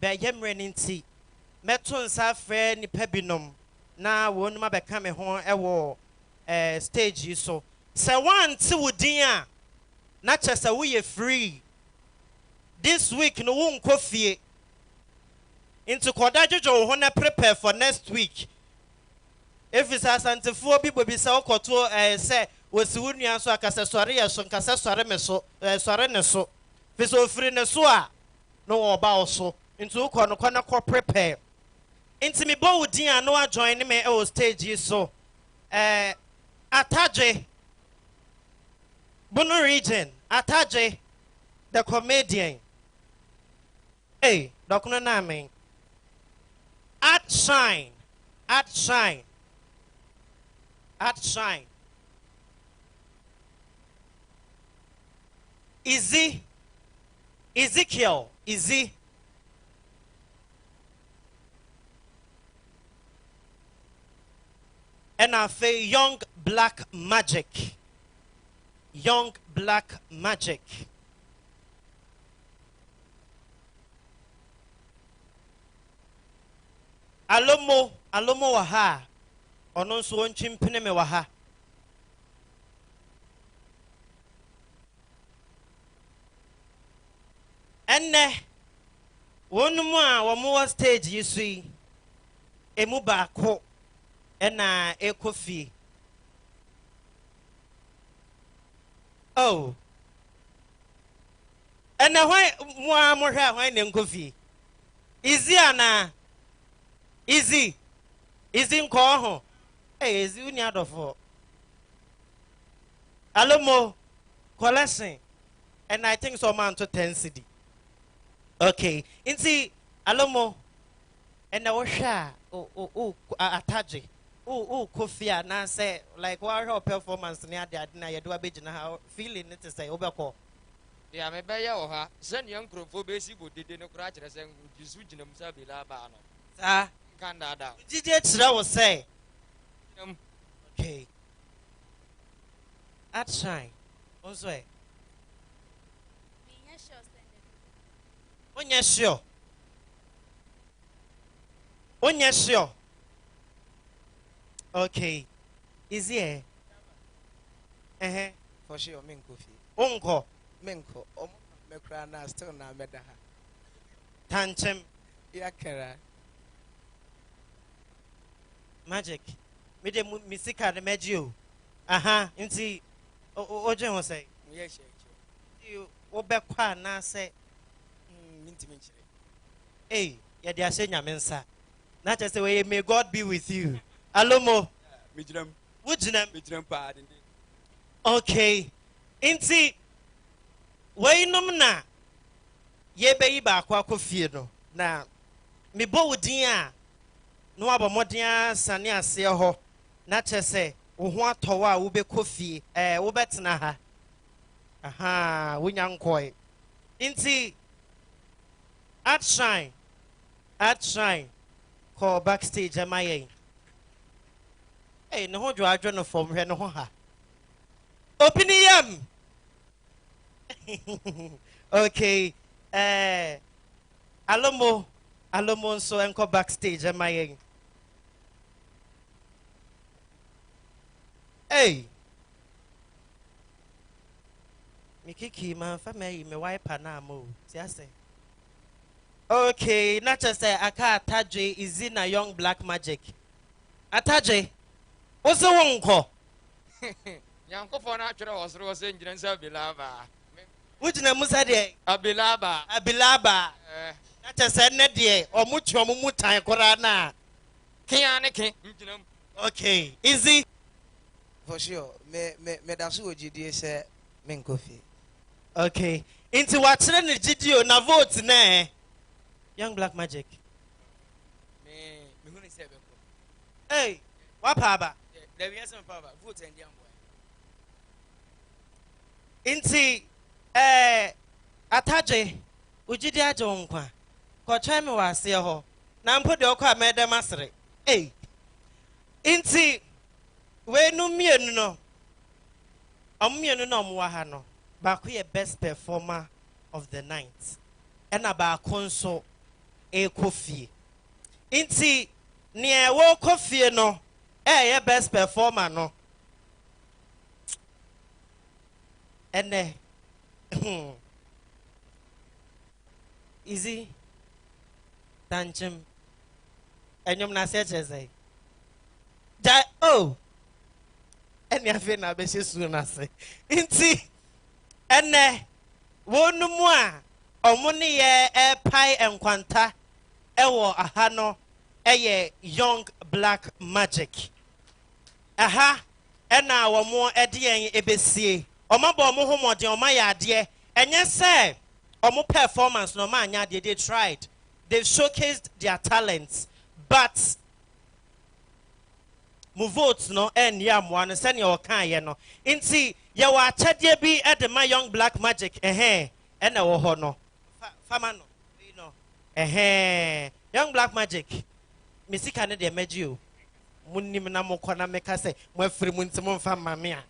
Be yemre ninti mɛto nsa frɛ nipa binom na wɔn ma bɛka me ho ɛwɔ stage yi so sɛ wante wo din a na kyɛ sɛ woyɛ free this week no wo nkɔ fie nti kɔda dwodwo wo ho na prepare for next week ɛfiri sɛ asantefoɔ bi bobi sɛ wokɔto sɛ wɔsi wo nua so akasɛ sɔre yɛ so nkasɛ sɔre me so sɔre ne so fi sɛ ofiri ne so a na wɔba wo so nti wokɔ no kɔ na kɔ prepare nti mebɔ wo din a na wajoin me ɛwɔ stage yi so Atadje Bono region Atadje the comedian hey Dr. Name At Shine Ezekiel and I say Young Black Magic. Alomo waha. Ono so onchimpene me waha. Enne wonu mu a wo mo stage yi so yi emu baako ena ekofi oh ena why mo hwa why ne nkofi easy ana easy nko ho easy uni adofo alomo collection and I think so man to 10 cedi okay inti alomo ena wo hwa Atadje Kofia na say like what performance near the na you do a bit now feeling it to say obeko ya me be ya wo ha send young crofo be si go dede no kra kire say jisu ginam sa be la ba no sa kan da jije kire wo say okay at shine also e Onye sure. Okay. Is here? For sure, Minko. Unko. Minko. Mekrana still na medaha. Tanchem. Yakera. Magic. Mide misika de medio. Aha. Inti. Oje ho say. Yes. You obekwa na say. Minti minchire. Hey, ya dia say nyamensa. Not just the way may God be with you. Alomo. Okay. Inti we nomna ye be ba kwa kofie no. Na me bo wudin a no abomodin sane ase ho. Na chese wo ho atowa a wo be kofie wo betena ha. Aha, wonya nkoi. Inti at shine. Call backstage am I hey no do I join from here no ha opinion okay alomo so enko backstage am I hey mikiki man fa me wipe na mo ti ase okay, not just say aka Atadje is in a Young Black Magic. Atadje, what's the one call? Yanko for natural was in Jensa Bilaba. Which name was that? Abilaba. Not just said Nedia or Mucho Mumuta Korana. Kianiki. Okay, easy. For sure, me dasu GD say Minkofi. Okay, into what's in the GDO na vote ne? Young Black Magic. Me who say hey, what paba? There is some power. Vote and young boy. Inti Atadje ujidi ajo nkwa. Ko try me wase ho. Na mpo de okwa mede masere. Hey. Inti we no mienu no. Omienu no omwa ha no. Ba ko ye best performer of the night. Ena ba konso ekofie Inti near wo coffee no your best performer no and easy tanchim and you na say that oh and ya fe na be shesu na say inti ene wonu mu a omune ye pai enkwanta ewo aha no eye young black magic aha ena wo mo ede yen ebesie omabo omo homode oma ya ade enye say omo performance no ma anya de they tried, they've showcased their talents, but mu votes no en ya mo an se ne o kan ye no nti ye wa chade bi e de my young black magic ena wo ho no fama no you know young black magic misika ne de magi o munnim na mo kona meka se mo afiri mu nti mo mfa mame a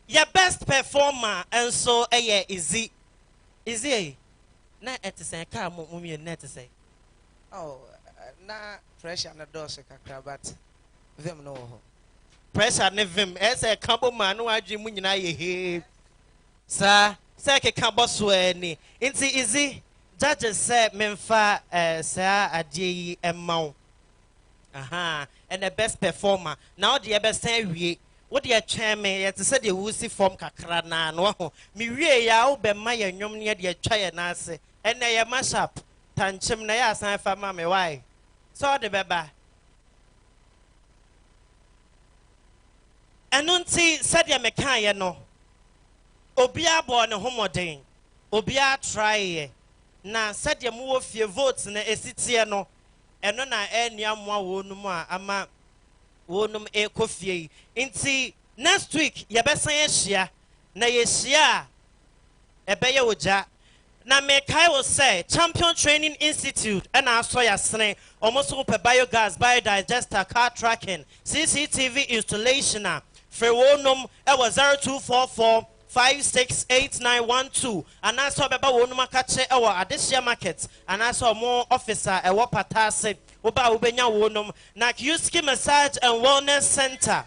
your best performer and so easy na etisen ka mo mi na etisen oh na pressure na dose kakra but vim no ho pressure ne vim ese kambo man no adwi mu nyina ye he sa se ke kambo so ani nti easy judges say memfa sa adie yi emaw aha and the best performer now the best wie what the chairman yet said the wusi form kakra na no ho mi wie ya wo be ma ya nwom ne de atwa ye na ase and na ye mashup tanchim na ya asan fa ma me why so the beba enunti said ya meka ye no obi abo ne homoden obi a try na said ya mu wo fie votes na esitie no eno na enua mo wonum a ama wonum ekofie nti next week ye besan ehia na ye hia ebeye oja na mekai will say Champion Training Institute and aso ya sene almost super biogas biodigester car tracking CCTV installation for wonum e was 0244 568912 and I saw beba wonum akache e wa Adesia market and I saw more officer e wa patase oba ubenya wonum na Kyuski Massage and Wellness Center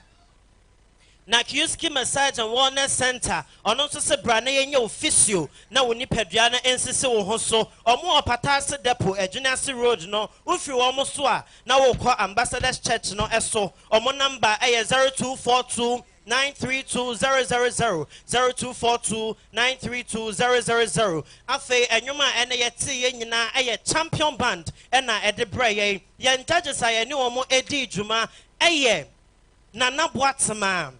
na Kyuski Massage and Wellness Center ono so se brane yenye officio na woni padua na ensese wo ho so omo opatase depot Ejunasi Road no ufi wo mo so a na wo kwa Ambassadors Church no eso omo number e 0242 932 0242 932 afe enwuma ene yeti ye nyina eye champion band ena ede breye ye judges aye ne omo edi djuma eye Nana Boatema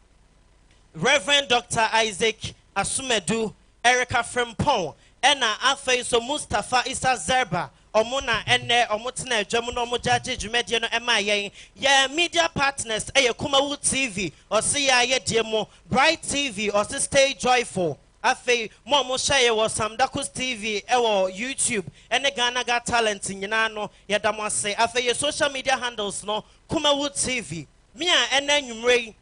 Reverend Dr. Isaac Asumedu Erica Frempong ena afe so Mustafa Isa Zerba omuna ene omutena adwamu no omujaje dwumedie no ema yen ye media partners eye Kumawu TV ose ya ye diemo Bright TV ose Stay Joyful afe mo share wo Samdakus TV ewo YouTube ene Ghana Got Talent nyina no ye damase afe ye social media handles no Kumawu TV me a ene nwumrei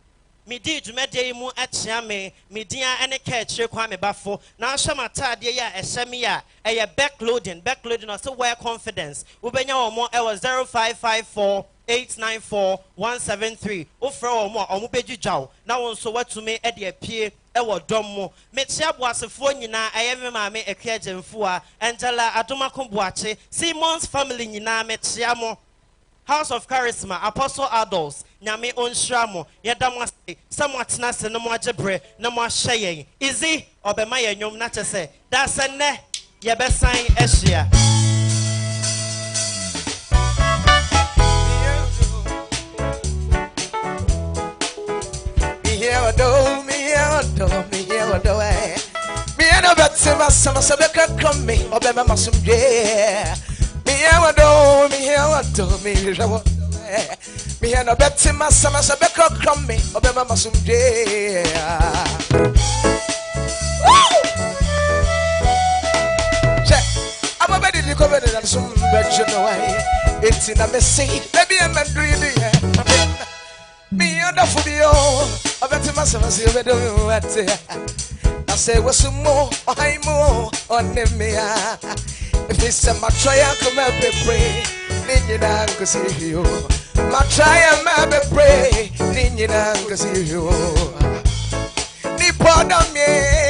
me di dwumedie mu akyea me dia ene ka akire kwa me bafo na ahwamatade ya ehye ya eye backloading also wear confidence ubenya omo e was 0554 894 173 ofre omo omo bedwudwaw na won so watumi e de apie e wo dom mo metia boasefo nyina eye me maame ekua jemfu a Angela Adomako Boache Simon's family nyina metia mo House of Charisma, Apostle Adults, Nyame Onshramo, Yadamwase, Samwatna Senamo Jebre, Namo Shaye. Easy, Obemaya Nyom Natase. That's a ne, Yabesain Eshia. Me here and a better Massama Sabeka come me, Obema Massum J. Me and a better Massama Sabeka come me, Obema Massum J. I'm a better recovered than some virgin away. It's in a messy, maybe I'm not dreaming. Me and the Fudio, a better Massama Sabeka. I say, what's some more, I'm more on me. If it's a matriarch, come up and pray. Nina go see you. My try and my pray. Nina go see you. Ni poda me.